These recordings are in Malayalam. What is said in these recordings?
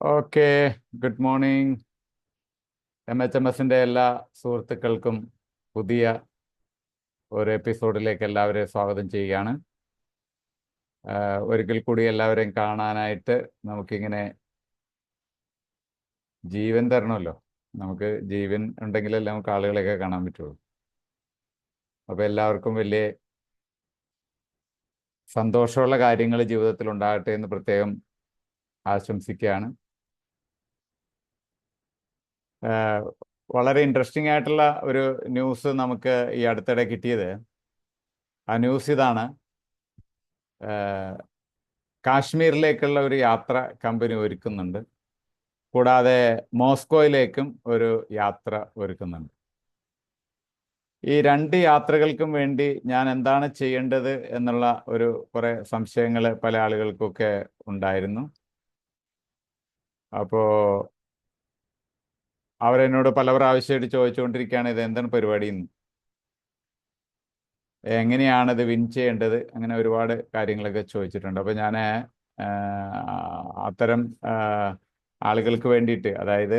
ഓക്കെ. Good morning. MHMSന്റെ എല്ലാ സുഹൃത്തുക്കൾക്കും പുതിയ ഒരു എപ്പിസോഡിലേക്ക് എല്ലാവരെയും സ്വാഗതം ചെയ്യുകയാണ്. ഒരിക്കൽ കൂടി എല്ലാവരെയും കാണാനായിട്ട് നമുക്കിങ്ങനെ ജീവൻ തരണമല്ലോ. നമുക്ക് ജീവൻ ഉണ്ടെങ്കിലല്ലേ നമുക്ക് ആളുകളെയൊക്കെ കാണാൻ പറ്റുള്ളൂ. അപ്പോൾ എല്ലാവർക്കും വലിയ സന്തോഷമുള്ള കാര്യങ്ങൾ ജീവിതത്തിൽ ഉണ്ടാകട്ടെ എന്ന് പ്രത്യേകം ആശംസിക്കുകയാണ്. വളരെ ഇൻട്രസ്റ്റിംഗ് ആയിട്ടുള്ള ഒരു ന്യൂസ് നമുക്ക് ഈ അടുത്തിടെ കിട്ടിയത്. ആ ന്യൂസ് ഇതാണ്: കാശ്മീരിലേക്കുള്ള ഒരു യാത്ര കമ്പനി ഒരുക്കുന്നുണ്ട്. കൂടാതെ മോസ്കോയിലേക്കും ഒരു യാത്ര ഒരുക്കുന്നുണ്ട്. ഈ രണ്ട് യാത്രകൾക്കും വേണ്ടി ഞാൻ എന്താണ് ചെയ്യേണ്ടത് എന്നുള്ള കുറെ സംശയങ്ങൾ പല ആളുകൾക്കൊക്കെ ഉണ്ടായിരുന്നു. അപ്പോൾ അവരെന്നോട് പല പ്രാവശ്യമായിട്ട് ചോദിച്ചുകൊണ്ടിരിക്കുകയാണ്, ഇത് എന്താണ് പരിപാടി എന്ന്, എങ്ങനെയാണിത് വിൻ ചെയ്യേണ്ടത്, അങ്ങനെ ഒരുപാട് കാര്യങ്ങളൊക്കെ ചോദിച്ചിട്ടുണ്ട്. അപ്പോൾ ഞാൻ അത്തരം ആളുകൾക്ക് വേണ്ടിയിട്ട്, അതായത്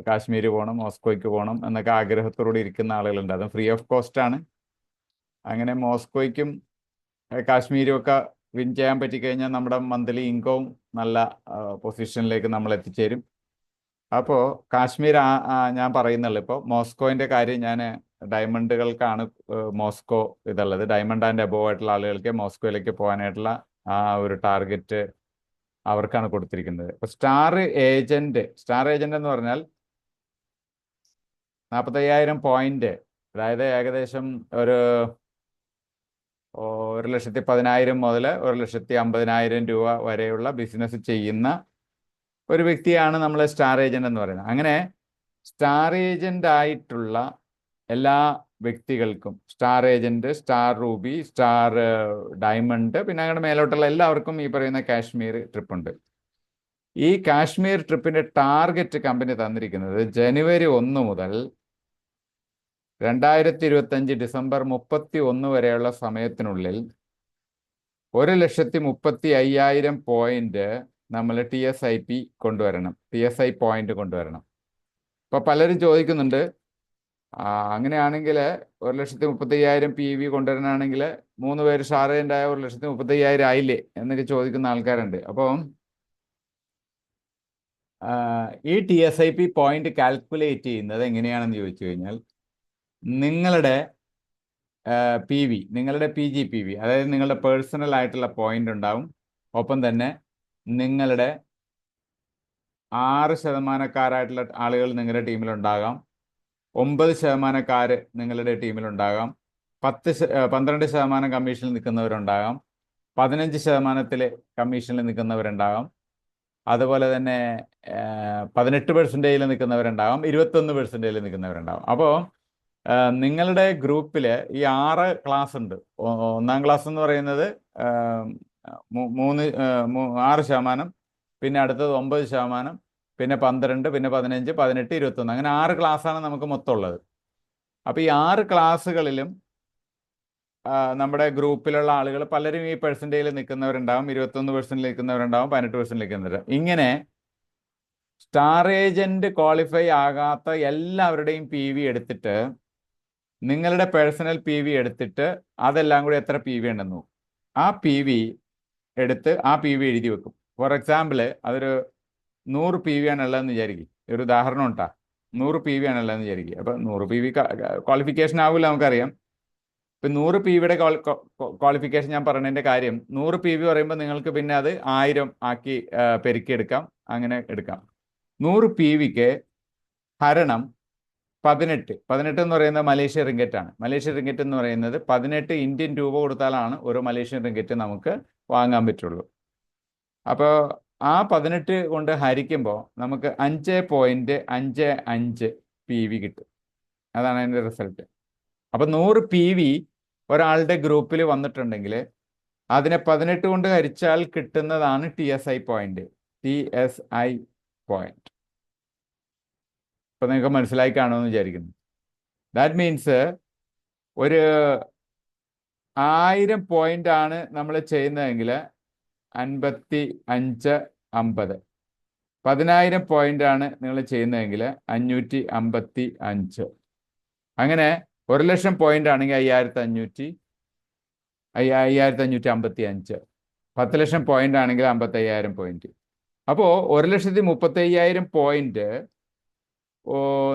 കാശ്മീർ പോകണം, മോസ്കോയ്ക്ക് പോകണം എന്നൊക്കെ ആഗ്രഹത്തോടെ ഇരിക്കുന്ന ആളുകളുണ്ട്. അതും ഫ്രീ ഓഫ് കോസ്റ്റ് ആണ്. അങ്ങനെ മോസ്കോയ്ക്കും കാശ്മീരും ഒക്കെ വിൻ ചെയ്യാൻ പറ്റിക്കഴിഞ്ഞാൽ നമ്മുടെ മന്ത്ലി ഇൻകവും നല്ല പൊസിഷനിലേക്ക് നമ്മൾ എത്തിച്ചേരും. അപ്പോൾ കാശ്മീർ ഞാൻ പറയുന്നുള്ളൂ. ഇപ്പോൾ മോസ്കോയിൻ്റെ കാര്യം ഞാൻ ഡയമണ്ടുകൾക്കാണ് മോസ്കോ ഇതുള്ളത്. ഡയമണ്ട് ആൻഡ് എബോവ് ആയിട്ടുള്ള ആളുകൾക്ക് മോസ്കോയിലേക്ക് പോകാനായിട്ടുള്ള ആ ഒരു ടാർഗറ്റ് അവർക്കാണ് കൊടുത്തിരിക്കുന്നത്. ഇപ്പോൾ സ്റ്റാർ ഏജന്റ് എന്ന് പറഞ്ഞാൽ 45,000 പോയിന്റ്, അതായത് ഏകദേശം ഒരു 1,10,000 മുതൽ 1,50,000 രൂപ വരെയുള്ള ബിസിനസ് ചെയ്യുന്ന ഒരു വ്യക്തിയാണ് നമ്മൾ സ്റ്റാർ ഏജന്റ് എന്ന് പറയുന്നത്. അങ്ങനെ സ്റ്റാർ ഏജന്റ് ആയിട്ടുള്ള എല്ലാ വ്യക്തികൾക്കും star agent, star Ruby, star diamond, പിന്നെ അങ്ങനെ മേലോട്ടുള്ള എല്ലാവർക്കും ഈ പറയുന്ന കാശ്മീർ ട്രിപ്പ് ഉണ്ട്. ഈ കാശ്മീർ ട്രിപ്പിന്റെ ടാർഗറ്റ് കമ്പനി തന്നിരിക്കുന്നത് ജനുവരി 1 മുതൽ 2025 ഡിസംബർ 31 വരെയുള്ള സമയത്തിനുള്ളിൽ 1,35,000 പോയിന്റ് നമ്മൾ TSIP കൊണ്ടുവരണം, TSI പോയിന്റ് കൊണ്ടുവരണം. അപ്പോൾ പലരും ചോദിക്കുന്നുണ്ട്, അങ്ങനെയാണെങ്കിൽ 1,35,000 PV കൊണ്ടുവരാനാണെങ്കിൽ 3 പേര് സ്റ്റാർ ഏജന്റ് ആയ 1,35,000 ആയില്ലേ എന്നൊക്കെ ചോദിക്കുന്ന ആൾക്കാരുണ്ട്. അപ്പോൾ ഈ TSIP പോയിന്റ് കാൽക്കുലേറ്റ് ചെയ്യുന്നത് എങ്ങനെയാണെന്ന് ചോദിച്ചു കഴിഞ്ഞാൽ, നിങ്ങളുടെ നിങ്ങളുടെ PGPV, അതായത് നിങ്ങളുടെ പേഴ്സണൽ ആയിട്ടുള്ള പോയിന്റ് ഉണ്ടാവും. ഒപ്പം തന്നെ നിങ്ങളുടെ 6% ആളുകൾ നിങ്ങളുടെ ടീമിലുണ്ടാകാം, 9% നിങ്ങളുടെ ടീമിലുണ്ടാകാം, 12% കമ്മീഷനിൽ നിൽക്കുന്നവരുണ്ടാകാം, 15% കമ്മീഷനിൽ നിൽക്കുന്നവരുണ്ടാകാം, അതുപോലെ തന്നെ 18% നിൽക്കുന്നവരുണ്ടാകാം, 21% നിൽക്കുന്നവരുണ്ടാകും. അപ്പോൾ നിങ്ങളുടെ ഗ്രൂപ്പിൽ ഈ 6 ക്ലാസ് ഉണ്ട്. ഒന്നാം ക്ലാസ് എന്ന് പറയുന്നത് 6%, പിന്നെ അടുത്തത് 9%, പിന്നെ 12, പിന്നെ 15, 18, 21, അങ്ങനെ 6 ക്ലാസ്സാണ് നമുക്ക് മൊത്തം ഉള്ളത്. അപ്പോൾ ഈ 6 ക്ലാസ്സുകളിലും നമ്മുടെ ഗ്രൂപ്പിലുള്ള ആളുകൾ പലരും ഈ പെർസെൻറ്റേജിൽ നിൽക്കുന്നവരുണ്ടാവും, 21% നിൽക്കുന്നവരുണ്ടാവും, 18% നിൽക്കുന്നവരുണ്ടാവും. ഇങ്ങനെ സ്റ്റാർ ഏജന്റ് ക്വാളിഫൈ ആകാത്ത എല്ലാവരുടെയും PV എടുത്തിട്ട്, നിങ്ങളുടെ പേഴ്സണൽ PV എടുത്തിട്ട്, അതെല്ലാം കൂടി എത്ര PV ഉണ്ടെന്ന് നോക്കും. ആ PV എടുത്ത് ആ PV എഴുതി വെക്കും. ഫോർ എക്സാമ്പിൾ, അതൊരു 100 PV ആണുള്ളതെന്ന് വിചാരിക്കും. ഒരു ഉദാഹരണം ഉണ്ടാ, 100 PV ആണുള്ളതെന്ന് വിചാരിക്കുക. അപ്പം 100 PV ക്വാളിഫിക്കേഷൻ ആവില്ല, നമുക്കറിയാം. ഇപ്പം 100 PVയുടെ ക്വാളിഫിക്കേഷൻ ഞാൻ പറഞ്ഞതിൻ്റെ കാര്യം, 100 PV പറയുമ്പോൾ നിങ്ങൾക്ക് പിന്നെ അത് 1000 ആക്കി പെരുക്കിയെടുക്കാം, അങ്ങനെ എടുക്കാം. 100 PVക്ക് ഹരണം 18 എന്ന് പറയുന്നത് മലേഷ്യ റിങ്കറ്റ് ആണ്. മലേഷ്യ റിങ്കറ്റ് എന്ന് പറയുന്നത് 18 ഇന്ത്യൻ രൂപ കൊടുത്താലാണ് ഒരു മലേഷ്യൻ റിങ്കറ്റ് നമുക്ക് വാങ്ങാൻ പറ്റുള്ളൂ. അപ്പോൾ ആ 18 കൊണ്ട് ഹരിക്കുമ്പോൾ നമുക്ക് 5.55 PV കിട്ടും. അതാണ് അതിൻ്റെ റിസൾട്ട്. അപ്പോൾ 100 PV ഒരാളുടെ ഗ്രൂപ്പിൽ വന്നിട്ടുണ്ടെങ്കിൽ അതിനെ 18 കൊണ്ട് ഹരിച്ചാൽ കിട്ടുന്നതാണ് TSI പോയിന്റ്. ഇപ്പൊ നിങ്ങൾക്ക് മനസ്സിലായി കാണുമെന്ന് വിചാരിക്കുന്നു. ദാറ്റ് മീൻസ് ഒരു 1000 പോയിന്റ് ആണ് നമ്മൾ ചെയ്യുന്നതെങ്കിൽ 55, 50. 10,000 പോയിന്റ് ആണ് നിങ്ങൾ ചെയ്യുന്നതെങ്കിൽ 555. അങ്ങനെ 1,00,000 പോയിന്റ് ആണെങ്കിൽ 5,555. 10,00,000 പോയിന്റ് ആണെങ്കിൽ 55,000 പോയിന്റ്. അപ്പോൾ 1,35,000 പോയിന്റ്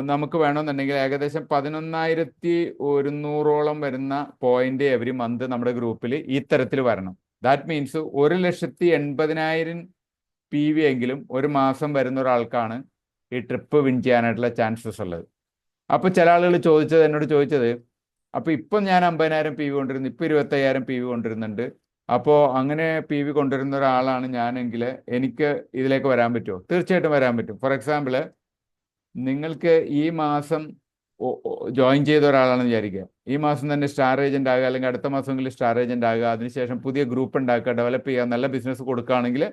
നമുക്ക് വേണമെന്നുണ്ടെങ്കിൽ ഏകദേശം 11,100 വരുന്ന പോയിന്റ് എവരി മന്ത് നമ്മുടെ ഗ്രൂപ്പിൽ ഈ തരത്തിൽ വരണം. ദാറ്റ് മീൻസ് 1,80,000 PV എങ്കിലും ഒരു മാസം വരുന്ന ഒരാൾക്കാണ് ഈ ട്രിപ്പ് വിൻ ചെയ്യാനായിട്ടുള്ള ചാൻസസ് ഉള്ളത്. അപ്പോൾ ചില ആളുകൾ എന്നോട് ചോദിച്ചത്, അപ്പോൾ ഇപ്പം ഞാൻ 50,000 PV കൊണ്ടിരുന്നു, ഇപ്പം 25,000 PV കൊണ്ടിരുന്നുണ്ട്. അപ്പോൾ അങ്ങനെ PV കൊണ്ടുവരുന്ന ഒരാളാണ് ഞാനെങ്കിൽ എനിക്ക് ഇതിലേക്ക് വരാൻ പറ്റുമോ? തീർച്ചയായിട്ടും വരാൻ പറ്റും. ഫോർ എക്സാമ്പിൾ, നിങ്ങൾക്ക് ഈ മാസം ജോയിൻ ചെയ്ത ഒരാളാണെന്ന് വിചാരിക്കുക. ഈ മാസം തന്നെ സ്റ്റാർ ഏജന്റ് ആകുക, അല്ലെങ്കിൽ അടുത്ത മാസമെങ്കിലും സ്റ്റാർ ഏജന്റ് ആകുക, അതിനുശേഷം പുതിയ ഗ്രൂപ്പ് ഉണ്ടാക്കുക, ഡെവലപ്പ് ചെയ്യുക, നല്ല ബിസിനസ് കൊടുക്കുകയാണെങ്കിൽ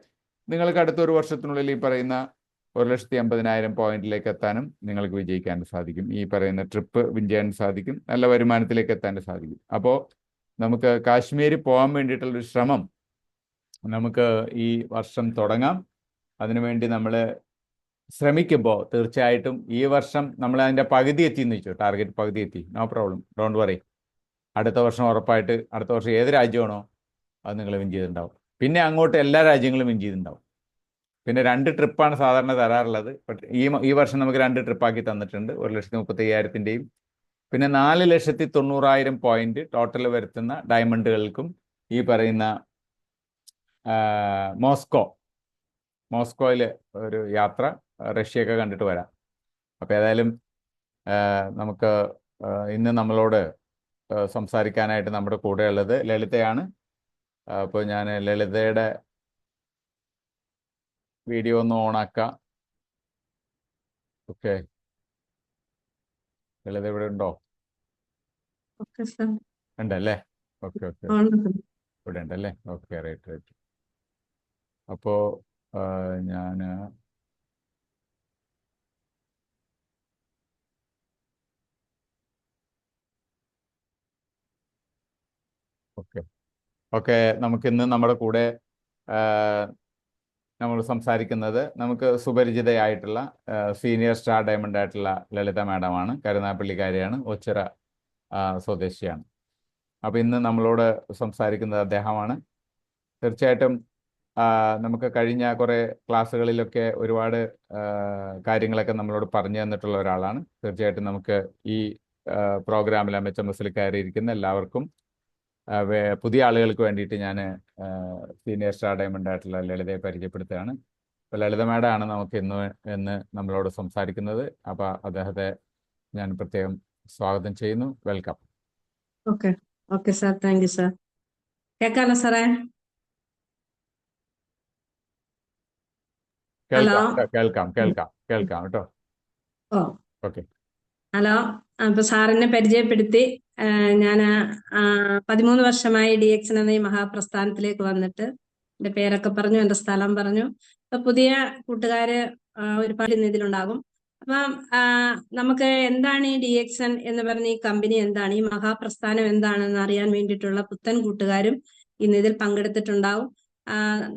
നിങ്ങൾക്ക് അടുത്ത ഒരു വർഷത്തിനുള്ളിൽ ഈ പറയുന്ന 1,50,000 പോയിന്റിലേക്ക് എത്താനും നിങ്ങൾക്ക് വിജയിക്കാൻ സാധിക്കും. ഈ പറയുന്ന ട്രിപ്പ് വിൻ ചെയ്യാൻ സാധിക്കും. നല്ല വരുമാനത്തിലേക്ക് എത്താൻ സാധിക്കും. അപ്പോൾ നമുക്ക് കാശ്മീർ പോകാൻ വേണ്ടിയിട്ടുള്ളൊരു ശ്രമം നമുക്ക് ഈ വർഷം തുടങ്ങാം. അതിനുവേണ്ടി നമ്മൾ ശ്രമിക്കുമ്പോൾ തീർച്ചയായിട്ടും ഈ വർഷം നമ്മൾ അതിൻ്റെ പകുതി എത്തിയെന്ന് വെച്ചു, ടാർഗറ്റ് പകുതി എത്തി, നോ പ്രോബ്ലം, ഡോണ്ട് വറി. അടുത്ത വർഷം ഉറപ്പായിട്ട്, അടുത്ത വർഷം ഏത് രാജ്യമാണോ അത് നിങ്ങൾ വിൻ ചെയ്തിട്ടുണ്ടാവും. പിന്നെ അങ്ങോട്ട് എല്ലാ രാജ്യങ്ങളും വിൻ ചെയ്തിട്ടുണ്ടാവും. പിന്നെ 2 ട്രിപ്പാണ് സാധാരണ തരാറുള്ളത്. ബട്ട് ഈ വർഷം നമുക്ക് 2 ട്രിപ്പാക്കി തന്നിട്ടുണ്ട്. 1,35,000-ൻ്റെയും പിന്നെ 4,90,000 പോയിന്റ് ടോട്ടൽ വരുത്തുന്ന ഡയമണ്ടുകൾക്കും ഈ പറയുന്ന മോസ്കോയിൽ ഒരു യാത്ര, റഷ്യയൊക്കെ കണ്ടിട്ട് വരാം. അപ്പോൾ ഏതായാലും നമുക്ക് ഇന്ന് നമ്മളോട് സംസാരിക്കാനായിട്ട് നമ്മുടെ കൂടെയുള്ളത് ലളിതയാണ്. അപ്പോൾ ഞാൻ ലളിതയുടെ വീഡിയോ ഒന്ന് ഓണാക്കാം. ഓക്കെ, ലളിത ഇവിടെ ഉണ്ടോ? ഉണ്ടല്ലേ? ഓക്കെ ഓക്കെ, ഇവിടെ ഉണ്ടല്ലേ? Okay, right. അപ്പോൾ ഞാൻ ഓക്കെ നമുക്കിന്ന് നമ്മുടെ കൂടെ നമ്മൾ സംസാരിക്കുന്നത് നമുക്ക് സുപരിചിതയായിട്ടുള്ള സീനിയർ സ്റ്റാർ ഡയമണ്ട് ആയിട്ടുള്ള ലളിത മാഡമാണ്. കരുനാഗപ്പള്ളിക്കാരിയാണ്, ഒച്ചിറ സ്വദേശിയാണ്. അപ്പോൾ ഇന്ന് നമ്മളോട് സംസാരിക്കുന്നത് അദ്ദേഹമാണ്. തീർച്ചയായിട്ടും നമുക്ക് കഴിഞ്ഞ കുറേ ക്ലാസ്സുകളിലൊക്കെ ഒരുപാട് കാര്യങ്ങളൊക്കെ നമ്മളോട് പറഞ്ഞു തന്നിട്ടുള്ള ഒരാളാണ്. തീർച്ചയായിട്ടും നമുക്ക് ഈ പ്രോഗ്രാമിൽ HMSൽ കയറിയിരിക്കുന്ന എല്ലാവർക്കും, പുതിയ ആളുകൾക്ക് വേണ്ടിയിട്ട് ഞാൻ സീനിയർ സ്റ്റാർ ഡയമണ്ട് ആയിട്ടുള്ള ലളിതയെ പരിചയപ്പെടുത്തുകയാണ്. അപ്പോൾ ലളിത മാഡമാണ് നമുക്ക് ഇന്ന് നമ്മളോട് സംസാരിക്കുന്നത്. അപ്പോൾ അദ്ദേഹത്തെ ഞാൻ പ്രത്യേകം സ്വാഗതം ചെയ്യുന്നു. Welcome. Okay sir, thank you sir. കേൾക്കാമല്ലോ സാറേ? കേൾക്കാം കേട്ടോ. Okay, hello. അപ്പൊ സാറിനെ പരിചയപ്പെടുത്തി. ഞാൻ 13 വർഷമായി DXN എന്ന ഈ മഹാപ്രസ്ഥാനത്തിലേക്ക് വന്നിട്ട് എന്റെ പേരൊക്കെ പറഞ്ഞു, എന്റെ സ്ഥലം പറഞ്ഞു. അപ്പൊ പുതിയ കൂട്ടുകാര് ഒരുപാട് ഇന്ന് ഇതിലുണ്ടാകും. അപ്പം നമുക്ക് എന്താണ് ഈ DXN എന്ന് പറഞ്ഞ ഈ കമ്പനി എന്താണ്, ഈ മഹാപ്രസ്ഥാനം എന്താണെന്ന് അറിയാൻ വേണ്ടിയിട്ടുള്ള പുത്തൻ കൂട്ടുകാരും ഇന്ന് ഇതിൽ പങ്കെടുത്തിട്ടുണ്ടാവും.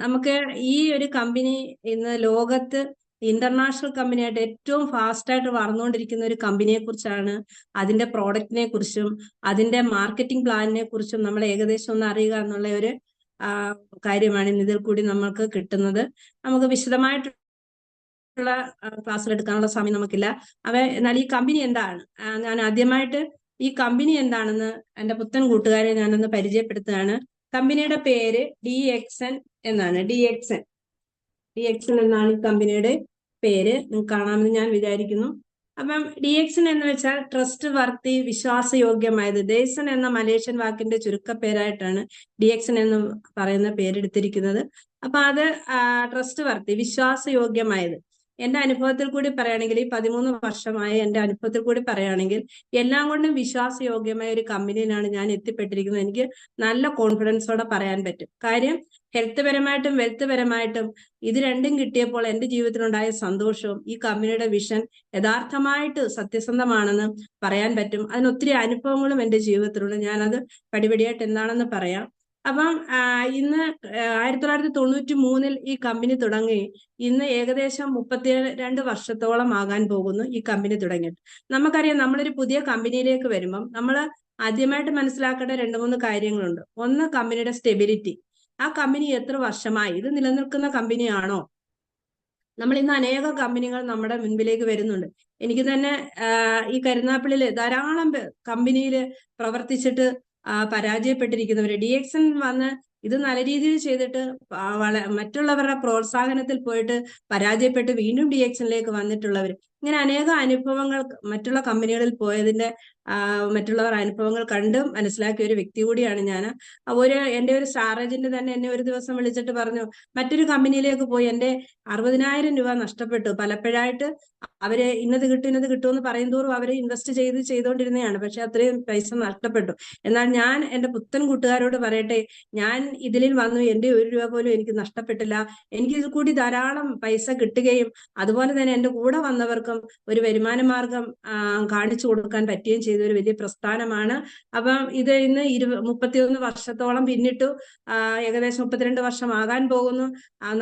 നമുക്ക് ഈ ഒരു കമ്പനി ഇന്ന് ലോകത്ത് ഇന്റർനാഷണൽ കമ്പനിയായിട്ട് ഏറ്റവും ഫാസ്റ്റായിട്ട് വളർന്നുകൊണ്ടിരിക്കുന്ന ഒരു കമ്പനിയെ കുറിച്ചാണ്, അതിന്റെ പ്രോഡക്റ്റിനെ കുറിച്ചും അതിന്റെ മാർക്കറ്റിംഗ് പ്ലാനിനെ കുറിച്ചും നമ്മൾ ഏകദേശം ഒന്ന് അറിയുക എന്നുള്ള ഒരു കാര്യമാണ് ഇന്ന് ഇതിൽ കൂടി നമ്മൾക്ക് കിട്ടുന്നത്. നമുക്ക് വിശദമായിട്ടുള്ള ക്ലാസ്സിൽ എടുക്കാനുള്ള സമയം നമുക്കില്ല. എന്നാൽ ഈ കമ്പനി എന്താണ്, ഞാൻ ആദ്യമായിട്ട് ഈ കമ്പനി എന്താണെന്ന് എന്റെ പുത്തൻ കൂട്ടുകാരെ ഞാനൊന്ന് പരിചയപ്പെടുത്തുകയാണ്. കമ്പനിയുടെ പേര് DXN എന്നാണ്. DXN എന്നാണ് ഈ കമ്പനിയുടെ പേര്. നിങ്ങൾക്ക് കാണാമെന്ന് ഞാൻ വിചാരിക്കുന്നു. അപ്പം DXN എന്ന് വെച്ചാൽ ട്രസ്റ്റ് വർത്തി, വിശ്വാസയോഗ്യമായത്. ദേശൻ എന്ന മലേഷ്യൻ വാക്കിന്റെ ചുരുക്കപ്പേരായിട്ടാണ് DXN എന്ന് പറയുന്ന പേരെടുത്തിരിക്കുന്നത്. അപ്പൊ അത് ട്രസ്റ്റ് വർത്തി, വിശ്വാസയോഗ്യമായത്. എന്റെ അനുഭവത്തിൽ കൂടി പറയുകയാണെങ്കിൽ, ഈ 13 വർഷമായ എന്റെ അനുഭവത്തിൽ കൂടി പറയുകയാണെങ്കിൽ, എല്ലാം കൊണ്ടും വിശ്വാസയോഗ്യമായ ഒരു കമ്പനിയിലാണ് ഞാൻ എത്തിപ്പെട്ടിരിക്കുന്നത്. എനിക്ക് നല്ല കോൺഫിഡൻസോടെ പറയാൻ പറ്റും. കാര്യം ഹെൽത്ത് പരമായിട്ടും വെൽത്ത് പരമായിട്ടും ഇത് രണ്ടും കിട്ടിയപ്പോൾ എന്റെ ജീവിതത്തിലുണ്ടായ സന്തോഷവും ഈ കമ്പനിയുടെ വിഷൻ യഥാർത്ഥമായിട്ട് സത്യസന്ധമാണെന്ന് പറയാൻ പറ്റും. അതിനൊത്തിരി അനുഭവങ്ങളും എന്റെ ജീവിതത്തിലുണ്ട്. ഞാനത് പടിപടിയായിട്ട് എന്താണെന്ന് പറയാം. അപ്പം ഇന്ന് 1993 ഈ കമ്പനി തുടങ്ങി. ഇന്ന് ഏകദേശം 32 വർഷത്തോളം ആകാൻ പോകുന്നു ഈ കമ്പനി തുടങ്ങിയിട്ട്. നമുക്കറിയാം, നമ്മളൊരു പുതിയ കമ്പനിയിലേക്ക് വരുമ്പം നമ്മൾ ആദ്യമായിട്ട് മനസ്സിലാക്കേണ്ട 2-3 കാര്യങ്ങളുണ്ട്. ഒന്ന്, കമ്പനിയുടെ സ്റ്റെബിലിറ്റി. ആ കമ്പനി എത്ര വർഷമായി, ഇത് നിലനിൽക്കുന്ന കമ്പനിയാണോ? നമ്മൾ ഇന്ന് അനേക കമ്പനികൾ നമ്മുടെ മുൻപിലേക്ക് വരുന്നുണ്ട്. എനിക്ക് തന്നെ ഈ കരുനാഗപ്പള്ളിയില് ധാരാളം കമ്പനിയിൽ പ്രവർത്തിച്ചിട്ട് പരാജയപ്പെട്ടിരിക്കുന്നവര്. DXN വന്ന് ഇത് നല്ല രീതിയിൽ ചെയ്തിട്ട് മറ്റുള്ളവരുടെ പ്രോത്സാഹനത്തിൽ പോയിട്ട് പരാജയപ്പെട്ട് വീണ്ടും DXNലേക്ക് വന്നിട്ടുള്ളവര്. ഇങ്ങനെ അനേക അനുഭവങ്ങൾ മറ്റുള്ള കമ്പനികളിൽ പോയതിന്റെ മറ്റുള്ളവർ അനുഭവങ്ങൾ കണ്ട് മനസ്സിലാക്കിയ ഒരു വ്യക്തി കൂടിയാണ് ഞാൻ. എന്റെ ഒരു സ്റ്റാർ ഏജന്റ് തന്നെ എന്നെ ഒരു ദിവസം വിളിച്ചിട്ട് പറഞ്ഞു, മറ്റൊരു കമ്പനിയിലേക്ക് പോയി എന്റെ 60,000 രൂപ നഷ്ടപ്പെട്ടു. പലപ്പോഴായിട്ട് അവര് ഇന്നത് കിട്ടും എന്ന് പറയും തോറും അവര് ഇൻവെസ്റ്റ് ചെയ്തുകൊണ്ടിരുന്നതാണ്. പക്ഷെ അത്രയും പൈസ നഷ്ടപ്പെട്ടു. എന്നാൽ ഞാൻ എന്റെ പുത്തൻ കൂട്ടുകാരോട് പറയട്ടെ, ഞാൻ ഇതിൽ വന്നു, എന്റെ 1 രൂപ പോലും എനിക്ക് നഷ്ടപ്പെട്ടില്ല. എനിക്ക് ഇതിൽ കൂടി ധാരാളം പൈസ കിട്ടുകയും അതുപോലെ തന്നെ എന്റെ കൂടെ വന്നവർക്കും ഒരു വരുമാന മാർഗം കാണിച്ചു കൊടുക്കാൻ പറ്റുകയും ചെയ്ത ഒരു വലിയ പ്രസ്ഥാനമാണ്. അപ്പം ഇത് ഇന്ന് 31 വർഷത്തോളം പിന്നിട്ടു. ഏകദേശം 32 വർഷം ആകാൻ പോകുന്നു.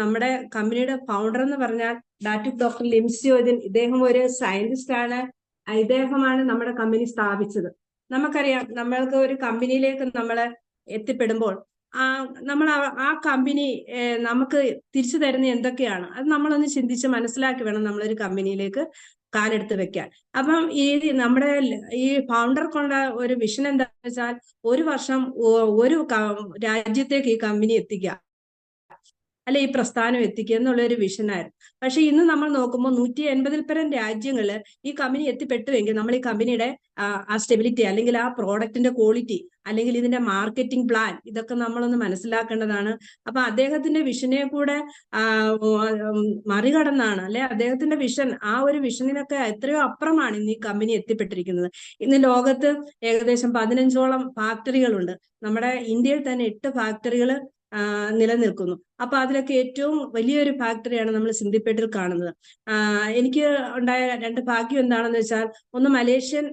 നമ്മുടെ കമ്പനിയുടെ ഫൗണ്ടർ എന്ന് പറഞ്ഞാൽ ഡോക്ടർ ലിംസിയോദിൻ. ഇദ്ദേഹം ഒരു സയന്റിസ്റ്റ് ആണ്. ഇദ്ദേഹമാണ് നമ്മുടെ കമ്പനി സ്ഥാപിച്ചത്. നമുക്കറിയാം, നമ്മൾക്ക് ഒരു കമ്പനിയിലേക്ക് നമ്മൾ എത്തിപ്പെടുമ്പോൾ നമ്മൾ ആ കമ്പനി നമുക്ക് തിരിച്ചു തരുന്ന എന്തൊക്കെയാണ്, അത് നമ്മളൊന്ന് ചിന്തിച്ച് മനസ്സിലാക്കി വേണം നമ്മളൊരു കമ്പനിയിലേക്ക് കാലെടുത്ത് വെക്കാൻ. അപ്പം നമ്മുടെ ഈ ഫൗണ്ടർ കൊണ്ട ഒരു വിഷൻ എന്താണെന്ന് വെച്ചാൽ, ഒരു വർഷം ഒരു രാജ്യത്തേക്ക് ഈ കമ്പനി എത്തിക്കുക, അല്ലെ ഈ പ്രസ്ഥാനം എത്തിക്കുക എന്നുള്ള ഒരു വിഷനായിരുന്നു. പക്ഷെ ഇന്ന് നമ്മൾ നോക്കുമ്പോൾ 180-ൽ പരം രാജ്യങ്ങളിൽ ഈ കമ്പനി എത്തിപ്പെട്ടുവെങ്കിൽ നമ്മൾ ഈ കമ്പനിയുടെ ആ സ്റ്റെബിലിറ്റി, അല്ലെങ്കിൽ ആ പ്രോഡക്റ്റിന്റെ ക്വാളിറ്റി, അല്ലെങ്കിൽ ഇതിന്റെ മാർക്കറ്റിംഗ് പ്ലാൻ, ഇതൊക്കെ നമ്മളൊന്ന് മനസ്സിലാക്കേണ്ടതാണ്. അപ്പൊ അദ്ദേഹത്തിന്റെ വിഷനെ കൂടെ മറികടന്നാണ്, അല്ലെ അദ്ദേഹത്തിന്റെ വിഷൻ, ആ ഒരു വിഷനിനൊക്കെ എത്രയോ അപ്പുറമാണ് ഇന്ന് ഈ കമ്പനി എത്തിപ്പെട്ടിരിക്കുന്നത്. ഇന്ന് ലോകത്ത് ഏകദേശം 15ഓളം ഫാക്ടറികളുണ്ട്. നമ്മുടെ ഇന്ത്യയിൽ തന്നെ 8 ഫാക്ടറികൾ നിലനിൽക്കുന്നു. അപ്പൊ അതിലൊക്കെ ഏറ്റവും വലിയൊരു ഫാക്ടറിയാണ് നമ്മൾ സിന്ദിപ്പേട്ടിൽ കാണുന്നത്. എനിക്ക് ഉണ്ടായ 2 ഭാഗ്യം എന്താണെന്ന് വെച്ചാൽ, ഒന്ന് മലേഷ്യൻ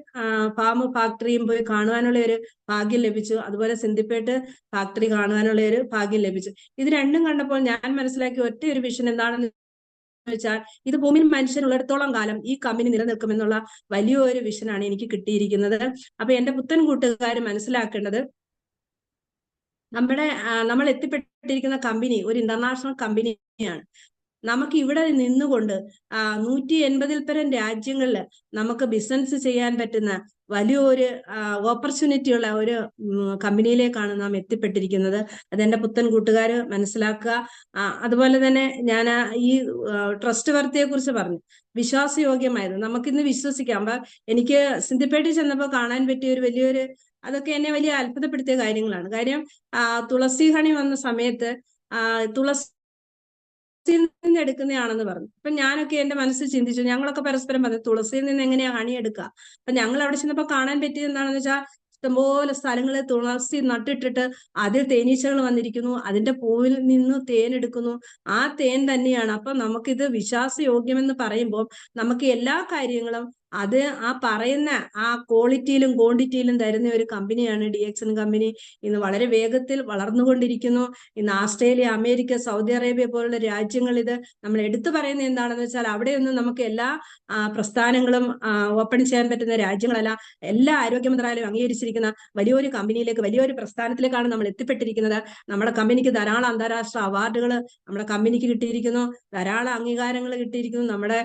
ഫാം ഫാക്ടറിയും പോയി കാണുവാനുള്ള ഒരു ഭാഗ്യം ലഭിച്ചു. അതുപോലെ സിന്ദിപ്പേട്ട് ഫാക്ടറി കാണുവാനുള്ള ഒരു ഭാഗ്യം ലഭിച്ചു. ഇത് രണ്ടും കണ്ടപ്പോൾ ഞാൻ മനസ്സിലാക്കിയ ഒറ്റ ഒരു വിഷൻ എന്താണെന്ന് വെച്ചാൽ, ഇത് ഭൂമിയിൽ മനുഷ്യനുള്ളിടത്തോളം കാലം ഈ കമ്പനി നിലനിൽക്കുമെന്നുള്ള വലിയൊരു വിഷനാണ് എനിക്ക് കിട്ടിയിരിക്കുന്നത്. അപ്പൊ എന്റെ പുത്തൻ കൂട്ടുകാർ മനസ്സിലാക്കേണ്ടത്, നമ്മൾ എത്തിപ്പെട്ടിരിക്കുന്ന കമ്പനി ഒരു ഇന്റർനാഷണൽ കമ്പനിയാണ്. നമുക്ക് ഇവിടെ നിന്നുകൊണ്ട് 180-ൽ പരം രാജ്യങ്ങളിൽ നമുക്ക് ബിസിനസ് ചെയ്യാൻ പറ്റുന്ന വലിയൊരു ഓപ്പർച്യൂണിറ്റി ഉള്ള ഒരു കമ്പനിയിലേക്കാണ് നാം എത്തിപ്പെട്ടിരിക്കുന്നത്. അതെന്റെ പുത്തൻ കൂട്ടുകാർ മനസ്സിലാക്കുക. അതുപോലെ തന്നെ ഞാൻ ഈ ട്രസ്റ്റ് വർത്തിയെ കുറിച്ച് പറഞ്ഞു, വിശ്വാസയോഗ്യമായത്. നമുക്കിന്ന് വിശ്വസിക്കാം. എനിക്ക് സിന്ദിപ്പേട്ടിൽ ചെന്നപ്പോൾ കാണാൻ പറ്റിയ ഒരു വലിയൊരു, അതൊക്കെ എന്നെ വലിയ അത്ഭുതപ്പെടുത്തിയ കാര്യങ്ങളാണ്. കാര്യം തുളസി ഹണി വന്ന സമയത്ത് തുളസി നിന്ന് എടുക്കുന്നതാണെന്ന് പറഞ്ഞു. അപ്പൊ ഞാനൊക്കെ എന്റെ മനസ്സിൽ ചിന്തിച്ചു, ഞങ്ങളൊക്കെ പരസ്പരം പറഞ്ഞു, തുളസിയിൽ നിന്ന് എങ്ങനെയാ ഹണി എടുക്കുക? അപ്പൊ ഞങ്ങൾ അവിടെ ചെന്നപ്പോ കാണാൻ പറ്റിയത് എന്താണെന്ന് വെച്ചാൽ, ഇഷ്ടംപോലെ സ്ഥലങ്ങളിൽ തുളസി നട്ടിട്ടിട്ട് അതിൽ തേനീച്ചകൾ വന്നിരിക്കുന്നു, അതിന്റെ പൂവിൽ നിന്ന് തേൻ എടുക്കുന്നു. ആ തേൻ തന്നെയാണ്. അപ്പൊ നമുക്കിത് വിശ്വാസയോഗ്യമെന്ന് പറയുമ്പോൾ നമുക്ക് എല്ലാ കാര്യങ്ങളും അത് ആ പറയുന്ന ആ ക്വാളിറ്റിയിലും ക്വാണ്ടിറ്റിയിലും തരുന്ന ഒരു കമ്പനിയാണ് DXN കമ്പനി. ഇന്ന് വളരെ വേഗത്തിൽ വളർന്നുകൊണ്ടിരിക്കുന്നു. ഇന്ന് ഓസ്ട്രേലിയ, അമേരിക്ക, സൗദി അറേബ്യ പോലുള്ള രാജ്യങ്ങൾ, ഇത് നമ്മൾ എടുത്തു പറയുന്നത് എന്താണെന്ന് വെച്ചാൽ, അവിടെയൊന്നും നമുക്ക് എല്ലാ പ്രസ്ഥാനങ്ങളും ഓപ്പൺ ചെയ്യാൻ പറ്റുന്ന രാജ്യങ്ങളല്ല. എല്ലാ ആരോഗ്യ മന്ത്രാലയം അംഗീകരിച്ചിരിക്കുന്ന വലിയൊരു കമ്പനിയിലേക്ക്, വലിയൊരു പ്രസ്ഥാനത്തിലേക്കാണ് നമ്മൾ എത്തിപ്പെട്ടിരിക്കുന്നത്. നമ്മുടെ കമ്പനിക്ക് ധാരാളം അന്താരാഷ്ട്ര അവാർഡുകൾ നമ്മുടെ കമ്പനിക്ക് കിട്ടിയിരിക്കുന്നു, ധാരാളം അംഗീകാരങ്ങൾ കിട്ടിയിരിക്കുന്നു. നമ്മുടെ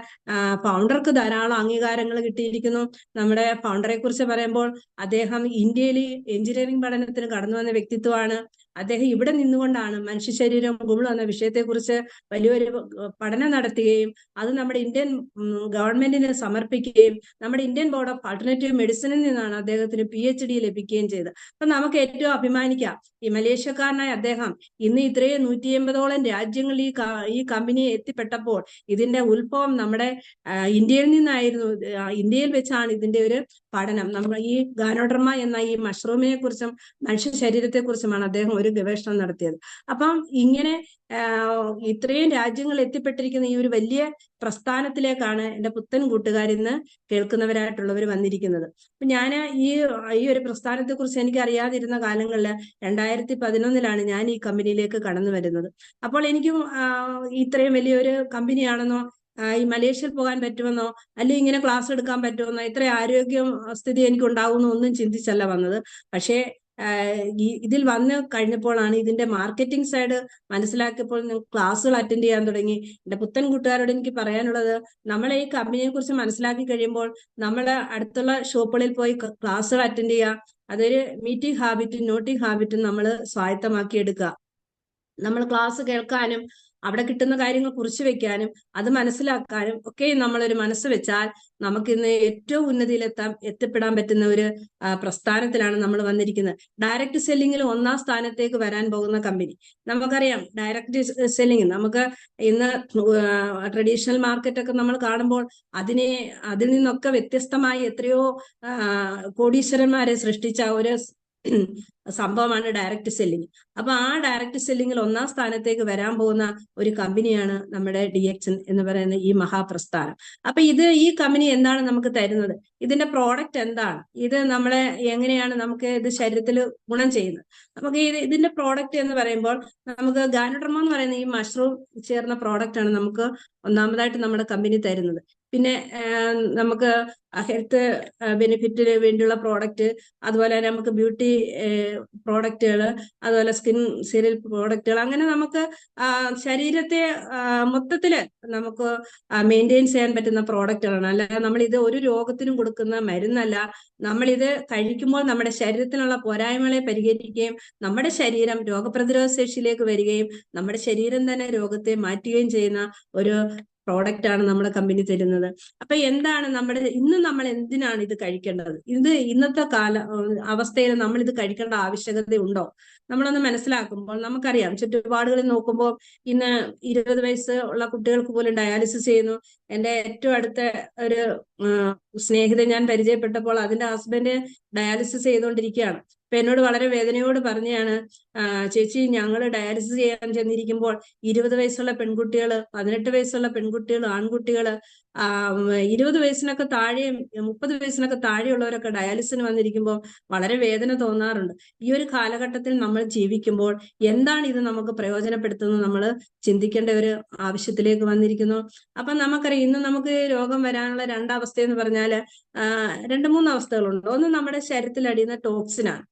ഫൗണ്ടർക്ക് ധാരാളം അംഗീകാരങ്ങൾ കിട്ടിയിരിക്കുന്നു. നമ്മുടെ ഫൗണ്ടറെ കുറിച്ച് പറയുമ്പോൾ, അദ്ദേഹം ഇന്ത്യയിൽ എഞ്ചിനീയറിംഗ് പഠനത്തിന് കടന്നു വന്ന വ്യക്തിത്വമാണ്. അദ്ദേഹം ഇവിടെ നിന്നുകൊണ്ടാണ് മനുഷ്യ ശരീരം ഗുമിൾ എന്ന വിഷയത്തെക്കുറിച്ച് വലിയൊരു പഠനം നടത്തുകയും അത് നമ്മുടെ ഇന്ത്യൻ ഗവൺമെന്റിന് സമർപ്പിക്കുകയും നമ്മുടെ ഇന്ത്യൻ ബോർഡ് ഓഫ് ആൾട്ടർനേറ്റീവ് മെഡിസിനിൽ നിന്നാണ് അദ്ദേഹത്തിന് PhD ലഭിക്കുകയും ചെയ്തത്. അപ്പൊ നമുക്ക് ഏറ്റവും അഭിമാനിക്കാം, ഈ മലേഷ്യക്കാരനായ അദ്ദേഹം ഇന്ന് ഇത്രയും 180ഓളം രാജ്യങ്ങളിൽ ഈ കമ്പനിയെ എത്തിപ്പെട്ടപ്പോൾ ഇതിന്റെ ഉത്ഭവം നമ്മുടെ ഇന്ത്യയിൽ നിന്നായിരുന്നു. ഇന്ത്യയിൽ വെച്ചാണ് ഇതിന്റെ ഒരു പഠനം. നമ്മൾ ഈ ഗാനോഡർമ എന്ന ഈ മഷ്റൂമിനെ കുറിച്ചും മനുഷ്യ ശരീരത്തെ കുറിച്ചുമാണ് അദ്ദേഹം ഒരു ഗവേഷണം നടത്തിയത്. അപ്പം ഇങ്ങനെ ഇത്രയും രാജ്യങ്ങൾ എത്തിപ്പെട്ടിരിക്കുന്ന ഈ ഒരു വലിയ പ്രസ്ഥാനത്തിലേക്കാണ് എൻ്റെ പുത്തൻ കൂട്ടുകാരിന്ന് കേൾക്കുന്നവരായിട്ടുള്ളവർ വന്നിരിക്കുന്നത്. അപ്പൊ ഞാൻ ഈ ഒരു പ്രസ്ഥാനത്തെ കുറിച്ച് എനിക്ക് അറിയാതിരുന്ന കാലങ്ങളിൽ 2011 ഞാൻ ഈ കമ്പനിയിലേക്ക് കടന്നു വരുന്നത്. അപ്പോൾ എനിക്കും ഇത്രയും വലിയൊരു കമ്പനിയാണെന്നോ ഈ മലേഷ്യയിൽ പോകാൻ പറ്റുമെന്നോ അല്ലെങ്കിൽ ഇങ്ങനെ ക്ലാസ് എടുക്കാൻ പറ്റുമെന്നോ ഇത്ര ആരോഗ്യം സ്ഥിതി എനിക്ക് ഉണ്ടാകുമെന്നോ ഒന്നും ചിന്തിച്ചല്ല വന്നത്. പക്ഷേ ഇതിൽ വന്ന് കഴിഞ്ഞപ്പോഴാണ് ഇതിന്റെ മാർക്കറ്റിംഗ് സൈഡ് മനസ്സിലാക്കിയപ്പോൾ ക്ലാസ്സുകൾ അറ്റൻഡ് ചെയ്യാൻ തുടങ്ങി. എൻ്റെ പുത്തൻ കൂട്ടുകാരോട് എനിക്ക് പറയാനുള്ളത്, നമ്മളെ ഈ കമ്പനിയെ കുറിച്ച് മനസ്സിലാക്കി കഴിയുമ്പോൾ നമ്മുടെ അടുത്തുള്ള ഷോപ്പുകളിൽ പോയി ക്ലാസ്സുകൾ അറ്റൻഡ് ചെയ്യുക. അതൊരു മീറ്റിംഗ് ഹാബിറ്റും നോട്ടിംഗ് ഹാബിറ്റും നമ്മൾ സ്വായത്തമാക്കി എടുക്കുക. നമ്മൾ ക്ലാസ് കേൾക്കാനും അവിടെ കിട്ടുന്ന കാര്യങ്ങൾ കുറിച്ചു വെക്കാനും അത് മനസ്സിലാക്കാനും ഒക്കെ നമ്മളൊരു മനസ്സ് വെച്ചാൽ നമുക്കിന്ന് ഏറ്റവും എത്തിപ്പെടാൻ പറ്റുന്ന ഒരു പ്രസ്ഥാനത്തിലാണ് നമ്മൾ വന്നിരിക്കുന്നത്. ഡയറക്റ്റ് സെല്ലിങ്ങിൽ 1ാം സ്ഥാനത്തേക്ക് വരാൻ പോകുന്ന കമ്പനി. നമുക്കറിയാം ഡയറക്റ്റ് സെല്ലിങ് നമുക്ക് ഇന്ന് ട്രഡീഷണൽ മാർക്കറ്റ് ഒക്കെ നമ്മൾ കാണുമ്പോൾ അതിൽ നിന്നൊക്കെ വ്യത്യസ്തമായി എത്രയോ കോടീശ്വരന്മാരെ സൃഷ്ടിച്ച ഒരു സംഭവമാണ് ഡയറക്റ്റ് സെല്ലിങ്. അപ്പൊ ആ ഡയറക്റ്റ് സെല്ലിങ്ങിൽ 1ാം സ്ഥാനത്തേക്ക് വരാൻ പോകുന്ന ഒരു കമ്പനിയാണ് നമ്മുടെ DXN എന്ന് പറയുന്ന ഈ മഹാപ്രസ്ഥാനം. അപ്പൊ ഈ കമ്പനി എന്താണ് നമുക്ക് തരുന്നത്? ഇതിന്റെ പ്രോഡക്റ്റ് എന്താണ്? ഇത് നമ്മളെ എങ്ങനെയാണ് നമുക്ക് ഇത് ശരീരത്തിൽ ഗുണം ചെയ്യുന്നത്? നമുക്ക് ഇതിന്റെ പ്രോഡക്റ്റ് എന്ന് പറയുമ്പോൾ നമുക്ക് ഗാനോഡർമ എന്ന് പറയുന്ന ഈ മഷ്റൂം ചേർന്ന പ്രോഡക്റ്റ് ആണ് നമുക്ക് ഒന്നാമതായിട്ട് നമ്മുടെ കമ്പനി തരുന്നത്. പിന്നെ നമുക്ക് ഹെൽത്ത് ബെനിഫിറ്റിന് വേണ്ടിയുള്ള പ്രോഡക്റ്റ്, അതുപോലെ നമുക്ക് ബ്യൂട്ടി പ്രോഡക്റ്റുകൾ, അതുപോലെ സ്കിൻ സീരിയൽ പ്രോഡക്റ്റുകൾ, അങ്ങനെ നമുക്ക് ശരീരത്തെ മൊത്തത്തില് നമുക്ക് മെയിൻറ്റെയിൻ ചെയ്യാൻ പറ്റുന്ന പ്രോഡക്റ്റുകളാണ്. അല്ലാതെ നമ്മളിത് ഒരു രോഗത്തിനും കൊടുക്കുന്ന മരുന്നല്ല. നമ്മളിത് കഴിക്കുമ്പോൾ നമ്മുടെ ശരീരത്തിനുള്ള പോരായ്മകളെ പരിഹരിക്കുകയും നമ്മുടെ ശരീരം രോഗപ്രതിരോധ ശേഷിയിലേക്ക് വരികയും നമ്മുടെ ശരീരം തന്നെ രോഗത്തെ മാറ്റുകയും ചെയ്യുന്ന ഒരു പ്രോഡക്റ്റ് ആണ് നമ്മുടെ കമ്പനി തരുന്നത്. അപ്പൊ എന്താണ് ഇന്ന് നമ്മൾ എന്തിനാണ് ഇത് കഴിക്കേണ്ടത്? ഇന്നത്തെ അവസ്ഥയിൽ നമ്മൾ ഇത് കഴിക്കേണ്ട ആവശ്യകത ഉണ്ടോ? നമ്മളൊന്ന് മനസ്സിലാക്കുമ്പോൾ നമുക്കറിയാം, ചുറ്റുപാടുകളിൽ നോക്കുമ്പോൾ ഇന്ന് 20 വയസ്സ് ഉള്ള കുട്ടികൾക്ക് പോലും ഡയാലിസിസ് ചെയ്യുന്നു. എൻ്റെ ഏറ്റവും അടുത്ത ഒരു സ്നേഹിതൻ ഞാൻ പരിചയപ്പെട്ടപ്പോൾ അതിന്റെ ഹസ്ബൻഡ് ഡയാലിസിസ് ചെയ്തുകൊണ്ടിരിക്കുകയാണ്. അപ്പൊ എന്നോട് വളരെ വേദനയോട് പറഞ്ഞാണ്, ചേച്ചി ഞങ്ങൾ ഡയാലിസിസ് ചെയ്യാൻ ചെന്നിരിക്കുമ്പോൾ 20 വയസ്സുള്ള പെൺകുട്ടികൾ, 18 വയസ്സുള്ള പെൺകുട്ടികൾ, ആൺകുട്ടികൾ, 20 വയസ്സിനൊക്കെ താഴെയും 30 വയസ്സിനൊക്കെ താഴെയുള്ളവരൊക്കെ ഡയാലിസിന് വന്നിരിക്കുമ്പോൾ വളരെ വേദന തോന്നാറുണ്ട്. ഈ ഒരു കാലഘട്ടത്തിൽ നമ്മൾ ജീവിക്കുമ്പോൾ എന്താണ് ഇത് നമുക്ക് പ്രയോജനപ്പെടുത്തുന്നത് നമ്മൾ ചിന്തിക്കേണ്ട ഒരു ആവശ്യത്തിലേക്ക് വന്നിരിക്കുന്നു. അപ്പൊ നമുക്കറിയാം, ഇന്ന് നമുക്ക് രോഗം വരാനുള്ള രണ്ടവസ്ഥ എന്ന് പറഞ്ഞാല് 2-3 അവസ്ഥകളുണ്ട്. ഒന്ന് നമ്മുടെ ശരീരത്തിൽ അടിയുന്ന ടോക്സിനാണ്.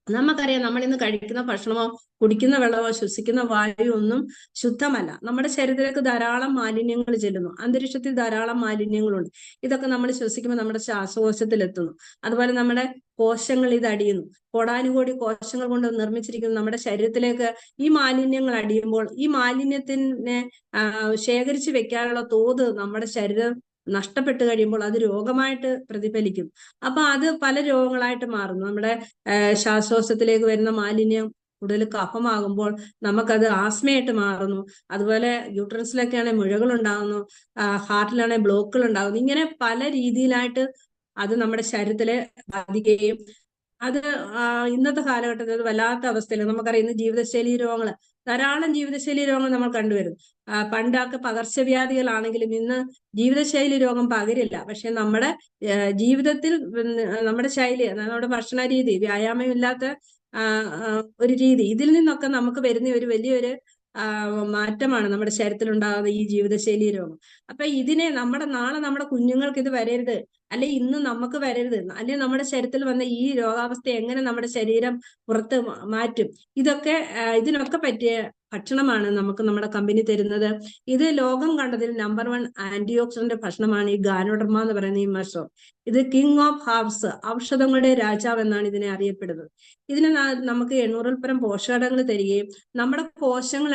നമുക്കറിയാം, നമ്മൾ ഇന്ന് കഴിക്കുന്ന ഭക്ഷണമോ കുടിക്കുന്ന വെള്ളമോ ശ്വസിക്കുന്ന വായു ഒന്നും ശുദ്ധമല്ല. നമ്മുടെ ശരീരത്തിലേക്ക് ധാരാളം മാലിന്യങ്ങൾ ചെല്ലുന്നു. അന്തരീക്ഷത്തിൽ ധാരാളം മാലിന്യങ്ങളുണ്ട്. ഇതൊക്കെ നമ്മൾ ശ്വസിക്കുമ്പോൾ നമ്മുടെ ശ്വാസകോശത്തിൽ എത്തുന്നു. അതുപോലെ നമ്മുടെ കോശങ്ങൾ ഇത് അടിയുന്നു. കോടാനുകോടി കോശങ്ങൾ കൊണ്ട് നിർമ്മിച്ചിരിക്കുന്ന നമ്മുടെ ശരീരത്തിലേക്ക് ഈ മാലിന്യങ്ങൾ അടിയുമ്പോൾ ഈ മാലിന്യത്തിനെ ശേഖരിച്ചു വെക്കാനുള്ള തോത് നമ്മുടെ ശരീരം നഷ്ടപ്പെട്ട് കഴിയുമ്പോൾ അത് രോഗമായിട്ട് പ്രതിഫലിക്കും. അപ്പൊ അത് പല രോഗങ്ങളായിട്ട് മാറുന്നു. നമ്മുടെ ശ്വാസകോശത്തിലേക്ക് വരുന്ന മാലിന്യം കൂടുതൽ കഫമാകുമ്പോൾ നമുക്കത് ആസ്മയായിട്ട് മാറുന്നു. അതുപോലെ യൂട്രസിലൊക്കെയാണെങ്കിൽ മുഴകൾ ഉണ്ടാകുന്നു, ഹാർട്ടിലാണെങ്കിൽ ബ്ലോക്കുകൾ ഉണ്ടാകുന്നു. ഇങ്ങനെ പല രീതിയിലായിട്ട് അത് നമ്മുടെ ശരീരത്തിലെ ബാധിക്കുകയും അത് ഇന്നത്തെ കാലഘട്ടത്തിൽ വല്ലാത്ത അവസ്ഥയിൽ നമുക്കറിയാം, ഇന്ന് ജീവിതശൈലി രോഗങ്ങൾ, ധാരാളം ജീവിതശൈലി രോഗങ്ങൾ നമ്മൾ കണ്ടുവരുന്നു. പണ്ടൊക്കെ പകർച്ചവ്യാധികളാണെങ്കിലും ഇന്ന് ജീവിതശൈലി രോഗം പകരില്ല. പക്ഷെ നമ്മുടെ ജീവിതത്തിൽ നമ്മുടെ ശൈലി, നമ്മുടെ ഭക്ഷണ രീതി, വ്യായാമമില്ലാത്ത ഒരു രീതി, ഇതിൽ നിന്നൊക്കെ നമുക്ക് വരുന്ന ഒരു വലിയൊരു മാറ്റമാണ് നമ്മുടെ ശരീരത്തിൽ ഉണ്ടാകുന്ന ഈ ജീവിതശൈലി രോഗം. അപ്പൊ ഇതിനെ നാളെ നമ്മുടെ കുഞ്ഞുങ്ങൾക്ക് ഇത് വരരുത്, അല്ലെ ഇന്ന് നമുക്ക് വരരുത്, അല്ലെ നമ്മുടെ ശരീരത്തിൽ വന്ന ഈ രോഗാവസ്ഥ എങ്ങനെ നമ്മുടെ ശരീരം പുറത്ത് മാറ്റും, ഇതിനൊക്കെ പറ്റിയ ഭക്ഷണമാണ് നമുക്ക് നമ്മുടെ കമ്പനി തരുന്നത്. ഇത് ലോകം കണ്ടതിൽ നമ്പർ 1 ആന്റി ഓക്സിഡന്റ് ഭക്ഷണമാണ് ഈ ഗാനോഡർമ എന്ന് പറയുന്ന ഈ മഷ്റൂം. ഇത് കിങ് ഓഫ് ഹെർബ്സ്, ഔഷധങ്ങളുടെ രാജാവ് എന്നാണ് ഇതിനെ അറിയപ്പെടുന്നത്. ഇതിന് നമുക്ക് 800-ൽ പരം പോഷകങ്ങൾ തരികയും നമ്മുടെ കോശങ്ങൾ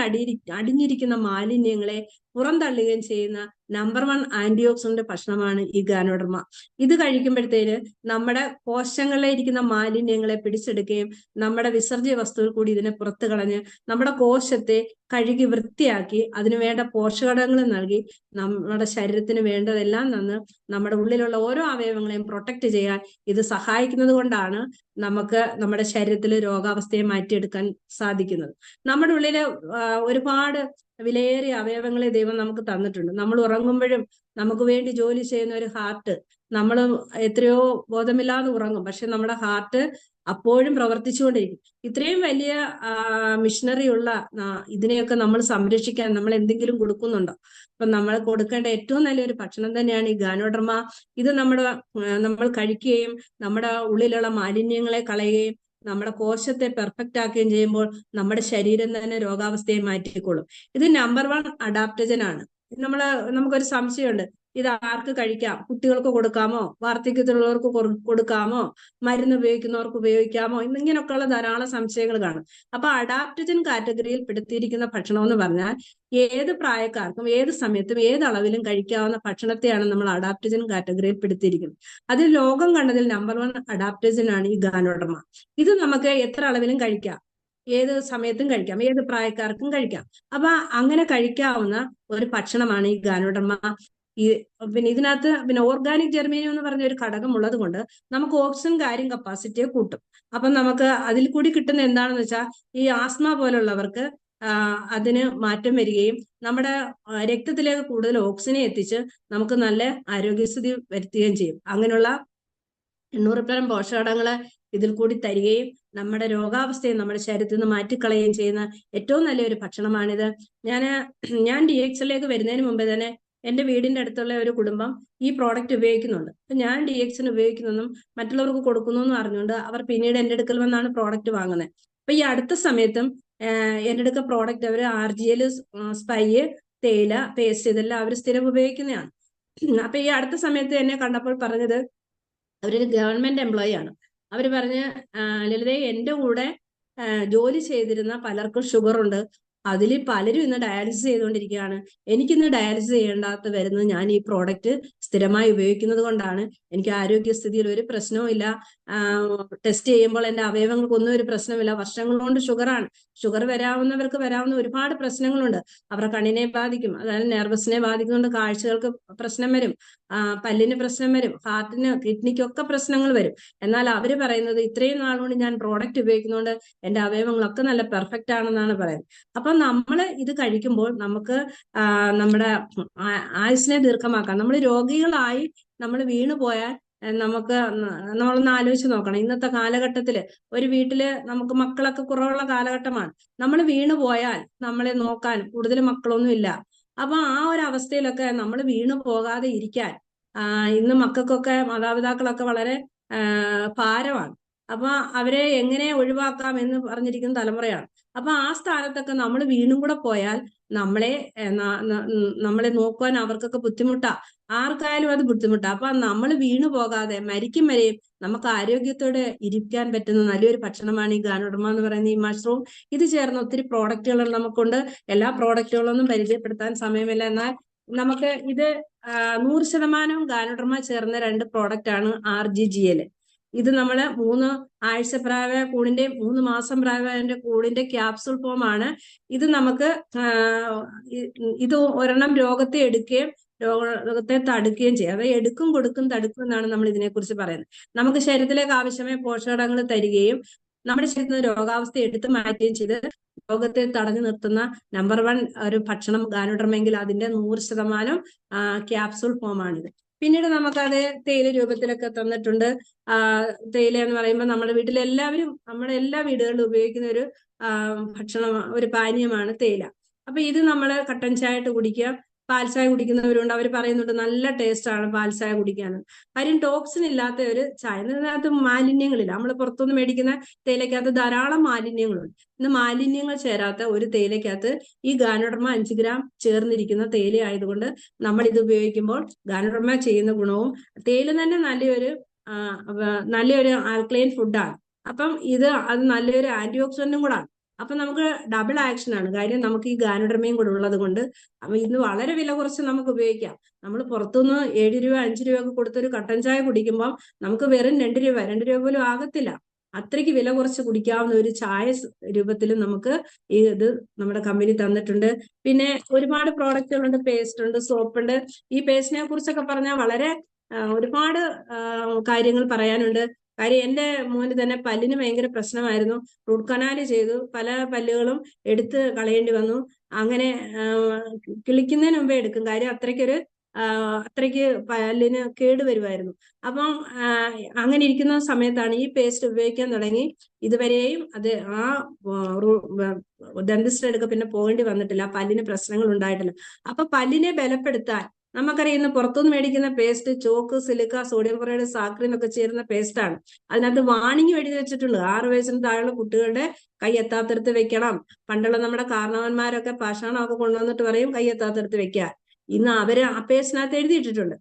അടിഞ്ഞിരിക്കുന്ന മാലിന്യങ്ങളെ പുറന്തള്ളുകയും ചെയ്യുന്ന നമ്പർ 1 ആന്റി ഓക്സിഡന്റ് ഭക്ഷണമാണ് ഈ ഗാനോഡർമ. ഇത് കഴിക്കുമ്പോഴത്തേന് നമ്മുടെ കോശങ്ങളിലെ ഇരിക്കുന്ന മാലിന്യങ്ങളെ പിടിച്ചെടുക്കുകയും നമ്മുടെ വിസർജ്യ വസ്തുക്കൾ കൂടി ഇതിനെ പുറത്തു കളഞ്ഞ് നമ്മുടെ കോശത്തെ കഴുകി വൃത്തിയാക്കി അതിനു വേണ്ട പോഷകങ്ങൾ നൽകി നമ്മുടെ ശരീരത്തിന് വേണ്ടതെല്ലാം തന്ന് നമ്മുടെ ഉള്ളിലുള്ള ഓരോ അവയവങ്ങളെയും പ്രൊട്ടക്ട് ചെയ്യാൻ ഇത് സഹായിക്കുന്നത് കൊണ്ടാണ് നമുക്ക് നമ്മുടെ ശരീരത്തിൽ രോഗാവസ്ഥയെ മാറ്റിയെടുക്കാൻ സാധിക്കുന്നത്. നമ്മുടെ ഉള്ളില് ഒരുപാട് വിലയേറിയ അവയവങ്ങളെ ദൈവം നമുക്ക് തന്നിട്ടുണ്ട്. നമ്മൾ ഉറങ്ങുമ്പോഴും നമുക്ക് വേണ്ടി ജോലി ചെയ്യുന്ന ഒരു ഹാർട്ട്, നമ്മൾ എത്രയോ ബോധമില്ലാതെ ഉറങ്ങും, പക്ഷെ നമ്മുടെ ഹാർട്ട് അപ്പോഴും പ്രവർത്തിച്ചുകൊണ്ടിരിക്കും. ഇത്രയും വലിയ മിഷനറി ഉള്ള ഇതിനെയൊക്കെ നമ്മൾ സംരക്ഷിക്കാൻ നമ്മൾ എന്തെങ്കിലും കൊടുക്കുന്നുണ്ടോ? അപ്പൊ നമ്മൾ കൊടുക്കേണ്ട ഏറ്റവും നല്ലൊരു ഭക്ഷണം തന്നെയാണ് ഈ ഗാനോഡർമ. ഇത് നമ്മൾ കഴിക്കുകയും നമ്മുടെ ഉള്ളിലുള്ള മാലിന്യങ്ങളെ കളയുകയും നമ്മുടെ കോശത്തെ പെർഫെക്റ്റ് ആക്കുകയും ചെയ്യുമ്പോൾ നമ്മുടെ ശരീരം തന്നെ രോഗാവസ്ഥയെ മാറ്റിക്കൊള്ളും. ഇത് നമ്പർ 1 അഡാപ്റ്റജൻ ആണ്. നമുക്കൊരു സംശയമുണ്ട്, ഇത് ആർക്ക് കഴിക്കാം? കുട്ടികൾക്ക് കൊടുക്കാമോ? വാർദ്ധക്യത്തിലുള്ളവർക്ക് കൊടുക്കാമോ? മരുന്ന് ഉപയോഗിക്കുന്നവർക്ക് ഉപയോഗിക്കാമോ? ഇങ്ങനെയൊക്കെയുള്ള ധാരാളം സംശയങ്ങൾ കാണും. അപ്പൊ അഡാപ്റ്റജൻ കാറ്റഗറിയിൽ പെടുത്തിയിരിക്കുന്ന ഭക്ഷണം എന്ന് പറഞ്ഞാൽ ഏത് പ്രായക്കാർക്കും ഏത് സമയത്തും ഏത് അളവിലും കഴിക്കാവുന്ന ഭക്ഷണത്തെയാണ് നമ്മൾ അഡാപ്റ്റജൻ കാറ്റഗറിയിൽ പെടുത്തിയിരിക്കുന്നത്. അതിൽ ലോകം കണ്ടതിൽ നമ്പർ 1 അഡാപ്റ്റജൻ ആണ് ഈ ഗാനോഡർമ. ഇത് നമുക്ക് എത്ര അളവിലും കഴിക്കാം, ഏത് സമയത്തും കഴിക്കാം, ഏത് പ്രായക്കാർക്കും കഴിക്കാം. അപ്പൊ അങ്ങനെ കഴിക്കാവുന്ന ഒരു ഭക്ഷണമാണ് ഈ ഗാനോഡർമ. പിന്നെ ഇതിനകത്ത് ഓർഗാനിക് ജെർമേനിയം എന്ന് പറഞ്ഞ ഒരു ഘടകം ഉള്ളത് കൊണ്ട് നമുക്ക് ഓക്സിജൻ ക്യാരിങ് കപ്പാസിറ്റിയെ കൂട്ടും. അപ്പൊ നമുക്ക് അതിൽ കൂടി കിട്ടുന്ന എന്താണെന്ന് വെച്ചാൽ ഈ ആസ്മ പോലുള്ളവർക്ക് അതിന് മാറ്റം വരികയും നമ്മുടെ രക്തത്തിലേക്ക് കൂടുതൽ ഓക്സിജനെ എത്തിച്ച് നമുക്ക് നല്ല ആരോഗ്യസ്ഥിതി വരുത്തുകയും ചെയ്യും. അങ്ങനെയുള്ള 800 പരം പോഷകഘടകങ്ങള് ഇതിൽ കൂടി തരികയും നമ്മുടെ രോഗാവസ്ഥയെ നമ്മുടെ ശരീരത്തിൽ നിന്ന് മാറ്റിക്കളയുകയും ചെയ്യുന്ന ഏറ്റവും നല്ലൊരു ഭക്ഷണമാണിത്. ഞാൻ DXലേക്ക് വരുന്നതിന് മുമ്പേ തന്നെ എന്റെ വീടിന്റെ അടുത്തുള്ള ഒരു കുടുംബം ഈ പ്രോഡക്റ്റ് ഉപയോഗിക്കുന്നുണ്ട്. അപ്പൊ ഞാൻ DXന് ഉപയോഗിക്കുന്നതും മറ്റുള്ളവർക്ക് കൊടുക്കുന്നു എന്ന് അറിഞ്ഞുകൊണ്ട് അവർ പിന്നീട് എന്റെ അടുക്കൽ വന്നാണ് പ്രോഡക്റ്റ് വാങ്ങുന്നത്. അപ്പൊ ഈ അടുത്ത സമയത്തും എന്റെ അടുക്ക പ്രോഡക്റ്റ് അവർ RGL, സ്പൈ, തേയില പേസ്റ്റ് ഇതെല്ലാം അവർ സ്ഥിരം ഉപയോഗിക്കുന്നതാണ്. അപ്പൊ ഈ അടുത്ത സമയത്ത് എന്നെ കണ്ടപ്പോൾ പറഞ്ഞത്, അവരൊരു ഗവൺമെന്റ് എംപ്ലോയി ആണ്. അവർ പറഞ്ഞ്, ലളിതേ, എന്റെ കൂടെ ജോലി ചെയ്തിരുന്ന പലർക്കും ഷുഗർ ഉണ്ട്, അതിൽ പലരും ഇന്ന് ഡയാലിസിസ് ചെയ്തുകൊണ്ടിരിക്കുകയാണ്. എനിക്കിന്ന് ഡയാലിസിസ് ചെയ്യേണ്ടാത്ത വരുന്നത് ഞാൻ ഈ പ്രോഡക്റ്റ് സ്ഥിരമായി ഉപയോഗിക്കുന്നത് കൊണ്ടാണ്. എനിക്ക് ആരോഗ്യസ്ഥിതിയിൽ ഒരു പ്രശ്നവും ഇല്ല. ടെസ്റ്റ് ചെയ്യുമ്പോൾ എന്റെ അവയവങ്ങൾക്കൊന്നും ഒരു പ്രശ്നമില്ല. വർഷങ്ങൾ കൊണ്ട് ഷുഗറാണ്. ഷുഗർ വരാവുന്നവർക്ക് വരാവുന്ന ഒരുപാട് പ്രശ്നങ്ങളുണ്ട്. അവരുടെ കണ്ണിനെ ബാധിക്കും, അതായത് നെർവസിനെ ബാധിക്കുന്നുണ്ട്, കാഴ്ചകൾക്ക് പ്രശ്നം വരും, പല്ലിന് പ്രശ്നം വരും, ഹാർട്ടിന് കിഡ്നിക്കൊക്കെ പ്രശ്നങ്ങൾ വരും. എന്നാൽ അവര് പറയുന്നത് ഇത്രയും നാളുകൊണ്ട് ഞാൻ പ്രോഡക്റ്റ് ഉപയോഗിക്കുന്നതുകൊണ്ട് എന്റെ അവയവങ്ങളൊക്കെ നല്ല പെർഫെക്റ്റ് ആണെന്നാണ് പറയുന്നത്. അപ്പൊ നമ്മൾ ഇത് കഴിക്കുമ്പോൾ നമുക്ക് നമ്മുടെ ആയുസ്സിനെ ദീർഘമാക്കാം. നമ്മൾ രോഗികളായി നമ്മൾ വീണു പോയാൽ നമ്മളൊന്ന് ആലോചിച്ച് നോക്കണം. ഇന്നത്തെ കാലഘട്ടത്തില് ഒരു വീട്ടില് നമുക്ക് മക്കളൊക്കെ കുറവുള്ള കാലഘട്ടമാണ്. നമ്മൾ വീണു പോയാൽ നമ്മളെ നോക്കാൻ കൂടുതൽ മക്കളൊന്നും ഇല്ല. അപ്പൊ ആ ഒരു അവസ്ഥയിലൊക്കെ നമ്മൾ വീണു പോകാതെ ഇരിക്കാൻ ഇന്ന് മക്കൾക്കൊക്കെ മാതാപിതാക്കളൊക്കെ വളരെ ഭാരമാണ്. അപ്പൊ അവരെ എങ്ങനെ ഒഴിവാക്കാം എന്ന് പറഞ്ഞിരിക്കുന്ന തലമുറയാണ്. അപ്പൊ ആ സ്ഥാനത്തൊക്കെ നമ്മൾ വീണും കൂടെ പോയാൽ നമ്മളെ നോക്കുവാൻ അവർക്കൊക്കെ ബുദ്ധിമുട്ടാ. ആർക്കായാലും അത് ബുദ്ധിമുട്ടാ. അപ്പൊ നമ്മൾ വീണു പോകാതെ മരിക്കും വരെയും നമുക്ക് ആരോഗ്യത്തോടെ ഇരിക്കാൻ പറ്റുന്ന നല്ലൊരു ഭക്ഷണമാണ് ഈ ഗാനോഡർമ എന്ന് പറയുന്ന ഈ മഷ്റൂം. ഇത് ചേർന്ന ഒത്തിരി പ്രോഡക്റ്റുകൾ നമുക്കുണ്ട്. എല്ലാ പ്രോഡക്റ്റുകളൊന്നും പരിചയപ്പെടുത്താൻ സമയമില്ല. എന്നാൽ നമുക്ക് ഇത് 100% ഗാനോഡർമ ചേർന്ന 2 പ്രോഡക്റ്റ് ആണ് RGGL. ഇത് നമ്മള് 3 ആഴ്ച പ്രായമായ കൂടിന്റെ 3 മാസം പ്രായമായ കൂടിന്റെ ക്യാപ്സൂൾ ഫോം ആണ്. ഇത് നമുക്ക് ഇത് ഒരെണ്ണം രോഗത്തെ എടുക്കുകയും രോഗത്തെ തടുക്കുകയും ചെയ്യും. അത് എടുക്കും, കൊടുക്കും, തടുക്കും എന്നാണ് നമ്മൾ ഇതിനെക്കുറിച്ച് പറയുന്നത്. നമുക്ക് ശരീരത്തിലേക്ക് ആവശ്യമായ പോഷകങ്ങൾ തരികയും നമ്മുടെ ശരീരത്തിൽ രോഗാവസ്ഥ എടുത്തു മാറ്റുകയും ചെയ്ത് രോഗത്തെ തടഞ്ഞു നിർത്തുന്ന നമ്പർ 1 ഒരു ഭക്ഷണം ഗാനോഡർമെങ്കിൽ അതിന്റെ 100% ക്യാപ്സൂൾ ഫോമാണിത്. പിന്നീട് നമുക്കത് തേയില രൂപത്തിലൊക്കെ തന്നിട്ടുണ്ട്. തേയില എന്ന് പറയുമ്പോൾ നമ്മുടെ വീട്ടിലെല്ലാവരും, നമ്മുടെ എല്ലാ വീടുകളിലും ഉപയോഗിക്കുന്ന ഒരു ഭക്ഷണം, ഒരു പാനീയമാണ് തേയില. അപ്പൊ ഇത് നമ്മൾ കട്ടൻ ചായ ഇട്ട് കുടിക്കുക. പാൽച്ചായ കുടിക്കുന്നവരുണ്ട്. അവർ പറയുന്നുണ്ട് നല്ല ടേസ്റ്റ് ആണ് പാൽച്ചായ കുടിക്കാൻ. കാര്യം ടോക്സിൻ ഇല്ലാത്ത ഒരു ചായ. ഇതിനകത്ത് മാലിന്യങ്ങളില്ല. നമ്മൾ പുറത്തുനിന്ന് മേടിക്കുന്ന തേയിലക്കകത്ത് ധാരാളം മാലിന്യങ്ങളുണ്ട്. ഇന്ന് മാലിന്യങ്ങൾ ചേരാത്ത ഒരു തേയിലക്കകത്ത് ഈ ഗാനോഡർമ 5 ഗ്രാം ചേർന്നിരിക്കുന്ന തേയില ആയതുകൊണ്ട് നമ്മൾ ഇത് ഉപയോഗിക്കുമ്പോൾ ഗാനോഡർമ ചെയ്യുന്ന ഗുണവും, തേയില തന്നെ നല്ലൊരു ആൽക്കലൈൻ ഫുഡാണ്. അപ്പം അത് നല്ലൊരു ആന്റി ഓക്സിഡന്റും കൂടാണ്. അപ്പൊ നമുക്ക് ഡബിൾ ആക്ഷൻ ആണ്. കാര്യം നമുക്ക് ഈ ഗാനോഡർമയും കൂടെ ഉള്ളത് കൊണ്ട് അപ്പൊ ഇന്ന് വളരെ വില കുറച്ച് നമുക്ക് ഉപയോഗിക്കാം. നമ്മൾ പുറത്തുനിന്ന് 7 രൂപ 5 രൂപ ഒക്കെ കൊടുത്തൊരു കട്ടൻ ചായ കുടിക്കുമ്പോൾ നമുക്ക് വെറും 2 രൂപ പോലും ആകത്തില്ല. അത്രയ്ക്ക് വില കുറച്ച് കുടിക്കാവുന്ന ഒരു ചായ രൂപത്തിലും നമുക്ക് ഈ ഇത് നമ്മുടെ കമ്പനി തന്നിട്ടുണ്ട്. പിന്നെ ഒരുപാട് പ്രോഡക്റ്റുകളുണ്ട്, പേസ്റ്റ് ഉണ്ട്, സോപ്പ് ഉണ്ട്. ഈ പേസ്റ്റിനെ കുറിച്ചൊക്കെ പറഞ്ഞാൽ വളരെ ഒരുപാട് കാര്യങ്ങൾ പറയാനുണ്ട്. കാര്യം എന്റെ മോന് തന്നെ പല്ലിന് ഭയങ്കര പ്രശ്നമായിരുന്നു. റൂട്ട് കനാല് ചെയ്തു, പല പല്ലുകളും എടുത്ത് കളയേണ്ടി വന്നു. അങ്ങനെ കിളിക്കുന്നതിന് മുമ്പേ എടുക്കും. കാര്യം അത്രയ്ക്ക് പല്ലിന് കേടുവരുമായിരുന്നു. അപ്പം അങ്ങനെ ഇരിക്കുന്ന സമയത്താണ് ഈ പേസ്റ്റ് ഉപയോഗിക്കാൻ തുടങ്ങി. ഇതുവരെയും അത് ആ ഡെന്റിസ്റ്റ് അടുക്ക പിന്നെ പോകേണ്ടി വന്നിട്ടില്ല, പല്ലിന് പ്രശ്നങ്ങൾ ഉണ്ടായിട്ടില്ല. അപ്പൊ പല്ലിനെ ബലപ്പെടുത്താൻ നമുക്കറിയാം, ഇന്ന് പുറത്തുനിന്ന് മേടിക്കുന്ന paste chalk, silica, sodium chloride, saccharin ഒക്കെ ചേരുന്ന പേസ്റ്റാണ്. അതിനകത്ത് വാണിംഗ് എഴുതി വെച്ചിട്ടുണ്ട്, 6 വയസ്സിന് താഴെയുള്ള കുട്ടികളുടെ കൈ എത്താത്തടുത്ത് വെക്കണം. പണ്ടുള്ള നമ്മുടെ കാരണവന്മാരൊക്കെ പാഷാണമൊക്കെ കൊണ്ടുവന്നിട്ട് പറയും കൈ എത്താത്തടുത്ത് വെക്കാൻ. ഇന്ന് അവര് ആ പേസ്റ്റിനകത്ത് എഴുതിയിട്ടിട്ടുണ്ട്.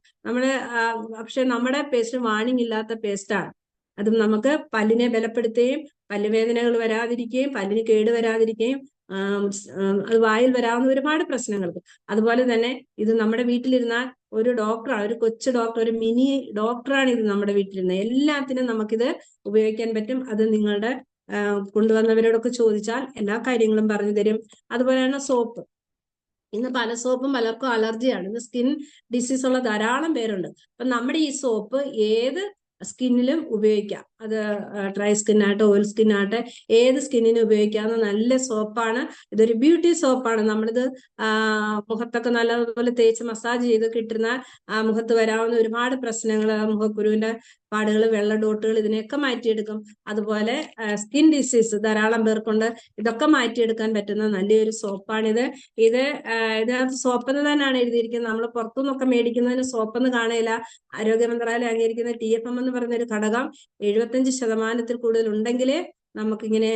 പക്ഷെ നമ്മുടെ പേസ്റ്റ് വാണിംഗ് ഇല്ലാത്ത പേസ്റ്റാണ്. അതും നമുക്ക് പല്ലിനെ ബലപ്പെടുത്തുകയും പല്ലുവേദനകൾ വരാതിരിക്കുകയും പല്ലിന് കേട് വരാതിരിക്കുകയും അത് വായിൽ വരാവുന്ന ഒരുപാട് പ്രശ്നങ്ങൾക്ക്. അതുപോലെ തന്നെ ഇത് നമ്മുടെ വീട്ടിലിരുന്നാൽ ഒരു ഡോക്ടറാണ്, ഒരു കൊച്ചു ഡോക്ടർ, ഒരു മിനി ഡോക്ടറാണ് ഇത് നമ്മുടെ വീട്ടിലിരുന്നത്. എല്ലാത്തിനും നമുക്കിത് ഉപയോഗിക്കാൻ പറ്റും. അത് നിങ്ങളുടെ കൊണ്ടുവന്നവരോടൊക്കെ ചോദിച്ചാൽ എല്ലാ കാര്യങ്ങളും പറഞ്ഞു തരും. അതുപോലെയാണ് സോപ്പ്. ഇന്ന് പല സോപ്പും പലർക്കും അലർജിയാണ്. ഇന്ന് സ്കിൻ ഡിസീസ് ഉള്ള ധാരാളം പേരുണ്ട്. അപ്പൊ നമ്മുടെ ഈ സോപ്പ് ഏത് സ്കിന്നിലും ഉപയോഗിക്കാം. അത് ഡ്രൈ സ്കിന്നാകട്ടെ, ഓയിൽ സ്കിന്നാകട്ടെ, ഏത് സ്കിന്നിനും ഉപയോഗിക്കാവുന്ന നല്ല സോപ്പാണ്. ഇതൊരു ബ്യൂട്ടി സോപ്പാണ്. നമ്മളിത് മുഖത്തൊക്കെ നല്ലതുപോലെ തേച്ച് മസാജ് ചെയ്ത് കിട്ടുന്ന മുഖത്ത് വരാവുന്ന ഒരുപാട് പ്രശ്നങ്ങൾ, മുഖക്കുരുവിന്റെ പാടുകൾ, വെള്ള ഡോട്ടുകൾ, ഇതിനെയൊക്കെ മാറ്റിയെടുക്കും. അതുപോലെ സ്കിൻ ഡിസീസ് ധാരാളം പേർക്കുണ്ട്. ഇതൊക്കെ മാറ്റിയെടുക്കാൻ പറ്റുന്ന നല്ലൊരു സോപ്പാണിത്. ഇതിനകത്ത് സോപ്പെന്ന് തന്നെയാണ് എഴുതിയിരിക്കുന്നത്. നമ്മൾ പുറത്തുനിന്നൊക്കെ മേടിക്കുന്നതിന് സോപ്പെന്ന് കാണുകയില്ല. ആരോഗ്യ മന്ത്രാലയം അംഗീകരിക്കുന്ന TFM എന്ന് പറയുന്ന ഒരു ഘടകം 75% കൂടുതൽ ഉണ്ടെങ്കിലേ നമുക്കിങ്ങനെ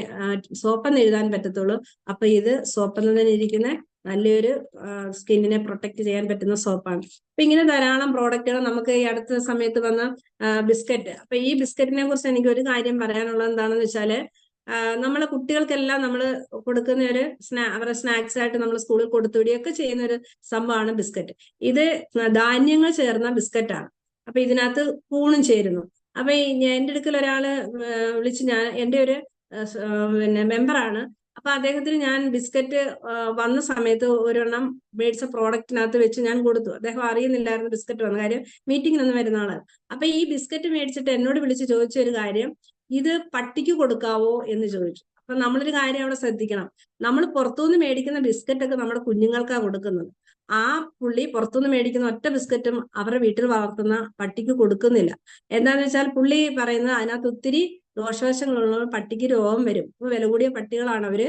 സോപ്പെന്ന് എഴുതാൻ പറ്റത്തുള്ളൂ. അപ്പൊ ഇത് സോപ്പെന്ന് തന്നെ ഇരിക്കുന്ന നല്ലൊരു സ്കിന്നിനെ പ്രൊട്ടക്ട് ചെയ്യാൻ പറ്റുന്ന സോപ്പാണ്. അപ്പൊ ഇങ്ങനെ ധാരാളം പ്രോഡക്റ്റുകൾ നമുക്ക് ഈ അടുത്ത സമയത്ത് വന്ന ബിസ്ക്കറ്റ്. അപ്പൊ ഈ ബിസ്ക്കറ്റിനെ കുറിച്ച് എനിക്ക് ഒരു കാര്യം പറയാനുള്ളത് എന്താണെന്ന് വെച്ചാല്, നമ്മളെ കുട്ടികൾക്കെല്ലാം നമ്മൾ കൊടുക്കുന്ന ഒരു അവരുടെ സ്നാക്സ് ആയിട്ട് നമ്മൾ സ്കൂളിൽ കൊടുത്തുവിടുകയൊക്കെ ചെയ്യുന്ന ഒരു സംഭവമാണ് ബിസ്ക്കറ്റ്. ഇത് ധാന്യങ്ങൾ ചേർന്ന ബിസ്ക്കറ്റാണ്. അപ്പൊ ഇതിനകത്ത് കൂണും ചേരുന്നു. അപ്പൊ എന്റെ അടുക്കൽ ഒരാള് വിളിച്ച്, എന്റെ ഒരു മെമ്പറാണ്. അപ്പൊ അദ്ദേഹത്തിന് ഞാൻ ബിസ്ക്കറ്റ് വന്ന സമയത്ത് ഒരെണ്ണം മേടിച്ച പ്രോഡക്റ്റിനകത്ത് വെച്ച് ഞാൻ കൊടുത്തു. അദ്ദേഹം അറിയുന്നില്ലായിരുന്നു ബിസ്ക്കറ്റ് വന്ന കാര്യം, മീറ്റിങ്ങിനൊന്നും വരുന്ന ആളാണ്. അപ്പൊ ഈ ബിസ്ക്കറ്റ് മേടിച്ചിട്ട് എന്നോട് വിളിച്ച് ചോദിച്ച ഒരു കാര്യം, ഇത് പട്ടിക്ക് കൊടുക്കാവോ എന്ന് ചോദിച്ചു. അപ്പൊ നമ്മളൊരു കാര്യം അവിടെ ശ്രദ്ധിക്കണം. നമ്മൾ പുറത്തുനിന്ന് മേടിക്കുന്ന ബിസ്ക്കറ്റൊക്കെ നമ്മുടെ കുഞ്ഞുങ്ങൾക്കാണ് കൊടുക്കുന്നത്. ആ പുള്ളി പുറത്തുനിന്ന് മേടിക്കുന്ന ഒറ്റ ബിസ്ക്കറ്റും അവരുടെ വീട്ടിൽ വളർത്തുന്ന പട്ടിക്ക് കൊടുക്കുന്നില്ല. എന്താന്ന് വെച്ചാൽ പുള്ളി പറയുന്നത് അതിനകത്ത് ഒത്തിരി ദോഷവശങ്ങളുള്ള പട്ടിക്ക് രോഗം വരും. ഇപ്പൊ വില കൂടിയ പട്ടികളാണ് അവര്,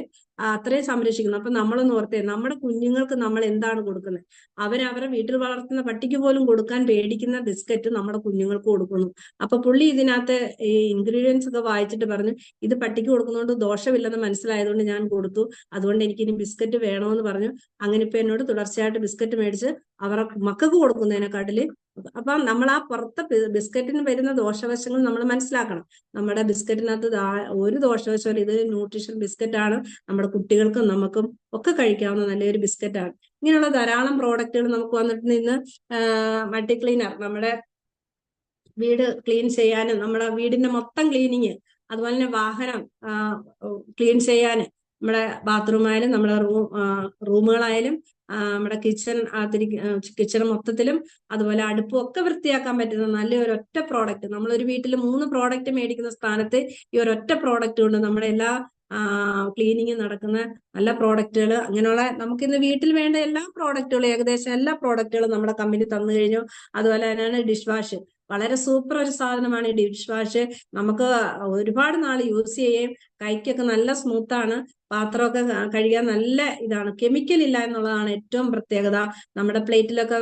അത്രയും സംരക്ഷിക്കുന്നത്. അപ്പൊ നമ്മളൊന്ന് ഓർത്തേ, നമ്മുടെ കുഞ്ഞുങ്ങൾക്ക് നമ്മൾ എന്താണ് കൊടുക്കുന്നത്? അവരവരുടെ വീട്ടിൽ വളർത്തുന്ന പട്ടിക്ക് പോലും കൊടുക്കാൻ പേടിക്കുന്ന ബിസ്ക്കറ്റ് നമ്മുടെ കുഞ്ഞുങ്ങൾക്ക് കൊടുക്കുന്നു. അപ്പൊ പുള്ളി ഇതിനകത്ത് ഈ ഇൻഗ്രീഡിയൻസ് ഒക്കെ വായിച്ചിട്ട് പറഞ്ഞു, ഇത് പട്ടിക്ക് കൊടുക്കുന്നതുകൊണ്ട് ദോഷമില്ലെന്ന് മനസ്സിലായതുകൊണ്ട് ഞാൻ കൊടുത്തു, അതുകൊണ്ട് എനിക്ക് ഇനി ബിസ്ക്കറ്റ് വേണമെന്ന് പറഞ്ഞു. അങ്ങനെ ഇപ്പൊ എന്നോട് തുടർച്ചയായിട്ട് ബിസ്ക്കറ്റ് മേടിച്ച് അവരുടെ മക്കൾക്ക് കൊടുക്കുന്നതിനെക്കാട്ടില്. അപ്പം നമ്മൾ ആ പുറത്തെ ബിസ്ക്കറ്റിന് വരുന്ന ദോഷവശങ്ങൾ നമ്മൾ മനസ്സിലാക്കണം. നമ്മുടെ ബിസ്ക്കറ്റിനകത്ത് ഒരു ദോഷവശമല്ല. ഇത് ന്യൂട്രീഷൻ ബിസ്ക്കറ്റ് ആണ്. നമ്മുടെ കുട്ടികൾക്കും നമുക്കും ഒക്കെ കഴിക്കാവുന്ന നല്ലൊരു ബിസ്ക്കറ്റാണ്. ഇങ്ങനെയുള്ള ധാരാളം പ്രോഡക്റ്റുകൾ നമുക്ക് വന്നിട്ടുണ്ട്. ഇന്ന് മൾട്ടി ക്ലീനർ, നമ്മുടെ വീട് ക്ലീൻ ചെയ്യാനും നമ്മുടെ വീടിന്റെ മൊത്തം ക്ലീനിങ്, അതുപോലെ തന്നെ വാഹനം ക്ലീൻ ചെയ്യാന്, നമ്മുടെ ബാത്റൂമായാലും നമ്മുടെ റൂമുകളായാലും നമ്മുടെ കിച്ചൺ മൊത്തത്തിലും, അതുപോലെ അടുപ്പും ഒക്കെ വൃത്തിയാക്കാൻ പറ്റുന്ന നല്ലൊരു ഒറ്റ പ്രോഡക്റ്റ്. നമ്മളൊരു വീട്ടിൽ 3 പ്രോഡക്റ്റ് മേടിക്കുന്ന സ്ഥാനത്ത് ഈ ഒരൊറ്റ പ്രോഡക്റ്റ് കൊണ്ട് നമ്മുടെ എല്ലാ ക്ലീനിങ് നടക്കുന്ന നല്ല പ്രോഡക്റ്റുകൾ. അങ്ങനെയുള്ള നമുക്കിന്ന് വീട്ടിൽ വേണ്ട എല്ലാ പ്രോഡക്റ്റുകളും, ഏകദേശം എല്ലാ പ്രോഡക്റ്റുകളും നമ്മുടെ കമ്പനി തന്നു കഴിഞ്ഞു. അതുപോലെ തന്നെയാണ് ഡിഷ് വാഷ്. വളരെ സൂപ്പർ ഒരു സാധനമാണ് ഈ ഡിഷ് വാഷ്. നമുക്ക് ഒരുപാട് നാൾ യൂസ് ചെയ്യുകയും കൈക്കൊക്കെ നല്ല സ്മൂത്താണ്. പാത്രമൊക്കെ കഴുകാൻ നല്ല ഇതാണ്. കെമിക്കൽ ഇല്ല എന്നുള്ളതാണ് ഏറ്റവും പ്രത്യേകത. നമ്മുടെ പ്ലേറ്റിലൊക്കെ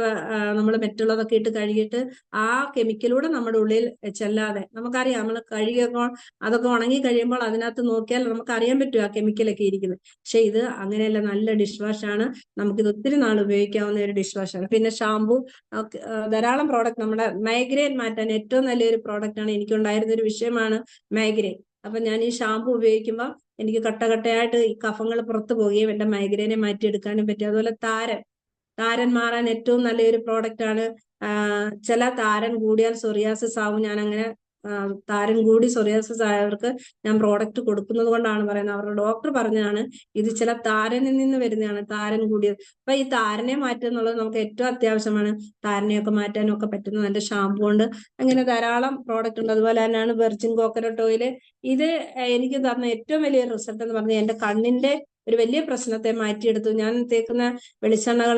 നമ്മൾ മറ്റുള്ളതൊക്കെ ഇട്ട് കഴുകിയിട്ട് ആ കെമിക്കലൂടെ നമ്മുടെ ഉള്ളിൽ ചെല്ലാതെ, നമുക്കറിയാം നമ്മൾ കഴുകിയപ്പോൾ അതൊക്കെ ഉണങ്ങി കഴിയുമ്പോൾ അതിനകത്ത് നോക്കിയാൽ നമുക്ക് അറിയാൻ പറ്റും ആ കെമിക്കലൊക്കെ ഇരിക്കുന്നത്. പക്ഷെ ഇത് അങ്ങനെയല്ല, നല്ല ഡിഷ് വാഷാണ്. നമുക്കിത് ഒത്തിരി നാൾ ഉപയോഗിക്കാവുന്ന ഒരു ഡിഷ് വാഷാണ്. പിന്നെ ഷാമ്പു, ധാരാളം പ്രോഡക്റ്റ്. നമ്മുടെ മൈഗ്രെയിൻ മാറ്റാൻ ഏറ്റവും നല്ലൊരു പ്രോഡക്റ്റാണ്. എനിക്കുണ്ടായിരുന്ന ഒരു വിഷയമാണ് മൈഗ്രെയിൻ. അപ്പൊ ഞാൻ ഈ ഷാമ്പു ഉപയോഗിക്കുമ്പോൾ എനിക്ക് കട്ടയായിട്ട് ഈ കഫങ്ങൾ പുറത്തു പോവുകയും എന്റെ മൈഗ്രെയിനെ മാറ്റിയെടുക്കാനും പറ്റി. അതുപോലെ താരൻ മാറാൻ ഏറ്റവും നല്ലൊരു പ്രോഡക്റ്റ് ആണ്. ചില താരൻ കൂടിയാൽ സൊറിയാസിസ് ആവും. ഞാൻ അങ്ങനെ താരൻ കൂടി സൊറിയാസിസ് ആയവർക്ക് ഞാൻ പ്രോഡക്റ്റ് കൊടുക്കുന്നത് കൊണ്ടാണ് പറയുന്നത്. അവരുടെ ഡോക്ടർ പറഞ്ഞതാണ് ഇത് ചില താരനിൽ നിന്ന് വരുന്നതാണ്, താരൻ കൂടിയത്. അപ്പൊ ഈ താരനെ മാറ്റുക എന്നുള്ളത് നമുക്ക് ഏറ്റവും അത്യാവശ്യമാണ്. താരനെയൊക്കെ മാറ്റാനും ഒക്കെ പറ്റുന്ന നല്ല ഷാമ്പു ഉണ്ട്. അങ്ങനെ ധാരാളം പ്രോഡക്റ്റ് ഉണ്ട്. അതുപോലെ തന്നെയാണ് വെർജിൻ കോക്കനട്ട് ഓയിൽ. ഇത് എനിക്ക് തന്ന ഏറ്റവും വലിയ റിസൾട്ട് എന്ന് പറഞ്ഞാൽ എന്റെ കണ്ണിന്റെ ഒരു വലിയ പ്രശ്നത്തെ മാറ്റിയെടുത്തു. ഞാൻ തേക്കുന്ന വെളിച്ചെണ്ണകൾ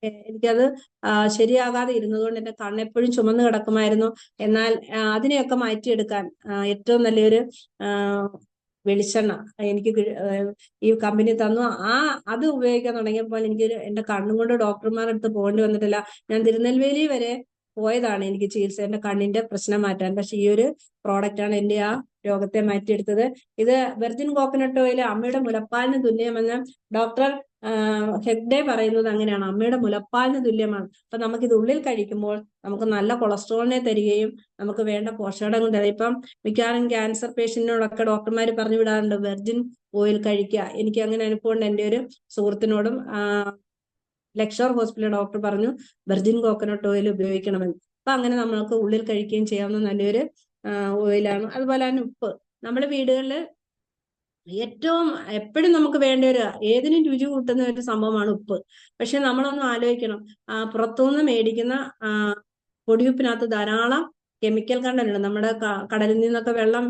എനിക്കത് ശരിയാകാതെ ഇരുന്നതുകൊണ്ട് എന്റെ കണ്ണെപ്പോഴും ചുമന്ന് കിടക്കുമായിരുന്നു. എന്നാൽ അതിനെയൊക്കെ മാറ്റിയെടുക്കാൻ ഏറ്റവും നല്ലൊരു വെളിച്ചെണ്ണ എനിക്ക് ഈ കമ്പനി തന്നു. അത് ഉപയോഗിക്കാൻ തുടങ്ങിയപ്പോൾ എനിക്ക് എന്റെ കണ്ണും കൊണ്ട് ഡോക്ടർമാരുടെ അടുത്ത് പോകേണ്ടി വന്നിട്ടില്ല. ഞാൻ തിരുനെൽവേലി വരെ പോയതാണ് എനിക്ക് ചികിത്സ, എന്റെ കണ്ണിന്റെ പ്രശ്നം മാറ്റാൻ. പക്ഷെ ഈ ഒരു പ്രോഡക്റ്റാണ് എന്റെ ആ രോഗത്തെ മാറ്റിയെടുത്തത്. ഇത് വെർജിൻ കോക്കനട്ട് ഓയിൽ അമ്മയുടെ മുലപ്പാലിന് തുല്യമെന്ന് ഡോക്ടർ ഹെഗ്ഡെ പറയുന്നത് അങ്ങനെയാണ്, അമ്മയുടെ മുലപ്പാലിന് തുല്യമാണ്. അപ്പൊ നമുക്കിത് ഉള്ളിൽ കഴിക്കുമ്പോൾ നമുക്ക് നല്ല കൊളസ്ട്രോളിനെ തരികയും നമുക്ക് വേണ്ട പോഷകങ്ങൾ തരും. ഇപ്പം മിക്കവാറും ക്യാൻസർ പേഷ്യന്റിനോടൊക്കെ ഡോക്ടർമാർ പറഞ്ഞു വിടാറുണ്ട് വെർജിൻ ഓയിൽ കഴിക്കുക. എനിക്ക് അങ്ങനെ അനുഭവം ഉണ്ട്. എൻ്റെ ഒരു സുഹൃത്തിനോടും ലക്ഷോർ ഹോസ്പിറ്റൽ ഡോക്ടർ പറഞ്ഞു വെർജിൻ കോക്കനട്ട് ഓയിൽ ഉപയോഗിക്കണമെന്ന്. അപ്പൊ അങ്ങനെ നമ്മൾക്ക് ഉള്ളിൽ കഴിക്കുകയും ചെയ്യാവുന്ന നല്ലൊരു ഓയിലാണ്. അതുപോലെ തന്നെ ഉപ്പ്. നമ്മുടെ വീടുകളിൽ ഏറ്റവും എപ്പോഴും നമുക്ക് വേണ്ട ഒരു ഏതിനും രുചി കൂട്ടുന്ന ഒരു സംഭവമാണ് ഉപ്പ്. പക്ഷെ നമ്മളൊന്ന് ആലോചിക്കണം, പുറത്തുനിന്ന് മേടിക്കുന്ന പൊടിയുപ്പിനകത്ത് ധാരാളം കെമിക്കൽ കണ്ടന്റ് ഉണ്ട്. നമ്മുടെ കടലിൽ നിന്നൊക്കെ വെള്ളം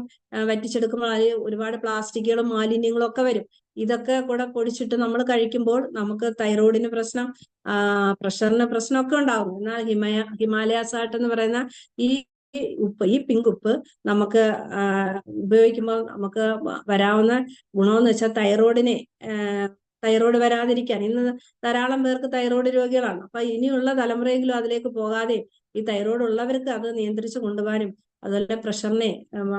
വറ്റിച്ചെടുക്കുമ്പോൾ അതിൽ ഒരുപാട് പ്ലാസ്റ്റിക്കുകളും മാലിന്യങ്ങളും ഒക്കെ വരും. ഇതൊക്കെ കൂടെ പൊടിച്ചിട്ട് നമ്മൾ കഴിക്കുമ്പോൾ നമുക്ക് തൈറോയിഡിന് പ്രശ്നം, പ്രഷറിന് പ്രശ്നമൊക്കെ ഉണ്ടാകും. എന്നാൽ ഹിമാലയ സാൾട്ട് എന്ന് പറയുന്ന ഈ ഉപ്പ്, ഈ പിങ്ക് ഉപ്പ് നമുക്ക് ഉപയോഗിക്കുമ്പോൾ നമുക്ക് വരാവുന്ന ഗുണമെന്ന് വെച്ചാൽ തൈറോയ്ഡ് വരാതിരിക്കാൻ. ഇന്ന് ധാരാളം പേർക്ക് തൈറോയ്ഡ് രോഗികളാണ്. അപ്പൊ ഇനിയുള്ള തലമുറയെങ്കിലും അതിലേക്ക് പോകാതെ ഈ തൈറോയ്ഡ് ഉള്ളവർക്ക് അത് നിയന്ത്രിച്ച് കൊണ്ടുപോകാനും, അതുപോലെ പ്രഷറിനെ,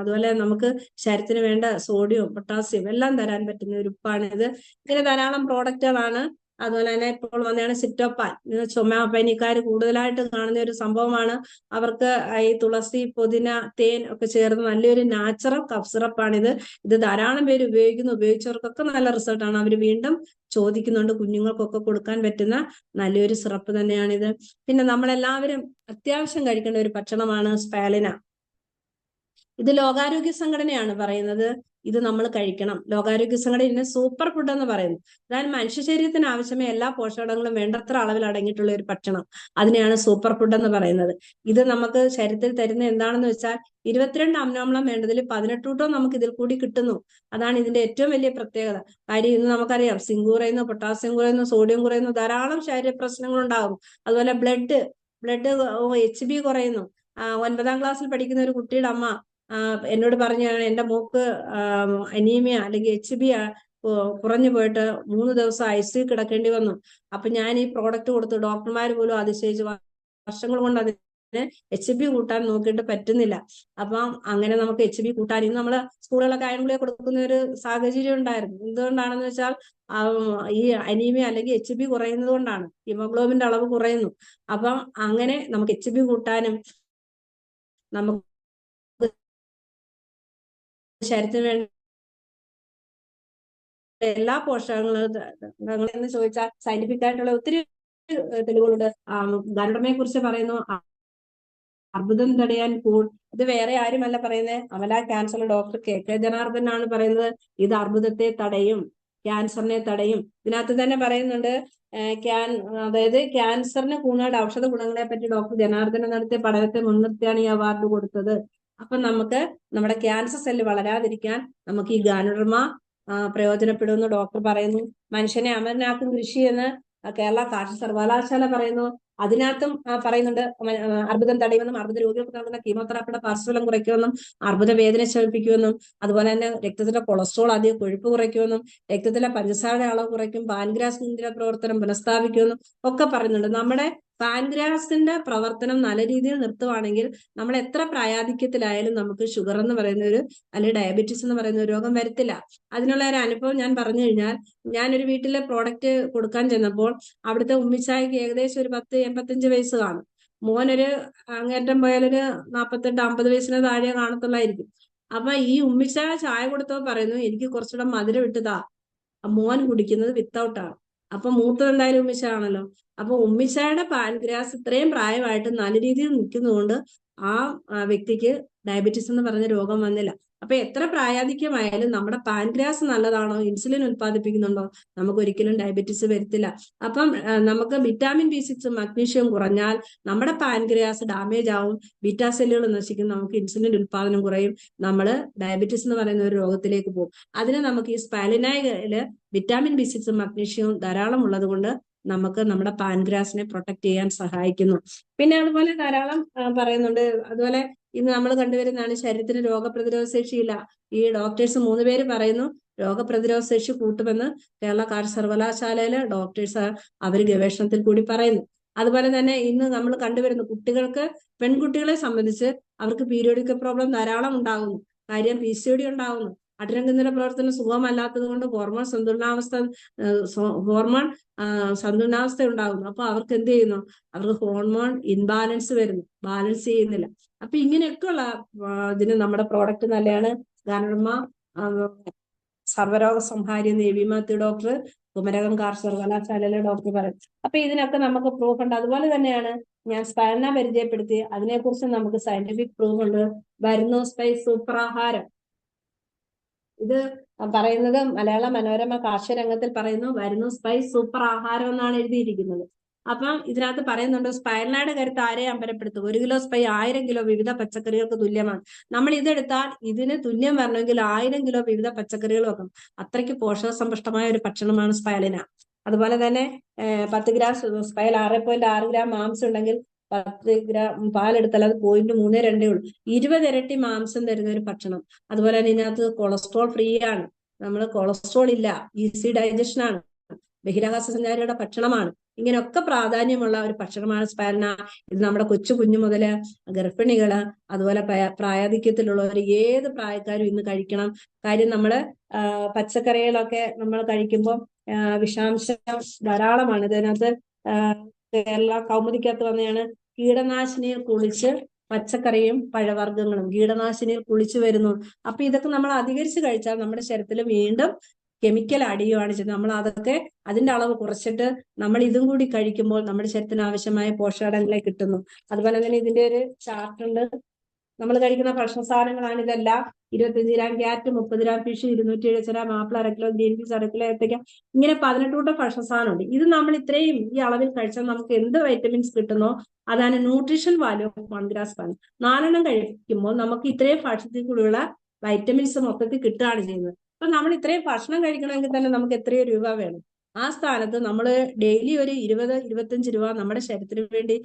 അതുപോലെ നമുക്ക് ശരീരത്തിന് വേണ്ട സോഡിയം പൊട്ടാസ്യം എല്ലാം തരാൻ പറ്റുന്ന ഒരു ഉപ്പാണിത്. ഇങ്ങനെ ധാരാളം പ്രോഡക്റ്റുകളാണ്. അതുപോലെ തന്നെ ഇപ്പോൾ വന്നതാണ് സിറ്റോപ്പാൻ. ചുമ പനിക്കാർ കൂടുതലായിട്ട് കാണുന്ന ഒരു സംഭവമാണ്. അവർക്ക് ഈ തുളസി, പുതിന, തേൻ ഒക്കെ ചേർന്ന് നല്ലൊരു നാച്ചുറൽ കഫ് സിറപ്പാണിത്. ഇത് ധാരാളം പേര് ഉപയോഗിച്ചവർക്കൊക്കെ നല്ല റിസൾട്ടാണ്. അവർ വീണ്ടും ചോദിക്കുന്നുണ്ട്. കുഞ്ഞുങ്ങൾക്കൊക്കെ കൊടുക്കാൻ പറ്റുന്ന നല്ലൊരു സിറപ്പ് തന്നെയാണിത്. പിന്നെ നമ്മളെല്ലാവരും അത്യാവശ്യം കഴിക്കേണ്ട ഒരു ഭക്ഷണമാണ് സ്പാലിന. ഇത് ലോകാരോഗ്യ സംഘടനയാണ് പറയുന്നത് ഇത് നമ്മൾ കഴിക്കണം. ലോകാരോഗ്യ സംഘടന ഇതിനെ സൂപ്പർ ഫുഡ് എന്ന് പറയുന്നു. അതായത് മനുഷ്യ ശരീരത്തിന് ആവശ്യമായ എല്ലാ പോഷകങ്ങളും വേണ്ടത്ര അളവിൽ അടങ്ങിയിട്ടുള്ള ഒരു ഭക്ഷണം, അതിനെയാണ് സൂപ്പർ ഫുഡ് എന്ന് പറയുന്നത്. ഇത് നമുക്ക് ശരീരത്തിൽ തരുന്ന എന്താണെന്ന് വെച്ചാൽ 22 അമ്നോമ്ലം വേണ്ടതിൽ 18 കൂട്ടോ നമുക്ക് ഇതിൽ കൂടി കിട്ടുന്നു. അതാണ് ഇതിന്റെ ഏറ്റവും വലിയ പ്രത്യേകത. കാര്യം ഇന്ന് നമുക്കറിയാം സിങ്ക് കുറയുന്നു, പൊട്ടാസ്യം കുറയുന്നു, സോഡിയം കുറയുന്നു, ധാരാളം ശാരീരിക പ്രശ്നങ്ങൾ ഉണ്ടാകും. അതുപോലെ ബ്ലഡ് HB കുറയുന്നു. 9ാം ക്ലാസ്സിൽ പഠിക്കുന്ന ഒരു കുട്ടിയുടെ അമ്മ എന്നോട് പറഞ്ഞാണ് എന്റെ മോക്ക് അനീമിയ അല്ലെങ്കിൽ HB കുറഞ്ഞു പോയിട്ട് 3 ദിവസം ICU കിടക്കേണ്ടി വന്നു. അപ്പൊ ഞാൻ ഈ പ്രോഡക്റ്റ് കൊടുത്തു. ഡോക്ടർമാർ പോലും അതിശയിച്ചു. വർഷങ്ങൾ കൊണ്ട് അതിന് HB കൂട്ടാൻ നോക്കിയിട്ട് പറ്റുന്നില്ല. അപ്പം അങ്ങനെ നമുക്ക് HB കൂട്ടാൻ ഇന്ന് നമ്മള് സ്കൂളുകളൊക്കെ അയൺഗുളിക കൊടുക്കുന്ന ഒരു സാഹചര്യം ഉണ്ടായിരുന്നു. എന്തുകൊണ്ടാണെന്ന് വെച്ചാൽ ഈ അനീമിയ അല്ലെങ്കിൽ HB കുറയുന്നത് കൊണ്ടാണ്, ഹിമോഗ്ലോബിന്റെ അളവ് കുറയുന്നു. അപ്പം അങ്ങനെ നമുക്ക് HB കൂട്ടാനും നമുക്ക് ശരീരത്തിന് വേണ്ട എല്ലാ പോഷകങ്ങളും എന്ന് ചോദിച്ചാൽ സയന്റിഫിക് ആയിട്ടുള്ള ഒത്തിരി തെളിവുകളുണ്ട്. ഗരുഡമയെ കുറിച്ച് പറയുന്നു, അർബുദം തടയാൻ ഇത് വേറെ ആരുമല്ല പറയുന്നത്, അമല ക്യാൻസർ ഡോക്ടർ KK ജനാർദ്ദനാണ് പറയുന്നത്. ഇത് അർബുദത്തെ തടയും, ക്യാൻസറിനെ തടയും. ഇതിനകത്ത് തന്നെ പറയുന്നുണ്ട് അതായത് ക്യാൻസറിന് കൂടുതൽ ഔഷധ ഗുണങ്ങളെ പറ്റി ഡോക്ടർ ജനാർദ്ദനൻ നടത്തിയ പഠനത്തെ മുൻനിർത്തിയാണ് ഈ അവാർഡ് കൊടുത്തത്. അപ്പൊ നമുക്ക് നമ്മുടെ ക്യാൻസർ സെല്ല് വളരാതിരിക്കാൻ നമുക്ക് ഈ ഗാനുഡർമ പ്രയോജനപ്പെടുമെന്ന് ഡോക്ടർ പറയുന്നു. മനുഷ്യനെ അമരനാക്കും കൃഷി എന്ന് കേരള കാർഷിക സർവകലാശാല പറയുന്നു. അതിനകത്തും പറയുന്നുണ്ട് അർബുദം തടയുമെന്നും അർബുദ രോഗികൾക്ക് നൽകുന്ന കീമോതെറാപ്പിയുടെ പാർശ്വഫലം കുറയ്ക്കുമെന്നും അർബുദ വേദന ശമിപ്പിക്കുമെന്നും അതുപോലെ തന്നെ രക്തത്തിലെ കൊളസ്ട്രോൾ അധികം കൊഴുപ്പ് കുറയ്ക്കുമെന്നും രക്തത്തിലെ പഞ്ചസാരയുടെ അളവ് കുറയ്ക്കും, പാൻഗ്രാസിന്റെ പ്രവർത്തനം പുനഃസ്ഥാപിക്കുമെന്നും ഒക്കെ പറയുന്നുണ്ട്. നമ്മുടെ പാൻഗ്രാസിന്റെ പ്രവർത്തനം നല്ല രീതിയിൽ നിർത്തുവാണെങ്കിൽ നമ്മൾ എത്ര പ്രായാധിക്യത്തിലായാലും നമുക്ക് ഷുഗർ എന്ന് പറയുന്ന ഒരു അല്ലെങ്കിൽ ഡയബറ്റീസ് എന്ന് പറയുന്ന ഒരു രോഗം വരത്തില്ല. അതിനുള്ള ഒരു അനുഭവം ഞാൻ പറഞ്ഞു കഴിഞ്ഞാൽ, ഞാനൊരു വീട്ടിലെ പ്രോഡക്റ്റ് കൊടുക്കാൻ ചെന്നപ്പോൾ അവിടുത്തെ ഉമ്മിച്ചായ്ക്ക് ഏകദേശം ഒരു 10-85 വയസ്സ് കാണും. മോനൊരു അങ്ങേറ്റം പോയാലൊരു 48-50 വയസ്സിന് താഴെ കാണത്തുള്ളായിരിക്കും. അപ്പൊ ഈ ഉമ്മിച്ചായ ചായ കൊടുത്തപ്പോൾ പറയുന്നു എനിക്ക് കുറച്ചുകൂടെ മധുരം ഇട്ടതാ. മോൻ കുടിക്കുന്നത് വിത്തൗട്ടാണ്. അപ്പൊ മൂത്തത് എന്തായാലും ഉമ്മിച്ച ആണല്ലോ. അപ്പൊ ഉമ്മിച്ചായുടെ പാൻഗ്രാസ് ഇത്രയും പ്രായമായിട്ട് നല്ല രീതിയിൽ നിൽക്കുന്നതുകൊണ്ട് ആ വ്യക്തിക്ക് ഡയബറ്റീസ് എന്ന് പറഞ്ഞ രോഗം വന്നില്ല. അപ്പൊ എത്ര പ്രായാധിക്യമായാലും നമ്മുടെ പാൻക്രിയാസ് നല്ലതാണോ, ഇൻസുലിൻ ഉത്പാദിപ്പിക്കുന്നുണ്ടോ, നമുക്ക് ഒരിക്കലും ഡയബറ്റീസ് വരത്തില്ല. അപ്പം നമുക്ക് വിറ്റാമിൻ B6 മഗ്നീഷ്യം കുറഞ്ഞാൽ നമ്മുടെ പാൻക്രിയാസ് ഡാമേജ് ആവും, ബീറ്റാ സെല്ലുകൾ നശിക്കും, നമുക്ക് ഇൻസുലിൻ ഉത്പാദനം കുറയും, നമ്മൾ ഡയബറ്റീസ് എന്ന് പറയുന്ന ഒരു രോഗത്തിലേക്ക് പോകും. അതിന് നമുക്ക് ഈ സ്പാലിനയില് വിറ്റാമിൻ B6 മഗ്നീഷ്യവും ധാരാളം ഉള്ളത് കൊണ്ട് നമുക്ക് നമ്മുടെ പാൻക്രിയാസിനെ പ്രൊട്ടക്ട് ചെയ്യാൻ സഹായിക്കുന്നു. പിന്നെ അതുപോലെ ധാരാളം പറയുന്നുണ്ട്. അതുപോലെ ഇന്ന് നമ്മൾ കണ്ടുവരുന്നതാണ് ശരീരത്തിന് രോഗപ്രതിരോധ ശേഷിയില്ല. ഈ ഡോക്ടേഴ്സ് 3 പേര് പറയുന്നു രോഗപ്രതിരോധ ശേഷി കൂട്ടുമെന്ന് കേരള കാർഷിക സർവകലാശാലയിലെ ഡോക്ടേഴ്സ് അവർ ഗവേഷണത്തിൽ കൂടി പറയുന്നു. അതുപോലെ തന്നെ ഇന്ന് നമ്മൾ കണ്ടുവരുന്ന കുട്ടികൾക്ക്, പെൺകുട്ടികളെ സംബന്ധിച്ച് അവർക്ക് പീരിയോഡിക് പ്രോബ്ലം ധാരാളം ഉണ്ടാകുന്നു. കാര്യം PCOD ഉണ്ടാകുന്നു. അഠരംഗങ്ങളുടെ പ്രവർത്തനം സുഖമല്ലാത്തത് കൊണ്ട് ഹോർമോൺ സന്തുലനാവസ്ഥ ഉണ്ടാകുന്നു. അപ്പൊ അവർക്ക് എന്ത് ചെയ്യുന്നു, അവർക്ക് ഹോർമോൺ ഇൻബാലൻസ് വരുന്നു, ബാലൻസ് ചെയ്യുന്നില്ല. അപ്പൊ ഇങ്ങനെയൊക്കെയുള്ള ഇതിന് നമ്മുടെ പ്രോഡക്റ്റ് നല്ലതാണ്. ഗാനർമ സർവ്വരോഗ സംഹാരി എ.വി. മാത്യു ഡോക്ടർ, കുമരകം കാർഷിക സർവകലാശാലയിലെ ഡോക്ടർ പറയും. അപ്പൊ ഇതിനൊക്കെ നമുക്ക് പ്രൂഫ് ഉണ്ട്. അതുപോലെ തന്നെയാണ് ഞാൻ സ്പൈന പരിചയപ്പെടുത്തി, അതിനെക്കുറിച്ച് നമുക്ക് സയന്റിഫിക് പ്രൂഫ് ഉണ്ട്. വരുന്നു സ്പൈസ് സൂപ്പറാഹാരം. ഇത് പറയുന്നത് മലയാള മനോരമ കാർഷിക രംഗത്തിൽ പറയുന്നു, വരുന്നു സ്പൈസ് സൂപ്പർ ആഹാരം എന്നാണ് എഴുതിയിരിക്കുന്നത്. അപ്പം ഇതിനകത്ത് പറയുന്നുണ്ട് സ്പൈറലൈഡ് കരുത്ത് ആരെ അമ്പരപ്പെടുത്തും, 1 കിലോ സ്പൈ 1000 കിലോ വിവിധ പച്ചക്കറികൾക്ക് തുല്യമാണ്. നമ്മൾ ഇതെടുത്താൽ ഇതിന് തുല്യം വരണമെങ്കിൽ 1000 കിലോ വിവിധ പച്ചക്കറികൾ വെക്കണം. അത്രയ്ക്ക് പോഷകസമ്പുഷ്ടമായ ഒരു ഭക്ഷണമാണ് സ്പൈലിന. അതുപോലെ തന്നെ 10 ഗ്രാം സ്പൈൽ 6.6 ഗ്രാം മാംസം ഉണ്ടെങ്കിൽ 10 ഗ്രാം പാലെടുത്താൽ അത് 0.32 ഉള്ളൂ. 20 ഇരട്ടി മാംസം തരുന്ന ഒരു ഭക്ഷണം. അതുപോലെ തന്നെ ഇതിനകത്ത് കൊളസ്ട്രോൾ ഫ്രീ ആണ്, നമ്മൾ കൊളസ്ട്രോൾ ഇല്ല, ഈസി ഡൈജഷൻ ആണ്, ബഹിരാകാശ സഞ്ചാരിയുടെ ഭക്ഷണമാണ്. ഇങ്ങനെയൊക്കെ പ്രാധാന്യമുള്ള ഒരു ഭക്ഷണമാണ് സ്പൈലിന. ഇത് നമ്മുടെ കൊച്ചു കുഞ്ഞു മുതല് ഗർഭിണികള്, അതുപോലെ പ്രായാധിക്യത്തിലുള്ളവർ, ഏത് പ്രായക്കാരും ഇന്ന് കഴിക്കണം. കാര്യം നമ്മള് പച്ചക്കറികളൊക്കെ നമ്മൾ കഴിക്കുമ്പോൾ വിഷാംശം ധാരാളമാണ്. ഇതിനകത്ത് കേരള കൗമുദിക്കകത്ത് വന്നെയാണ്, കീടനാശിനിയിൽ കുളിച്ച് പച്ചക്കറിയും പഴവർഗ്ഗങ്ങളും കീടനാശിനിയിൽ കുളിച്ചു വരുന്നു. അപ്പൊ ഇതൊക്കെ നമ്മൾ അധികരിച്ച് കഴിച്ചാൽ നമ്മുടെ ശരീരത്തിൽ വീണ്ടും കെമിക്കൽ അടിയുകയാണ് ചെയ്യുന്നത്. നമ്മൾ അതൊക്കെ അതിന്റെ അളവ് കുറച്ചിട്ട് നമ്മൾ ഇതും കൂടി കഴിക്കുമ്പോൾ നമ്മുടെ ശരീരത്തിന് ആവശ്യമായ പോഷകങ്ങളെ കിട്ടുന്നു. അതുപോലെ തന്നെ ഇതിന്റെ ഒരു ചാർട്ട് ഉണ്ട്. നമ്മൾ കഴിക്കുന്ന ഭക്ഷണ സാധനങ്ങളാണ് ഇതെല്ലാം. 25 gram carrot, 30 gram fish, 270 gram apple, 1 kilo green peas, 1 kilo ഏത്തയ്ക്ക, ഇങ്ങനെ 18 കൂട്ടം ഭക്ഷണ സാധനമുണ്ട്. ഇത് നമ്മൾ ഇത്രയും ഈ അളവിൽ കഴിച്ചാൽ നമുക്ക് എന്ത് വൈറ്റമിൻസ് കിട്ടുന്നോ അതാണ് nutrition value of 1 gram spine. 4 എണ്ണം കഴിക്കുമ്പോൾ നമുക്ക് ഇത്രയും ഭക്ഷണത്തിൽ കൂടിയുള്ള വൈറ്റമിൻസ് മൊത്തത്തിൽ കിട്ടുകയാണ് ചെയ്യുന്നത്. അപ്പൊ നമ്മൾ ഇത്രയും ഭക്ഷണം കഴിക്കണമെങ്കിൽ തന്നെ നമുക്ക് എത്രയോ രൂപ വേണം. ആ സ്ഥാനത്ത് നമ്മൾ ഡെയിലി ഒരു 20-25 രൂപ നമ്മുടെ ശരീരത്തിന് വേണ്ടി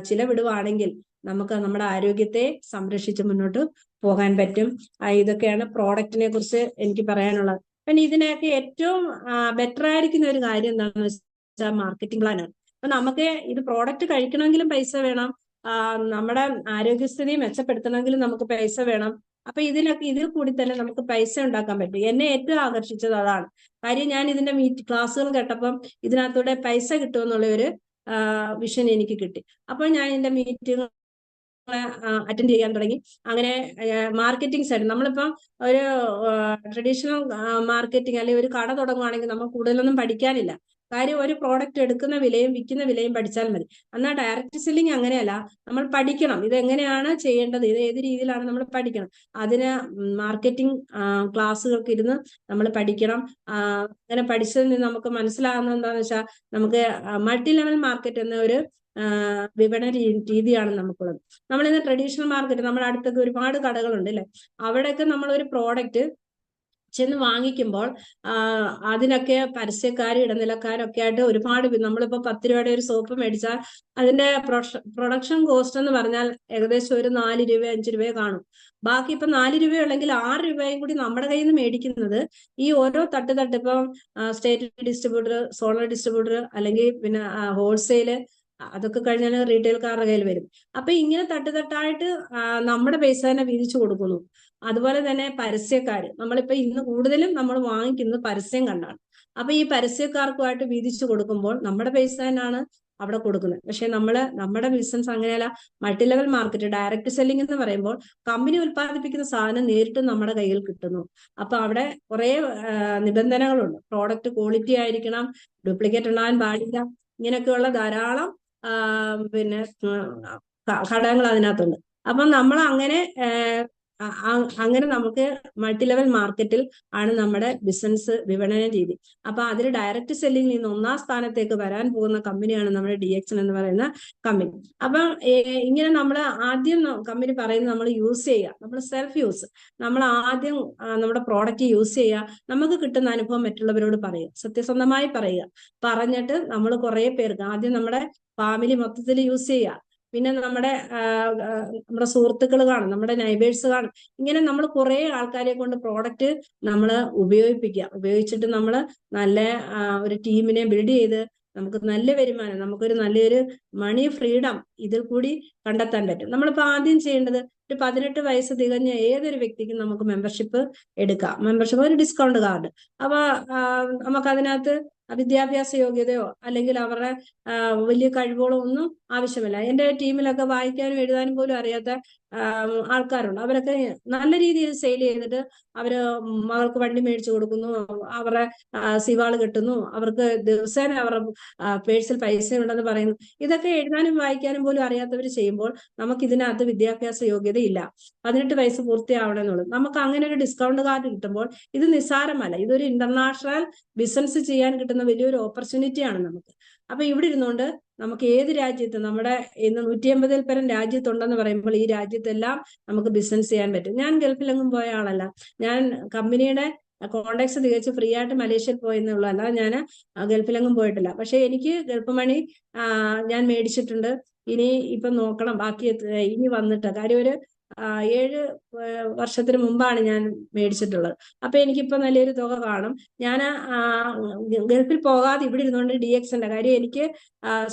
ചിലവിടുവാണെങ്കിൽ നമുക്ക് നമ്മുടെ ആരോഗ്യത്തെ സംരക്ഷിച്ച് മുന്നോട്ട് പോകാൻ പറ്റും. ഇതൊക്കെയാണ് പ്രോഡക്റ്റിനെ കുറിച്ച് എനിക്ക് പറയാനുള്ളത്. പിന്നെ ഇതിനൊക്കെ ഏറ്റവും ബെറ്റർ ആയിരിക്കുന്ന ഒരു കാര്യം എന്താണെന്ന് വെച്ചാൽ മാർക്കറ്റിംഗ് പ്ലാനാണ്. അപ്പൊ നമുക്ക് ഇത് പ്രോഡക്റ്റ് കഴിക്കണമെങ്കിലും പൈസ വേണം, നമ്മുടെ ആരോഗ്യസ്ഥിതി മെച്ചപ്പെടുത്തണമെങ്കിലും നമുക്ക് പൈസ വേണം. അപ്പൊ ഇതിൽ കൂടി തന്നെ നമുക്ക് പൈസ ഉണ്ടാക്കാൻ പറ്റും. എന്നെ ഏറ്റവും ആകർഷിച്ചത് അതാണ്. കാര്യം ഞാൻ ഇതിന്റെ ക്ലാസ്സുകൾ കേട്ടപ്പം ഇതിനകത്തൂടെ പൈസ കിട്ടുമെന്നുള്ള ഒരു വിഷൻ എനിക്ക് കിട്ടി. അപ്പോൾ ഞാൻ ഇതിന്റെ മീറ്റിംഗ് അറ്റൻഡ് ചെയ്യാൻ തുടങ്ങി. അങ്ങനെ മാർക്കറ്റിംഗ് സൈഡ്, നമ്മളിപ്പം ഒരു ട്രഡീഷണൽ മാർക്കറ്റിംഗ് അല്ലെങ്കിൽ ഒരു കട തുടങ്ങുകയാണെങ്കിൽ നമ്മൾ കൂടുതലൊന്നും പഠിക്കാനില്ല. കാര്യം ഒരു പ്രോഡക്റ്റ് എടുക്കുന്ന വിലയും വിൽക്കുന്ന വിലയും പഠിച്ചാൽ മതി. എന്നാൽ ഡയറക്റ്റ് സെല്ലിംഗ് അങ്ങനെയല്ല, നമ്മൾ പഠിക്കണം ഇത് എങ്ങനെയാണ് ചെയ്യേണ്ടത്, ഇത് ഏത് രീതിയിലാണ് നമ്മൾ പഠിക്കണം. അതിന് മാർക്കറ്റിംഗ് ക്ലാസ്സുകൾക്ക് ഇരുന്ന് നമ്മൾ പഠിക്കണം. അങ്ങനെ പഠിച്ചതിൽ നിന്ന് നമുക്ക് മനസ്സിലാകുന്നത് എന്താണെന്ന് വെച്ചാൽ, നമുക്ക് മൾട്ടി ലെവൽ മാർക്കറ്റ് എന്ന ഒരു വിപണന രീതിയാണ് നമുക്കുള്ളത്. നമ്മളിന്ന് ട്രഡീഷണൽ മാർക്കറ്റ്, നമ്മുടെ അടുത്തൊക്കെ ഒരുപാട് കടകളുണ്ട് അല്ലെ, അവിടെയൊക്കെ നമ്മളൊരു പ്രോഡക്റ്റ് ചെന്ന് വാങ്ങിക്കുമ്പോൾ അതിനൊക്കെ പരസ്യക്കാരും ഇടനിലക്കാരൊക്കെ ആയിട്ട് ഒരുപാട്, നമ്മളിപ്പോ 10 രൂപയുടെ ഒരു സോപ്പ് മേടിച്ചാൽ അതിന്റെ പ്രൊഡക്ഷൻ കോസ്റ്റ് എന്ന് പറഞ്ഞാൽ ഏകദേശം ഒരു 4 രൂപ 5 രൂപയെ കാണും. ബാക്കി ഇപ്പൊ 4 രൂപയുള്ളെങ്കിൽ 6 രൂപയും കൂടി നമ്മുടെ കയ്യിൽ നിന്ന് മേടിക്കുന്നത് ഈ ഓരോ തട്ട് ഇപ്പം സ്റ്റേറ്റ് ഡിസ്ട്രിബ്യൂട്ടർ, സോണൽ ഡിസ്ട്രിബ്യൂട്ടർ, അല്ലെങ്കിൽ പിന്നെ ഹോൾസെയില്, അതൊക്കെ കഴിഞ്ഞാൽ റീറ്റെയിൽക്കാരുടെ കയ്യിൽ വരും. അപ്പൊ ഇങ്ങനെ തട്ടായിട്ട് നമ്മുടെ പൈസ തന്നെ വീതിച്ചു കൊടുക്കുന്നു. അതുപോലെ തന്നെ പരസ്യക്കാര്, നമ്മളിപ്പോ ഇന്ന് കൂടുതലും നമ്മൾ വാങ്ങിക്കുന്നത് പരസ്യം കണ്ടാണ്. അപ്പൊ ഈ പരസ്യക്കാർക്കുമായിട്ട് വീതിച്ചു കൊടുക്കുമ്പോൾ നമ്മുടെ പൈസ തന്നെയാണ് അവിടെ കൊടുക്കുന്നത്. പക്ഷെ നമ്മുടെ ബിസിനസ് അങ്ങനെയല്ല. Multi level market, direct selling എന്ന് പറയുമ്പോൾ കമ്പനി ഉൽപ്പാദിപ്പിക്കുന്ന സാധനം നേരിട്ട് നമ്മുടെ കയ്യിൽ കിട്ടുന്നു. അപ്പൊ അവിടെ കുറെ നിബന്ധനകളുണ്ട്. പ്രോഡക്റ്റ് ക്വാളിറ്റി ആയിരിക്കണം, ഡ്യൂപ്ലിക്കേറ്റ് ഉണ്ടാകാൻ പാടില്ല, ഇങ്ങനെയൊക്കെയുള്ള ധാരാളം പിന്നെ ഘടകങ്ങൾ അതിനകത്തുണ്ട്. അപ്പം നമ്മൾ അങ്ങനെ അങ്ങനെ നമുക്ക് മൾട്ടി ലെവൽ മാർക്കറ്റിൽ ആണ് നമ്മുടെ ബിസിനസ് വിപണന രീതി. അപ്പൊ അതിൽ ഡയറക്റ്റ് സെല്ലിംഗിൽ നിന്ന് 1ാം സ്ഥാനത്തേക്ക് വരാൻ പോകുന്ന കമ്പനിയാണ് നമ്മുടെ DXN എന്ന് പറയുന്ന കമ്പനി. അപ്പം ഇങ്ങനെ നമ്മൾ ആദ്യം കമ്പനി പറയുന്നത് നമ്മൾ യൂസ് ചെയ്യുക, നമ്മൾ സെൽഫ് യൂസ്, നമ്മൾ ആദ്യം നമ്മുടെ പ്രോഡക്റ്റ് യൂസ് ചെയ്യുക, നമുക്ക് കിട്ടുന്ന അനുഭവം മറ്റുള്ളവരോട് പറയുക, സത്യസന്ധമായി പറയുക. പറഞ്ഞിട്ട് നമ്മൾ കുറെ പേർക്ക് ആദ്യം നമ്മുടെ ഫാമിലി മൊത്തത്തിൽ യൂസ് ചെയ്യുക, പിന്നെ നമ്മുടെ സുഹൃത്തുക്കൾ കാണും, നമ്മുടെ നൈബേഴ്സ് കാണും. ഇങ്ങനെ നമ്മൾ കുറെ ആൾക്കാരെ കൊണ്ട് പ്രോഡക്റ്റ് നമ്മൾ ഉപയോഗിച്ചിട്ട് നമ്മൾ നല്ല ഒരു ടീമിനെ ബിൽഡ് ചെയ്ത് നമുക്ക് നല്ല വരുമാനം, നമുക്കൊരു നല്ലൊരു മണി ഫ്രീഡം ഇതിൽ കൂടി കണ്ടെത്താൻ പറ്റും. നമ്മളിപ്പോ ആദ്യം ചെയ്യേണ്ടത് ഒരു 18 വയസ്സ് തികഞ്ഞ ഏതൊരു വ്യക്തിക്കും നമുക്ക് മെമ്പർഷിപ്പ് എടുക്കാം. മെമ്പർഷിപ്പ് ഒരു ഡിസ്കൗണ്ട് കാർഡ്. അപ്പൊ നമുക്ക് അതിനകത്ത് വിദ്യാഭ്യാസ യോഗ്യതയോ അല്ലെങ്കിൽ അവരുടെ വലിയ കഴിവുകളോ ഒന്നും ആവശ്യമില്ല. എന്റെ ടീമിലൊക്കെ വായിക്കാനും എഴുതാനും പോലും അറിയാത്ത ആൾക്കാരുണ്ട്. അവരൊക്കെ നല്ല രീതിയിൽ സെയിൽ ചെയ്തിട്ട് അവര് മകൾക്ക് വണ്ടി മേടിച്ചു കൊടുക്കുന്നു, അവരുടെ സിവാള് കെട്ടുന്നു, അവർക്ക് ദിവസേന അവരുടെ പേഴ്സിൽ പൈസ ഉണ്ടെന്ന് പറയുന്നു. ഇതൊക്കെ എഴുതാനും വായിക്കാനും പോലും അറിയാത്തവർ ചെയ്യുമ്പോൾ നമുക്ക് ഇതിനകത്ത് വിദ്യാഭ്യാസ യോഗ്യത ഇല്ല, 18 വയസ്സ് പൂർത്തിയാവണമെന്നുള്ളത്. നമുക്ക് അങ്ങനെ ഒരു ഡിസ്കൗണ്ട് കാർഡ് കിട്ടുമ്പോൾ ഇത് നിസ്സാരമല്ല, ഇതൊരു ഇന്റർനാഷണൽ ബിസിനസ് ചെയ്യാൻ കിട്ടുന്ന വലിയൊരു ഓപ്പർച്യൂണിറ്റിയാണ് നമുക്ക്. അപ്പൊ ഇവിടെ ഇരുന്നുകൊണ്ട് നമുക്ക് ഏത് രാജ്യത്ത്, നമ്മുടെ ഇന്ന് 180-ൽ പരം രാജ്യത്തുണ്ടെന്ന് പറയുമ്പോൾ ഈ രാജ്യത്തെല്ലാം നമുക്ക് ബിസിനസ് ചെയ്യാൻ പറ്റും. ഞാൻ ഗൾഫിലെങ്ങും പോയ ആളല്ല, ഞാൻ കമ്പനിയുടെ കോണ്ടാക്ട്സ് തികച്ച് ഫ്രീ ആയിട്ട് മലേഷ്യയിൽ പോയെന്നുള്ളതല്ല, ഞാൻ ഗൾഫിലെങ്ങും പോയിട്ടില്ല. പക്ഷെ എനിക്ക് ഗൾഫ് മണി ഞാൻ മേടിച്ചിട്ടുണ്ട്. ഇനി ഇപ്പൊ നോക്കണം ബാക്കി ഇനി വന്നിട്ട്, കാര്യം ഒരു 7 വർഷത്തിന് മുമ്പാണ് ഞാൻ മേടിച്ചിട്ടുള്ളത്. അപ്പൊ എനിക്കിപ്പോ നല്ലൊരു തുക കാണും. ഞാൻ ഗൾഫിൽ പോകാതെ ഇവിടെ ഇരുന്നുകൊണ്ട് DXന്റെ കാര്യം, എനിക്ക്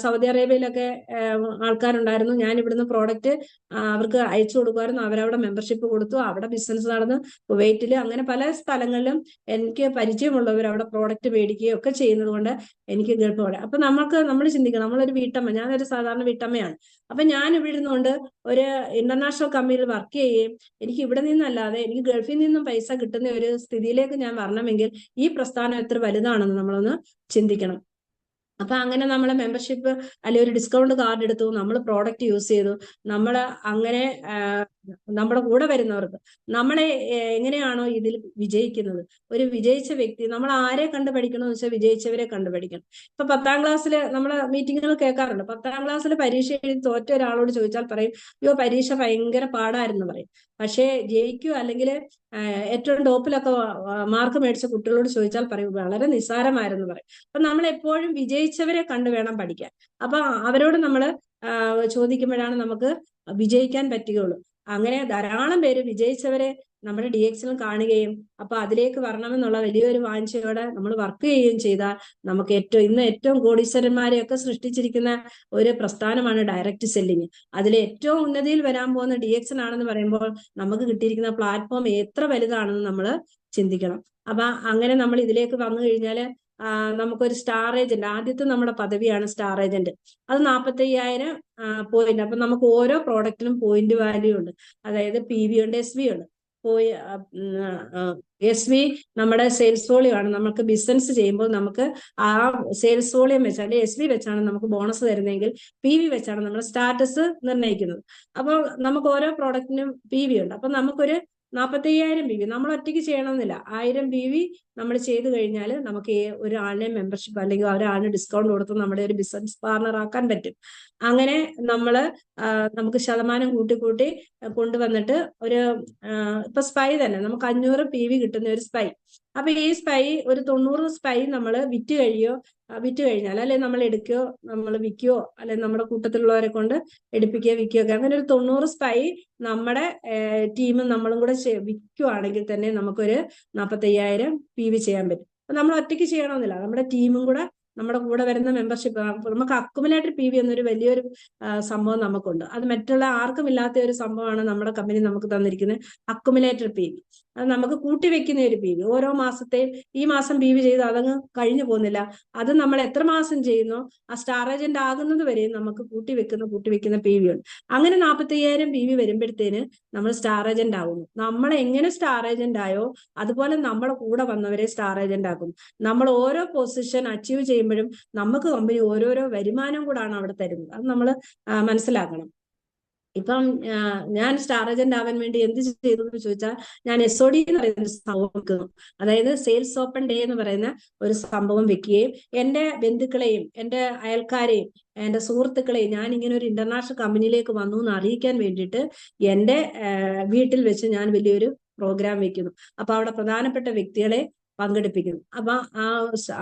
സൗദി അറേബ്യയിലൊക്കെ ആൾക്കാരുണ്ടായിരുന്നു. ഞാൻ ഇവിടുന്ന് പ്രോഡക്റ്റ് അവർക്ക് അയച്ചു കൊടുക്കുമായിരുന്നു. അവരവിടെ മെമ്പർഷിപ്പ് കൊടുത്തു, അവിടെ ബിസിനസ് നടന്നു. കുവൈറ്റില് അങ്ങനെ പല സ്ഥലങ്ങളിലും എനിക്ക് പരിചയമുള്ളവർ അവിടെ പ്രോഡക്റ്റ് മേടിക്കുകയും ഒക്കെ ചെയ്യുന്നത് കൊണ്ട് എനിക്ക് ഗൾഫ് പോകാം. അപ്പൊ നമ്മൾ ചിന്തിക്കണം, നമ്മളൊരു വീട്ടമ്മ, ഞാനൊരു സാധാരണ വീട്ടമ്മയാണ്. അപ്പൊ ഞാൻ ഇവിടെ ഇരുന്നുകൊണ്ട് ഒരു ഇന്റർനാഷണൽ കമ്പനിയിൽ വർക്ക് ചെയ്യുകയും എനിക്ക് ഇവിടെ നിന്നല്ലാതെ എനിക്ക് ഗൾഫിൽ നിന്നും പൈസ കിട്ടുന്ന ഒരു സ്ഥിതിയിലേക്ക് ഞാൻ വരണമെങ്കിൽ ഈ പ്രസ്ഥാനം എത്ര വലുതാണെന്ന് നമ്മളൊന്ന് ചിന്തിക്കണം. അപ്പൊ അങ്ങനെ നമ്മളെ മെമ്പർഷിപ്പ് അല്ലെങ്കിൽ ഒരു ഡിസ്കൗണ്ട് കാർഡ് എടുത്തു, നമ്മൾ പ്രോഡക്റ്റ് യൂസ് ചെയ്തു, നമ്മൾ അങ്ങനെ നമ്മുടെ കൂടെ വരുന്നവർക്ക് നമ്മളെ എങ്ങനെയാണോ ഇതിൽ വിജയിക്കുന്നത്, ഒരു വിജയിച്ച വ്യക്തി, നമ്മൾ ആരെ കണ്ടു പഠിക്കണമെന്ന് വെച്ചാൽ വിജയിച്ചവരെ കണ്ടുപഠിക്കണം. ഇപ്പൊ 10ാം ക്ലാസ്സിൽ നമ്മളെ മീറ്റിങ്ങുകൾ കേൾക്കാറുണ്ട്, 10ാം ക്ലാസ്സിൽ പരീക്ഷ എഴുതി തോറ്റ ഒരാളോട് ചോദിച്ചാൽ പറയും, അയ്യോ പരീക്ഷ ഭയങ്കര പാടായിരുന്നു പറയും. പക്ഷേ ജയിക്കുക അല്ലെങ്കിൽ ഏറ്റവും ടോപ്പിലൊക്കെ മാർക്ക് മേടിച്ച കുട്ടികളോട് ചോദിച്ചാൽ പറയും വളരെ നിസ്സാരമായിരുന്നു പറയും. അപ്പൊ നമ്മൾ എപ്പോഴും വിജയിച്ചവരെ കണ്ടു വേണം പഠിക്കാൻ. അപ്പൊ അവരോട് നമ്മൾ ചോദിക്കുമ്പോഴാണ് നമുക്ക് വിജയിക്കാൻ പറ്റുകയുള്ളൂ. അങ്ങനെ ധാരാളം പേര് വിജയിച്ചവരെ നമ്മുടെ DXൽ കാണുകയും അപ്പൊ അതിലേക്ക് വരണമെന്നുള്ള വലിയൊരു വാഞ്ചയോടെ നമ്മൾ വർക്ക് ചെയ്യുകയും ചെയ്താൽ നമുക്ക് ഇന്ന് ഏറ്റവും കോടീശ്വരന്മാരെയൊക്കെ സൃഷ്ടിച്ചിരിക്കുന്ന ഒരു പ്രസ്ഥാനമാണ് ഡയറക്റ്റ് സെല്ലിങ്. അതിൽ ഏറ്റവും ഉന്നതിയിൽ വരാൻ പോകുന്ന DXN ആണെന്ന് പറയുമ്പോൾ നമുക്ക് കിട്ടിയിരിക്കുന്ന പ്ലാറ്റ്ഫോം എത്ര വലുതാണെന്ന് നമ്മൾ ചിന്തിക്കണം. അപ്പൊ അങ്ങനെ നമ്മൾ ഇതിലേക്ക് വന്നു കഴിഞ്ഞാല് നമുക്കൊരു സ്റ്റാർ ഏജന്റ്, ആദ്യത്തെ നമ്മുടെ പദവിയാണ് സ്റ്റാർ ഏജന്റ്. അത് 45,000 പോയിന്റ്. അപ്പൊ നമുക്ക് ഓരോ പ്രോഡക്റ്റിനും പോയിന്റ് വാല്യൂ ഉണ്ട്. അതായത് PV ഉണ്ട്, SV ഉണ്ട്. SV നമ്മുടെ സെയിൽസ് വോളിയം ആണ്. നമുക്ക് ബിസിനസ് ചെയ്യുമ്പോൾ നമുക്ക് ആ സെയിൽസ് വോളിയം വെച്ച് അല്ലെങ്കിൽ SV വെച്ചാണ് നമുക്ക് ബോണസ് തരുന്നതെങ്കിൽ PV വെച്ചാണ് നമ്മുടെ സ്റ്റാറ്റസ് നിർണ്ണയിക്കുന്നത്. അപ്പോൾ നമുക്ക് ഓരോ പ്രോഡക്റ്റിനും PV ഉണ്ട്. അപ്പൊ നമുക്കൊരു 45,000 PV നമ്മൾ ഒറ്റയ്ക്ക് ചെയ്യണമെന്നില്ല. 1000 PV നമ്മൾ ചെയ്തു കഴിഞ്ഞാൽ നമുക്ക് ഒരാളിനെ മെമ്പർഷിപ്പ് അല്ലെങ്കിൽ ഒരാളിന് ഡിസ്കൗണ്ട് കൊടുത്ത് നമ്മുടെ ഒരു ബിസിനസ് പാർട്ണർ ആക്കാൻ പറ്റും. അങ്ങനെ നമുക്ക് ശതമാനം കൂട്ടി കൊണ്ടുവന്നിട്ട് ഒരു ഇപ്പൊ സ്പൈ തന്നെ നമുക്ക് 500 PV കിട്ടുന്ന ഒരു സ്പൈ. അപ്പൊ ഈ സ്പൈ ഒരു 90 സ്പൈ നമ്മൾ വിറ്റ് കഴിഞ്ഞാൽ അല്ലെ നമ്മൾ എടുക്കുകയോ നമ്മൾ വിൽക്കുകയോ അല്ലെ നമ്മുടെ കൂട്ടത്തിലുള്ളവരെ കൊണ്ട് എടുപ്പിക്കുകയോ വിൽക്കുകയോ ഒക്കെ, അങ്ങനെ ഒരു 90 സ്പൈ നമ്മുടെ ടീമും നമ്മളും കൂടെ വിൽക്കുവാണെങ്കിൽ തന്നെ നമുക്കൊരു 45,000 PV ചെയ്യാൻ പറ്റും. അപ്പൊ നമ്മൾ ഒറ്റയ്ക്ക് ചെയ്യണമെന്നില്ല, നമ്മുടെ ടീമും കൂടെ നമ്മുടെ കൂടെ വരുന്ന മെമ്പർഷിപ്പ്, നമുക്ക് അക്കുമുലേറ്റർ PV എന്നൊരു വലിയൊരു സംഭവം നമുക്കുണ്ട്. അത് മറ്റുള്ള ആർക്കും ഇല്ലാത്ത ഒരു സംഭവമാണ് നമ്മുടെ കമ്പനി നമുക്ക് തന്നിരിക്കുന്നത്, അക്കുമുലേറ്റർ PV. അത് നമുക്ക് കൂട്ടിവെക്കുന്ന ഒരു PV. ഓരോ മാസത്തെയും ഈ മാസം PV ചെയ്ത് അതങ്ങ് കഴിഞ്ഞു പോകുന്നില്ല. അത് നമ്മൾ എത്ര മാസം ചെയ്യുന്നോ ആ സ്റ്റാർ ഏജന്റ് ആകുന്നത് വരെയും നമുക്ക് കൂട്ടിവെക്കുന്ന PV ഉണ്ട്. അങ്ങനെ 45,000 PV വരുമ്പോഴത്തേന് നമ്മൾ സ്റ്റാർ ഏജന്റ് ആകുന്നു. നമ്മൾ എങ്ങനെ സ്റ്റാർ ഏജന്റ് ആയോ അതുപോലെ നമ്മുടെ കൂടെ വന്നവരെ സ്റ്റാർ ഏജന്റ് ആക്കുന്നു. നമ്മൾ ഓരോ പൊസിഷൻ അച്ചീവ് ചെയ്യുമ്പോഴും നമുക്ക് കമ്പനി ഓരോരോ വരുമാനം കൂടാണ് അവിടെ തരുന്നത്. അത് നമ്മൾ മനസ്സിലാക്കണം. ഇപ്പം ഞാൻ സ്റ്റാർ ഏജന്റ് ആവാൻ വേണ്ടി എന്ത് ചെയ്തു എന്ന് ചോദിച്ചാൽ, ഞാൻ SOD എന്ന് പറയുന്ന ഒരു സംഭവം വെക്കുന്നു. അതായത് സെയിൽസ് ഓപ്പൺ ഡേ എന്ന് പറയുന്ന ഒരു സംഭവം വെക്കുകയും എന്റെ ബന്ധുക്കളെയും എന്റെ അയൽക്കാരെയും എന്റെ സുഹൃത്തുക്കളെയും ഞാൻ ഇങ്ങനെ ഒരു ഇന്റർനാഷണൽ കമ്പനിയിലേക്ക് വന്നു എന്ന് അറിയിക്കാൻ വേണ്ടിയിട്ട് എന്റെ വീട്ടിൽ വെച്ച് ഞാൻ വലിയൊരു പ്രോഗ്രാം വെക്കുന്നു. അപ്പൊ അവിടെ പ്രധാനപ്പെട്ട വ്യക്തികളെ പങ്കെടുപ്പിക്കുന്നു. അപ്പൊ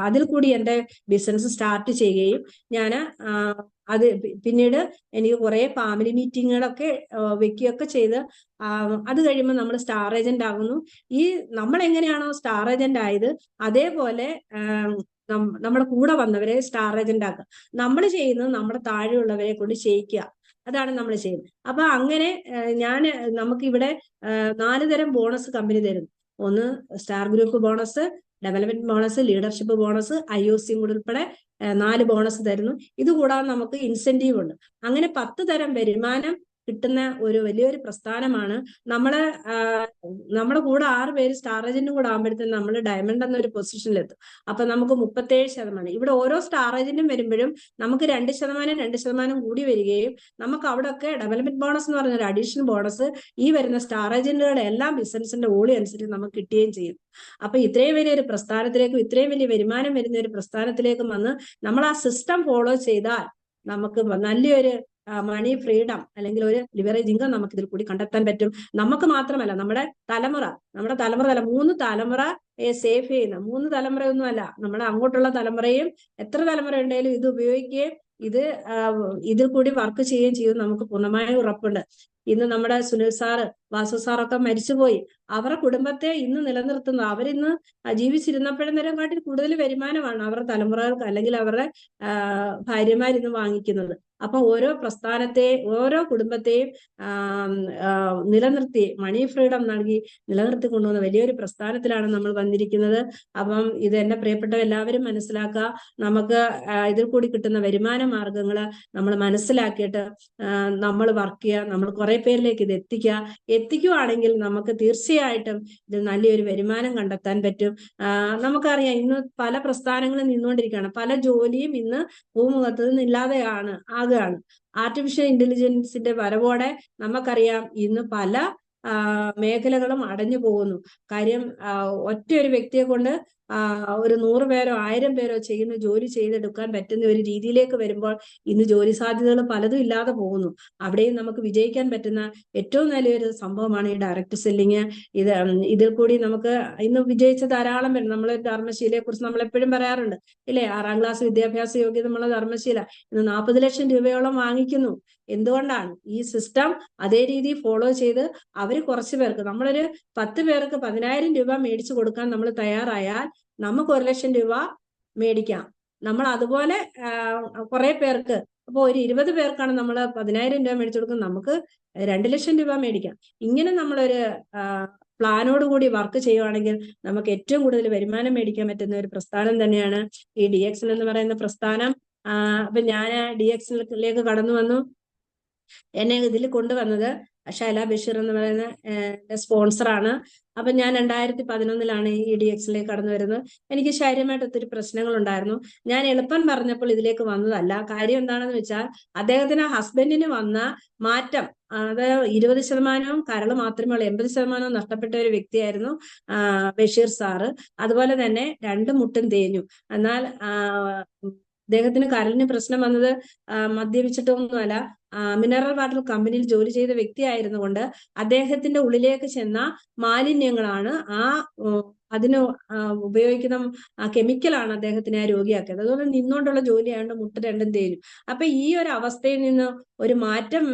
അതിൽ കൂടി എന്റെ ബിസിനസ് സ്റ്റാർട്ട് ചെയ്യുകയും ഞാൻ അത് പിന്നീട് എനിക്ക് കുറെ ഫാമിലി മീറ്റിങ്ങുകളൊക്കെ വെക്കുകയൊക്കെ ചെയ്ത് അത് കഴിയുമ്പോൾ നമ്മൾ സ്റ്റാർ ഏജന്റ് ആകുന്നു. ഈ നമ്മൾ എങ്ങനെയാണോ സ്റ്റാർ ഏജന്റ് ആയത് അതേപോലെ നമ്മുടെ കൂടെ വന്നവരെ സ്റ്റാർ ഏജന്റ് ആക്കുക. നമ്മൾ ചെയ്യുന്നത് നമ്മുടെ താഴെയുള്ളവരെ കൊണ്ട് ചെയ്യിക്കുക. അതാണ് നമ്മൾ ചെയ്യുന്നത്. അപ്പൊ അങ്ങനെ നമുക്ക് ഇവിടെ 4 തരം ബോണസ് കമ്പനി തരുന്നു. ഒന്ന് star group bonus, development bonus, leadership bonus, IOC കൂടെ ഉൾപ്പെടെ 4 ബോണസ് തരുന്നു. ഇതുകൂടാതെ നമുക്ക് ഇൻസെന്റീവ് ഉണ്ട്. അങ്ങനെ 10 തരം വരുമാനം കിട്ടുന്ന ഒരു വലിയൊരു പ്രസ്ഥാനമാണ്. നമ്മുടെ കൂടെ 6 പേര് സ്റ്റാർ ഏജന്റും കൂടെ ആകുമ്പോഴത്തേക്കും നമ്മൾ ഡയമണ്ട് എന്നൊരു പൊസിഷനിലെത്തും. അപ്പൊ നമുക്ക് 37%. ഇവിടെ ഓരോ സ്റ്റാർ ഏജന്റും വരുമ്പോഴും നമുക്ക് 2% കൂടി വരികയും നമുക്ക് അവിടെയൊക്കെ ഡെവലപ്മെന്റ് ബോണസ് എന്ന് പറഞ്ഞ ഒരു അഡീഷണൽ ബോണസ് ഈ വരുന്ന സ്റ്റാർ ഏജന്റുകളുടെ എല്ലാം ബിസിനസിന്റെ ഓളി അനുസരിച്ച് നമുക്ക് കിട്ടുകയും ചെയ്യും. അപ്പൊ ഇത്രയും വലിയൊരു പ്രസ്ഥാനത്തിലേക്കും ഇത്രയും വലിയ വരുമാനം വരുന്ന ഒരു പ്രസ്ഥാനത്തിലേക്കും വന്ന് നമ്മൾ ആ സിസ്റ്റം ഫോളോ ചെയ്താൽ നമുക്ക് നല്ലൊരു മണി ഫ്രീഡം അല്ലെങ്കിൽ ഒരു ലിവറേജ് ഇൻകം നമുക്ക് ഇതിൽ കൂടി കണ്ടെത്താൻ പറ്റും. നമുക്ക് മാത്രമല്ല, നമ്മുടെ തലമുറ 3 തലമുറയെ സേഫ് ചെയ്യുന്ന 3 തലമുറയൊന്നുമല്ല, നമ്മുടെ അങ്ങോട്ടുള്ള തലമുറയും എത്ര തലമുറ ഉണ്ടെങ്കിലും ഇത് ഉപയോഗിക്കുകയും ഇതിൽ കൂടി വർക്ക് ചെയ്യുകയും ചെയ്യും നമുക്ക് പൂർണ്ണമായും ഉറപ്പുണ്ട്. ഇന്ന് നമ്മുടെ സുനിൽ സാറ്, വാസു സാറൊക്കെ മരിച്ചുപോയി. അവരുടെ കുടുംബത്തെ ഇന്ന് നിലനിർത്തുന്ന, അവരിന്ന് ജീവിച്ചിരുന്നപ്പോഴും കാട്ടി കൂടുതൽ വരുമാനമാണ് അവരുടെ തലമുറകൾക്ക് അല്ലെങ്കിൽ അവരുടെ ഭാര്യമാരിന്ന് വാങ്ങിക്കുന്നത്. അപ്പൊ ഓരോ ഓരോ കുടുംബത്തെയും നിലനിർത്തി മണി ഫ്രീഡം നൽകി നിലനിർത്തിക്കൊണ്ടുവന്ന വലിയൊരു പ്രസ്ഥാനത്തിലാണ് നമ്മൾ വന്നിരിക്കുന്നത്. അപ്പം ഇത് എന്റെ പ്രിയപ്പെട്ട എല്ലാവരും മനസ്സിലാക്കുക. നമുക്ക് ഇതിൽ കൂടി കിട്ടുന്ന വരുമാന മാർഗങ്ങള് നമ്മൾ മനസ്സിലാക്കിയിട്ട് നമ്മൾ വർക്ക് ചെയ്യുക. നമ്മൾ കുറെ പേരിലേക്ക് ഇത് എത്തിക്കുവാണെങ്കിൽ നമുക്ക് തീർച്ചയായിട്ടും ഇത് നല്ലൊരു വരുമാനം കണ്ടെത്താൻ പറ്റും. നമുക്കറിയാം, ഇന്ന് പല പ്രസ്ഥാനങ്ങളും നിന്നുകൊണ്ടിരിക്കുകയാണ്. പല ജോലിയും ഇന്ന് ഭൂമുഖത്ത് നിന്ന് ഇല്ലാതെയാണ് ആകുകയാണ്. ആർട്ടിഫിഷ്യൽ ഇന്റലിജൻസിന്റെ വരവോടെ നമുക്കറിയാം ഇന്ന് പല മേഖലകളും അടഞ്ഞു പോകുന്നു. കാര്യം ഒറ്റ ഒരു വ്യക്തിയെ കൊണ്ട് ഒരു 100 പേരോ 1000 പേരോ ചെയ്യുന്ന ജോലി ചെയ്തെടുക്കാൻ പറ്റുന്ന ഒരു രീതിയിലേക്ക് വരുമ്പോൾ ഇന്ന് ജോലി സാധ്യതകൾ പലതും ഇല്ലാതെ പോകുന്നു. അവിടെയും നമുക്ക് വിജയിക്കാൻ പറ്റുന്ന ഏറ്റവും നല്ലൊരു സംഭവമാണ് ഈ ഡയറക്റ്റ് സെല്ലിങ്. ഇതിൽ കൂടി നമുക്ക് ഇന്ന് വിജയിച്ച ധാരാളം പേര്, നമ്മൾ ധർമ്മശീലയെ കുറിച്ച് നമ്മൾ എപ്പോഴും പറയാറുണ്ട് ഇല്ലേ? 6ാം ക്ലാസ് വിദ്യാഭ്യാസ യോഗ്യതയുള്ള ധർമ്മശീല ഇന്ന് 40 ലക്ഷം രൂപയോളം വാങ്ങിക്കുന്നു. എന്തുകൊണ്ടാണ്? ഈ സിസ്റ്റം അതേ രീതി ഫോളോ ചെയ്ത് അവര് കുറച്ച് പേർക്ക്, നമ്മളൊരു 10 പേർക്ക് 10,000 രൂപ മേടിച്ചു കൊടുക്കാൻ നമ്മൾ തയ്യാറായാൽ നമുക്ക് 1 ലക്ഷം രൂപ മേടിക്കാം. നമ്മൾ അതുപോലെ കുറെ പേർക്ക്, അപ്പൊ ഒരു 20 പേർക്കാണ് നമ്മൾ 10,000 രൂപ മേടിച്ചു കൊടുക്കുന്നത്, നമുക്ക് 2 ലക്ഷം രൂപ മേടിക്കാം. ഇങ്ങനെ നമ്മളൊരു പ്ലാനോട് കൂടി വർക്ക് ചെയ്യുവാണെങ്കിൽ നമുക്ക് ഏറ്റവും കൂടുതൽ വരുമാനം മേടിക്കാൻ പറ്റുന്ന ഒരു പ്രസ്ഥാനം തന്നെയാണ് ഈ DXL എന്ന് പറയുന്ന പ്രസ്ഥാനം. അപ്പൊ ഞാൻ DXLിലേക്ക് കടന്നു വന്നു. എന്നെ ഇതിൽ കൊണ്ടുവന്നത് ഷൈല ബഷീർ എന്ന് പറയുന്ന സ്പോൺസറാണ്. അപ്പൊ ഞാൻ 2011 ഈ DXലേക്ക് കടന്നു വരുന്നത്. എനിക്ക് ശാരീരികമായിട്ട് ഒത്തിരി പ്രശ്നങ്ങൾ ഉണ്ടായിരുന്നു. ഞാൻ എളുപ്പം പറഞ്ഞപ്പോൾ ഇതിലേക്ക് വന്നതല്ല. കാര്യം എന്താണെന്ന് വെച്ചാൽ അദ്ദേഹത്തിന് ഹസ്ബൻഡിന് വന്ന മാറ്റം, അത് 20% കരൾ മാത്രമേ ഉള്ളൂ, 80% നഷ്ടപ്പെട്ട ഒരു വ്യക്തിയായിരുന്നു ബഷീർ സാറ്. അതുപോലെ തന്നെ 2 മുട്ടും തേഞ്ഞു. എന്നാൽ അദ്ദേഹത്തിന് കരളിന് പ്രശ്നം വന്നത് മദ്യപിച്ചിട്ടൊന്നുമല്ല, മിനറൽ വാട്ടർ കമ്പനിയിൽ ജോലി ചെയ്ത വ്യക്തിയായിരുന്നു കൊണ്ട് അദ്ദേഹത്തിന്റെ ഉള്ളിലേക്ക് ചെന്ന മാലിന്യങ്ങളാണ് അതിന് ഉപയോഗിക്കുന്ന കെമിക്കലാണ് അദ്ദേഹത്തിനെ ആ രോഗിയാക്കിയത്. അതുപോലെ നിന്നുകൊണ്ടുള്ള ജോലിയായതുകൊണ്ട് മുട്ട് 2 തേഞ്ഞു. അപ്പൊ ഈ ഒരു അവസ്ഥയിൽ നിന്ന് ഒരു മാറ്റം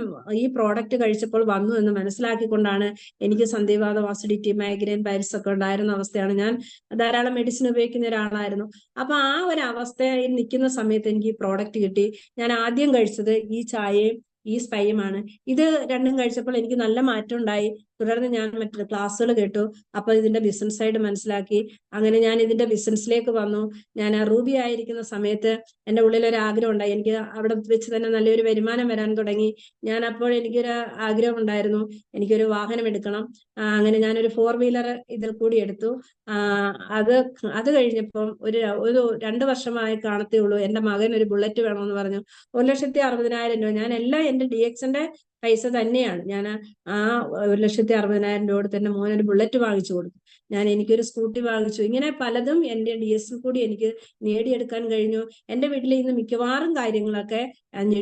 ഈ പ്രോഡക്റ്റ് കഴിച്ചപ്പോൾ വന്നു എന്ന് മനസ്സിലാക്കിക്കൊണ്ടാണ് എനിക്ക് സന്ധിവാതം, അസിഡിറ്റി, മൈഗ്രെയിൻ, പൈൽസ് ഒക്കെ ഉണ്ടായിരുന്ന അവസ്ഥയാണ്. ഞാൻ ധാരാളം മെഡിസിൻ ഉപയോഗിക്കുന്ന ഒരാളായിരുന്നു. അപ്പൊ ആ ഒരു അവസ്ഥയിൽ നിൽക്കുന്ന സമയത്ത് എനിക്ക് ഈ പ്രോഡക്റ്റ് കിട്ടി. ഞാൻ ആദ്യം കഴിച്ചത് ഈ ചായയും ഈ സ്പൈയുമാണ്. ഇത് രണ്ടും കഴിച്ചപ്പോൾ എനിക്ക് നല്ല മാറ്റം ഉണ്ടായി. തുടർന്ന് ഞാൻ മറ്റു ക്ലാസ്സുകൾ കേട്ടു. അപ്പൊ ഇതിന്റെ ബിസിനസ് സൈഡ് മനസ്സിലാക്കി. അങ്ങനെ ഞാൻ ഇതിന്റെ ബിസിനസ്സിലേക്ക് വന്നു. ഞാൻ റൂബി ആയിരിക്കുന്ന സമയത്ത് എൻ്റെ ഉള്ളിലൊരു ആഗ്രഹം ഉണ്ടായി. എനിക്ക് അവിടെ വെച്ച് തന്നെ നല്ലൊരു വരുമാനം വരാൻ തുടങ്ങി. ഞാൻ അപ്പോൾ എനിക്കൊരു ആഗ്രഹം ഉണ്ടായിരുന്നു, എനിക്കൊരു വാഹനം എടുക്കണം. അങ്ങനെ ഞാനൊരു 4 വീലർ ഇതിൽ കൂടി എടുത്തു. അത് കഴിഞ്ഞപ്പം ഒരു 2 വർഷമായി കാണത്തേ ഉള്ളൂ. എൻ്റെ മകൻ ഒരു ബുള്ളറ്റ് വേണമെന്ന് പറഞ്ഞു. 1,60,000 രൂപ. ഞാൻ എല്ലാം എൻ്റെ DXന്റെ പൈസ തന്നെയാണ്. ഞാൻ ആ 1,60,000 രൂപ തന്നെ മോനൊരു ബുള്ളറ്റ് വാങ്ങിച്ചു കൊടുത്തു. എനിക്കൊരു സ്കൂട്ടി വാങ്ങിച്ചു. ഇങ്ങനെ പലതും എൻ്റെ DX കൂടി എനിക്ക് നേടിയെടുക്കാൻ കഴിഞ്ഞു. എൻ്റെ വീട്ടിൽ ഇന്ന് മിക്കവാറും കാര്യങ്ങളൊക്കെ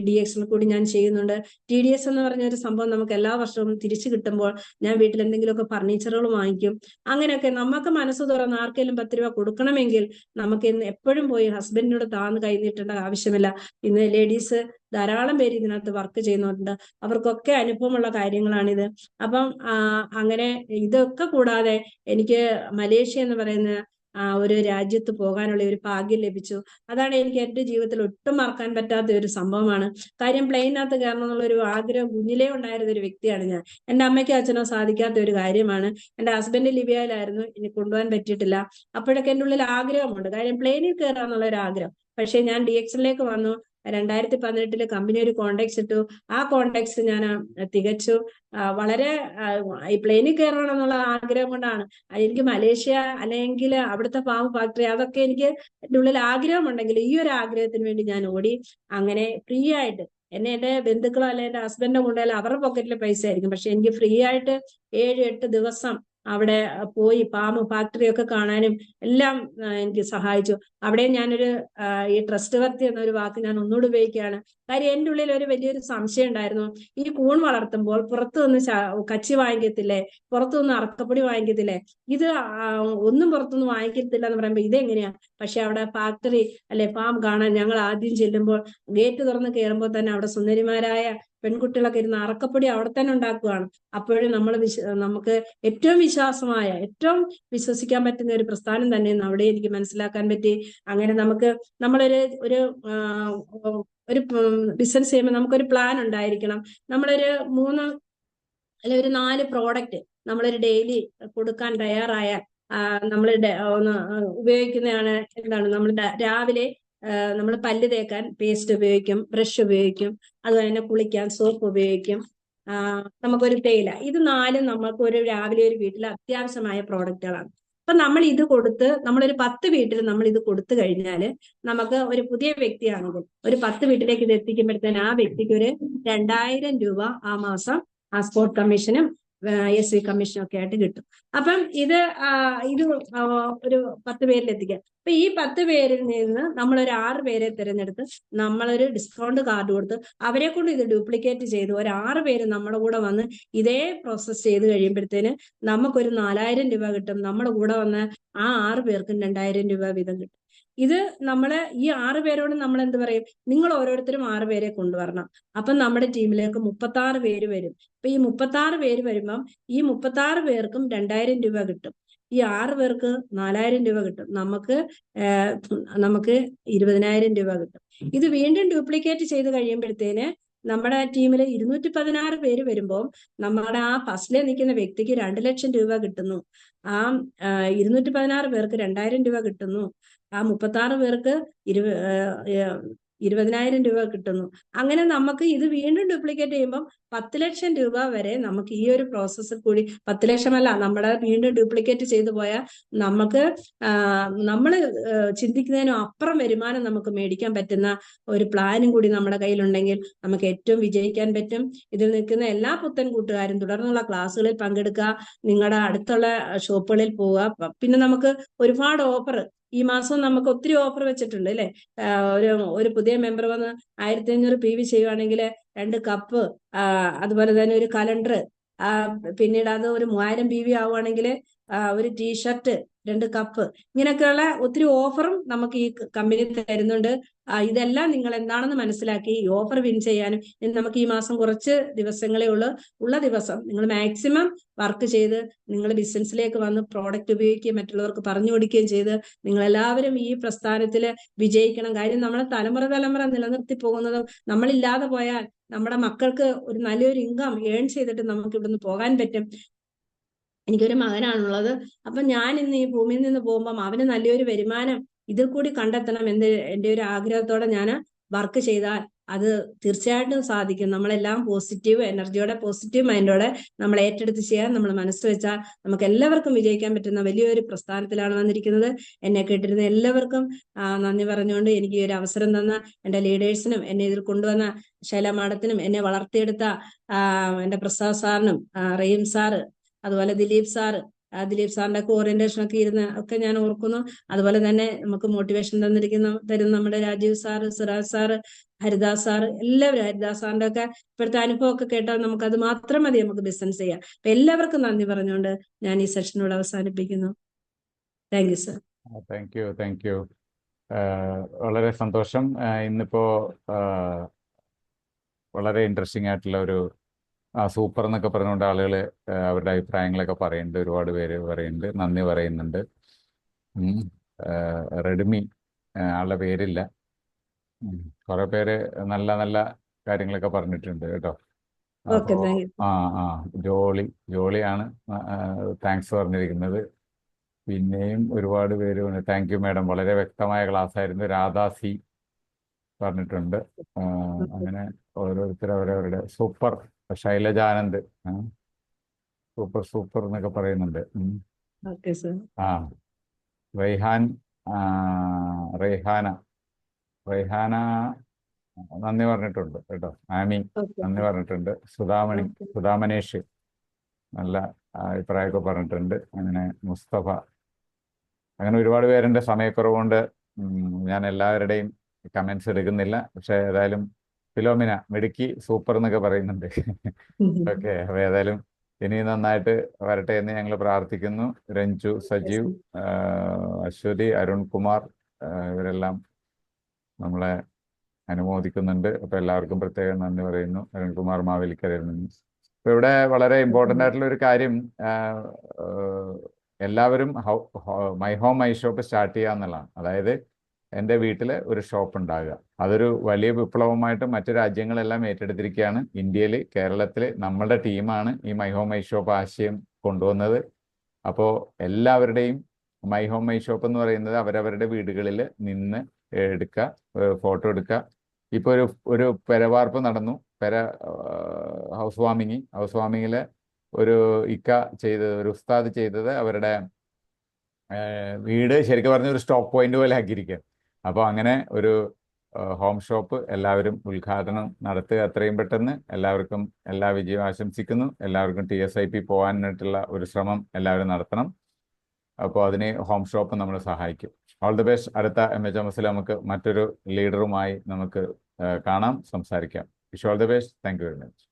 DX കൂടി ഞാൻ ചെയ്യുന്നുണ്ട്. TDS എന്ന് പറഞ്ഞ ഒരു സംഭവം നമുക്ക് എല്ലാ വർഷവും തിരിച്ചു കിട്ടുമ്പോൾ ഞാൻ വീട്ടിൽ എന്തെങ്കിലുമൊക്കെ ഫർണിച്ചറുകൾ വാങ്ങിക്കും. അങ്ങനെയൊക്കെ നമുക്ക് മനസ്സ് തുറന്ന് ആർക്കെങ്കിലും 10 രൂപ കൊടുക്കണമെങ്കിൽ നമുക്ക് ഇന്ന് എപ്പോഴും പോയി ഹസ്ബൻഡിനോട് താന്ന് കൈ നീട്ടേണ്ട ആവശ്യമില്ല. ഇന്ന് ലേഡീസ് ധാരാളം പേര് ഇതിനകത്ത് വർക്ക് ചെയ്യുന്നുണ്ട്. അവർക്കൊക്കെ അനുഭവമുള്ള കാര്യങ്ങളാണിത്. അപ്പം അങ്ങനെ ഇതൊക്കെ കൂടാതെ എനിക്ക് മലേഷ്യ എന്ന് പറയുന്ന ഒരു രാജ്യത്ത് പോകാനുള്ള ഒരു ഭാഗ്യം ലഭിച്ചു. അതാണ് എനിക്ക് എൻ്റെ ജീവിതത്തിൽ ഒട്ടും മറക്കാൻ പറ്റാത്ത ഒരു സംഭവമാണ്. കാര്യം പ്ലെയിനകത്ത് കയറണം എന്നുള്ള ഒരു ആഗ്രഹം കുഞ്ഞിലേ ഉണ്ടായിരുന്ന ഒരു വ്യക്തിയാണ് ഞാൻ. എൻ്റെ അമ്മയ്ക്കും അച്ഛനോ സാധിക്കാത്ത ഒരു കാര്യമാണ്. എൻ്റെ ഹസ്ബൻഡ് ലിബിയയിലായിരുന്നു, ഇനി കൊണ്ടുപോകാൻ പറ്റിയിട്ടില്ല. അപ്പോഴൊക്കെ എൻ്റെ ഉള്ളിൽ ആഗ്രഹമുണ്ട്, കാര്യം പ്ലെയിനിൽ കയറുക എന്നുള്ള ഒരു ആഗ്രഹം. പക്ഷെ ഞാൻ DXലേക്ക് വന്നു. 2018 കമ്പനി ഒരു കോണ്ടാക്ട്സ് ഇട്ടു. ആ കോണ്ടാക്ട്സ് ഞാൻ തികച്ചു. വളരെ ഈ പ്ലെയിനിൽ കയറണം എന്നുള്ള ആഗ്രഹം കൊണ്ടാണ്. എനിക്ക് മലേഷ്യ അല്ലെങ്കിൽ അവിടുത്തെ പാം ഫാക്ടറി അതൊക്കെ എനിക്ക് എൻ്റെ ഉള്ളിൽ ആഗ്രഹമുണ്ടെങ്കിൽ ഈ ഒരു ആഗ്രഹത്തിന് വേണ്ടി ഞാൻ ഓടി. അങ്ങനെ ഫ്രീ ആയിട്ട് എൻ്റെ ബന്ധുക്കളോ അല്ലെ എൻ്റെ ഹസ്ബൻഡിനെ കൊണ്ടുപോയാലും അവരുടെ പോക്കറ്റിൽ പൈസ ആയിരിക്കും. പക്ഷെ എനിക്ക് ഫ്രീ ആയിട്ട് 7-8 ദിവസം അവിടെ പോയി പാം ഫാക്ടറി ഒക്കെ കാണാനും എല്ലാം എനിക്ക് സഹായിച്ചു. അവിടെ ഞാനൊരു ഈ ട്രസ്റ്റ് വർത്തി എന്നൊരു വാക്ക് ഞാൻ ഒന്നുകൂടി ഉപയോഗിക്കുകയാണ്. കാര്യം എൻ്റെ ഉള്ളിൽ ഒരു വലിയൊരു സംശയം ഉണ്ടായിരുന്നു. ഈ കൂൺ വളർത്തുമ്പോൾ പുറത്തുനിന്ന് കച്ചി വാങ്ങിക്കത്തില്ലേ, പുറത്തുനിന്ന് അറക്കപ്പൊടി വാങ്ങിക്കത്തില്ലേ, ഇത് ഒന്നും പുറത്തുനിന്ന് വാങ്ങിക്കത്തില്ല എന്ന് പറയുമ്പോൾ ഇതെങ്ങനെയാ? പക്ഷെ അവിടെ ഫാക്ടറി അല്ലെ ഫാം കാണാൻ ഞങ്ങൾ ആദ്യം ചെല്ലുമ്പോൾ ഗേറ്റ് തുറന്ന് കയറുമ്പോൾ തന്നെ അവിടെ സുന്ദരിമാരായ പെൺകുട്ടികളൊക്കെ ഇരുന്ന് അറക്കപ്പൊടി അവിടെ തന്നെ ഉണ്ടാക്കുകയാണ്. അപ്പോഴും നമുക്ക് ഏറ്റവും വിശ്വാസമായ, ഏറ്റവും വിശ്വസിക്കാൻ പറ്റുന്ന ഒരു പ്രസ്ഥാനം തന്നെയെന്ന് അവിടെ എനിക്ക് മനസ്സിലാക്കാൻ പറ്റി. അങ്ങനെ നമ്മളൊരു ഒരു ഒരു ബിസിനസ് ചെയ്യുമ്പോൾ നമുക്കൊരു പ്ലാൻ ഉണ്ടായിരിക്കണം. നമ്മളൊരു 3 അല്ലെ ഒരു 4 പ്രോഡക്റ്റ് നമ്മളൊരു ഡെയിലി കൊടുക്കാൻ തയ്യാറായാൽ നമ്മൾ ഉപയോഗിക്കുന്നതാണ്. എന്താണ് നമ്മൾ രാവിലെ നമ്മൾ പല്ല് തേക്കാൻ പേസ്റ്റ് ഉപയോഗിക്കും, ബ്രഷ് ഉപയോഗിക്കും, അതുപോലെ തന്നെ കുളിക്കാൻ സോപ്പ് ഉപയോഗിക്കും, നമുക്കൊരു തേയില. ഇത് 4 നമുക്ക് ഒരു രാവിലെ ഒരു വീട്ടിൽ അത്യാവശ്യമായ പ്രോഡക്റ്റുകളാണ്. അപ്പൊ നമ്മൾ ഇത് കൊടുത്ത് നമ്മളൊരു 10 വീട്ടിൽ നമ്മൾ ഇത് കൊടുത്തു കഴിഞ്ഞാൽ നമുക്ക് ഒരു പുതിയ വ്യക്തിയാണെങ്കിൽ ഒരു 10 വീട്ടിലേക്ക് ഇത് എത്തിക്കുമ്പോഴത്തേന് ആ വ്യക്തിക്ക് ഒരു 2,000 രൂപ ആ മാസം ആ സ്പോർട്ട് കമ്മീഷനും SV കമ്മീഷനും ഒക്കെ ആയിട്ട് കിട്ടും. അപ്പം ഇത് ഒരു 10 പേരിൽ എത്തിക്കുക. അപ്പൊ ഈ 10 പേരിൽ നിന്ന് നമ്മളൊരു 6 പേരെ തിരഞ്ഞെടുത്ത് നമ്മളൊരു ഡിസ്കൗണ്ട് കാർഡ് കൊടുത്ത് അവരെ കൊണ്ട് ഇത് ഡ്യൂപ്ലിക്കേറ്റ് ചെയ്ത് ഒരു 6 പേര് നമ്മുടെ കൂടെ വന്ന് ഇതേ പ്രോസസ് ചെയ്ത് കഴിയുമ്പോഴത്തേന് നമുക്കൊരു 4,000 രൂപ കിട്ടും. നമ്മുടെ കൂടെ വന്ന് ആ 6 പേർക്കും 2,000 രൂപ വീതം കിട്ടും. ഇത് ഈ 6 പേരോട് നമ്മൾ എന്ത് പറയും? നിങ്ങൾ ഓരോരുത്തരും 6 പേരെ കൊണ്ടുവരണം. അപ്പം നമ്മുടെ ടീമിലേക്ക് 36 പേര് വരും. അപ്പൊ ഈ 36 പേര് വരുമ്പം ഈ 36 പേർക്കും 2,000 രൂപ കിട്ടും. ഈ 6 പേർക്ക് 4,000 രൂപ കിട്ടും. നമുക്ക് 20,000 രൂപ കിട്ടും. ഇത് വീണ്ടും ഡ്യൂപ്ലിക്കേറ്റ് ചെയ്ത് കഴിയുമ്പോഴത്തേന് നമ്മുടെ ടീമിൽ 216 പേര് വരുമ്പോൾ നമ്മുടെ ആ ഫസ്റ്റിലെ നിൽക്കുന്ന വ്യക്തിക്ക് 2 ലക്ഷം രൂപ കിട്ടുന്നു. ആ 216 പേർക്ക് 2,000 രൂപ കിട്ടുന്നു. ആ 36 പേർക്ക് 20,000 രൂപ കിട്ടുന്നു. അങ്ങനെ നമുക്ക് ഇത് വീണ്ടും ഡ്യൂപ്ലിക്കേറ്റ് ചെയ്യുമ്പോൾ 10 ലക്ഷം രൂപ വരെ നമുക്ക് ഈ ഒരു പ്രോസസ്സിൽ കൂടി 10 ലക്ഷമല്ല, നമ്മുടെ വീണ്ടും ഡ്യൂപ്ലിക്കേറ്റ് ചെയ്തു പോയാൽ നമുക്ക് നമ്മൾ ചിന്തിക്കുന്നതിനും അപ്പുറം വരുമാനം നമുക്ക് മേടിക്കാൻ പറ്റുന്ന ഒരു പ്ലാനും കൂടി നമ്മുടെ കയ്യിലുണ്ടെങ്കിൽ നമുക്ക് ഏറ്റവും വിജയിക്കാൻ പറ്റും. ഇതിൽ നിൽക്കുന്ന എല്ലാ പുത്തൻ കൂട്ടുകാരും തുടർന്നുള്ള ക്ലാസ്സുകളിൽ പങ്കെടുക്കുക, നിങ്ങളുടെ അടുത്തുള്ള ഷോപ്പുകളിൽ പോവുക. പിന്നെ നമുക്ക് ഒരുപാട് ഓഫർ ഈ മാസം നമുക്ക് ഒത്തിരി ഓഫർ വെച്ചിട്ടുണ്ട് അല്ലെ. ഒരു പുതിയ മെമ്പർ വന്ന് 1,500 PV ചെയ്യുവാണെങ്കിൽ 2 കപ്പ്, അതുപോലെ തന്നെ ഒരു കലണ്ടർ, പിന്നീട് അത് ഒരു 3,000 PV ആവുകയാണെങ്കിൽ ഒരു ടീഷർട്ട്, 2 കപ്പ്, ഇങ്ങനെയൊക്കെയുള്ള ഒത്തിരി ഓഫറും നമുക്ക് ഈ കമ്പനി തരുന്നുണ്ട്. ഇതെല്ലാം നിങ്ങൾ എന്താണെന്ന് മനസ്സിലാക്കി ഈ ഓഫർ വിൻ ചെയ്യാനും നമുക്ക് ഈ മാസം കുറച്ച് ദിവസങ്ങളേ ഉള്ള ദിവസം നിങ്ങൾ മാക്സിമം വർക്ക് ചെയ്ത് നിങ്ങൾ ബിസിനസ്സിലേക്ക് വന്ന് പ്രോഡക്റ്റ് ഉപയോഗിക്കുകയും മറ്റുള്ളവർക്ക് പറഞ്ഞു കൊടുക്കുകയും ചെയ്ത് നിങ്ങളെല്ലാവരും ഈ പ്രസ്ഥാനത്തിൽ വിജയിക്കണം. കാര്യം നമ്മളെ തലമുറ നിലനിർത്തി പോകുന്നതും നമ്മളില്ലാതെ പോയാൽ നമ്മുടെ മക്കൾക്ക് ഒരു നല്ലൊരു ഇൻകം ഏൺ ചെയ്തിട്ട് നമുക്ക് ഇവിടുന്ന് പോകാൻ പറ്റും. എനിക്കൊരു മകനാണുള്ളത്. അപ്പൊ ഞാൻ ഇന്ന് ഈ ഭൂമിയിൽ നിന്ന് പോകുമ്പം അവന് നല്ലൊരു വരുമാനം ഇതിൽ കൂടി കണ്ടെത്തണം എന്ന് എൻ്റെ ഒരു ആഗ്രഹത്തോടെ ഞാൻ വർക്ക് ചെയ്താൽ അത് തീർച്ചയായിട്ടും സാധിക്കും. നമ്മളെല്ലാം പോസിറ്റീവ് എനർജിയോടെ, പോസിറ്റീവ് മൈൻഡോടെ നമ്മൾ ഏറ്റെടുത്ത് ചെയ്യാൻ നമ്മൾ മനസ്സ് വെച്ചാൽ നമുക്ക് എല്ലാവർക്കും വിജയിക്കാൻ പറ്റുന്ന വലിയൊരു പ്രസ്ഥാനത്തിലാണ് വന്നിരിക്കുന്നത്. എന്നെ കേട്ടിരുന്ന എല്ലാവർക്കും നന്ദി പറഞ്ഞുകൊണ്ട് എനിക്ക് ഈ ഒരു അവസരം തന്ന എന്റെ ലീഡേഴ്സിനും, എന്നെ ഇതിൽ കൊണ്ടുവന്ന ശൈല മാഡത്തിനും, എന്നെ വളർത്തിയെടുത്ത എന്റെ പ്രസാദ് സാറിനും, റഹീം സാറ്, അതുപോലെ ദിലീപ് സാറിന്റെ ഒക്കെ ഓറിയന്റേഷൻ ഒക്കെ ഇരുന്ന് ഒക്കെ ഞാൻ ഓർക്കുന്നു. അതുപോലെ തന്നെ നമുക്ക് മോട്ടിവേഷൻ തരുന്ന നമ്മുടെ Rajeev sir, Siraj sir, Haridas sir, എല്ലാവരും, ഹരിദാസ് സാറിന്റെ ഒക്കെ ഇപ്പോഴത്തെ അനുഭവം ഒക്കെ കേട്ടാൽ നമുക്ക് അത് മാത്രം മതി നമുക്ക് ബിസിനസ് ചെയ്യാം. അപ്പൊ എല്ലാവർക്കും നന്ദി പറഞ്ഞുകൊണ്ട് ഞാൻ ഈ സെഷനോട് അവസാനിപ്പിക്കുന്നു. Thank you sir. Thank you. വളരെ സന്തോഷം. ഇന്നിപ്പോ വളരെ ഇൻട്രസ്റ്റിംഗ് ആയിട്ടുള്ള ഒരു സൂപ്പർ എന്നൊക്കെ പറഞ്ഞുകൊണ്ട് ആളുകൾ അവരുടെ അഭിപ്രായങ്ങളൊക്കെ പറയുന്നുണ്ട്. ഒരുപാട് പേര് പറയുന്നുണ്ട്, നന്ദി പറയുന്നുണ്ട്. റെഡ്മി, ആളുടെ പേരില്ല, കുറെ പേര് നല്ല നല്ല കാര്യങ്ങളൊക്കെ പറഞ്ഞിട്ടുണ്ട് കേട്ടോ. ഓക്കെ, അപ്പോൾ താങ്ക് യു. ആ ജോളിയാണ് താങ്ക്സ് പറഞ്ഞിരിക്കുന്നത്. പിന്നെയും ഒരുപാട് പേര് താങ്ക് യു മാഡം, വളരെ വ്യക്തമായ ക്ലാസ് ആയിരുന്നു. രാധാ സി പറഞ്ഞിട്ടുണ്ട്. അങ്ങനെ ഓരോരുത്തർ അവരവരുടെ സൂപ്പർ. ശൈലജാനന്ദ് സൂപ്പർ എന്നൊക്കെ പറയുന്നുണ്ട്. Okay sir. ആ റൈഹാൻ, റൈഹാന നന്ദി പറഞ്ഞിട്ടുണ്ട് കേട്ടോ. ആമി നന്ദി പറഞ്ഞിട്ടുണ്ട്. സുധാമനേഷ് നല്ല അഭിപ്രായമൊക്കെ പറഞ്ഞിട്ടുണ്ട്. അങ്ങനെ മുസ്തഫ, അങ്ങനെ ഒരുപാട് പേരുടെ സമയക്കുറവുകൊണ്ട് ഞാൻ എല്ലാവരുടെയും കമൻസ് എടുക്കുന്നില്ല. പക്ഷെ ഏതായാലും ഫിലോമിന മിടുക്കി, സൂപ്പർ എന്നൊക്കെ പറയുന്നുണ്ട്. ഓക്കെ, അപ്പോൾ ഏതായാലും ഇനി നന്നായിട്ട് വരട്ടെ എന്ന് ഞങ്ങൾ പ്രാർത്ഥിക്കുന്നു. രഞ്ജു, സജീവ്, അശ്വതി, അരുൺകുമാർ ഇവരെല്ലാം നമ്മളെ അനുമോദിക്കുന്നുണ്ട്. അപ്പോൾ എല്ലാവർക്കും പ്രത്യേകം നന്ദി പറയുന്നു. അരുൺകുമാർ മാവേലിക്കരയിൽ നിന്ന്. അപ്പോൾ ഇവിടെ വളരെ ഇമ്പോർട്ടൻ്റ് ആയിട്ടുള്ള ഒരു കാര്യം, എല്ലാവരും my home my shop start ചെയ്യുക എന്നുള്ളതാണ്. അതായത് എൻ്റെ വീട്ടിൽ ഒരു ഷോപ്പ് ഉണ്ടാകുക. അതൊരു വലിയ വിപ്ലവമായിട്ട് മറ്റു രാജ്യങ്ങളെല്ലാം ഏറ്റെടുത്തിരിക്കുകയാണ്. ഇന്ത്യയിൽ, കേരളത്തിൽ നമ്മളുടെ ടീമാണ് ഈ മൈ ഹോം മൈ ഷോപ്പ് ആശയം കൊണ്ടുവന്നത്. അപ്പോൾ എല്ലാവരുടെയും മൈ ഹോം മൈ ഷോപ്പ് എന്ന് പറയുന്നത് അവരവരുടെ വീടുകളിൽ നിന്ന് എടുക്കുക, ഫോട്ടോ എടുക്കുക. ഇപ്പോൾ ഒരു പെരവാർപ്പ് നടന്നു, ഹൗസ് വാമിങ്ങിൽ ഒരു ഒരു ഉസ്താദ് ചെയ്തത് അവരുടെ വീട് ശരിക്കും പറഞ്ഞ ഒരു സ്റ്റോപ്പ് പോയിന്റ് പോലെ ആക്കിയിരിക്കുക. അപ്പോൾ അങ്ങനെ ഒരു ഹോം ഷോപ്പ് എല്ലാവരും ഉദ്ഘാടനം നടത്തുക എത്രയും പെട്ടെന്ന്. എല്ലാവർക്കും എല്ലാ വിജയം ആശംസിക്കുന്നു. എല്ലാവർക്കും TSIP പോകാനായിട്ടുള്ള ഒരു ശ്രമം എല്ലാവരും നടത്തണം. അപ്പോൾ അതിന് ഹോം ഷോപ്പ് നമ്മൾ സഹായിക്കും. All the best. അടുത്ത MHMSൽ നമുക്ക് മറ്റൊരു ലീഡറുമായി നമുക്ക് കാണാം, സംസാരിക്കാം. Wish all the best. Thank you very much.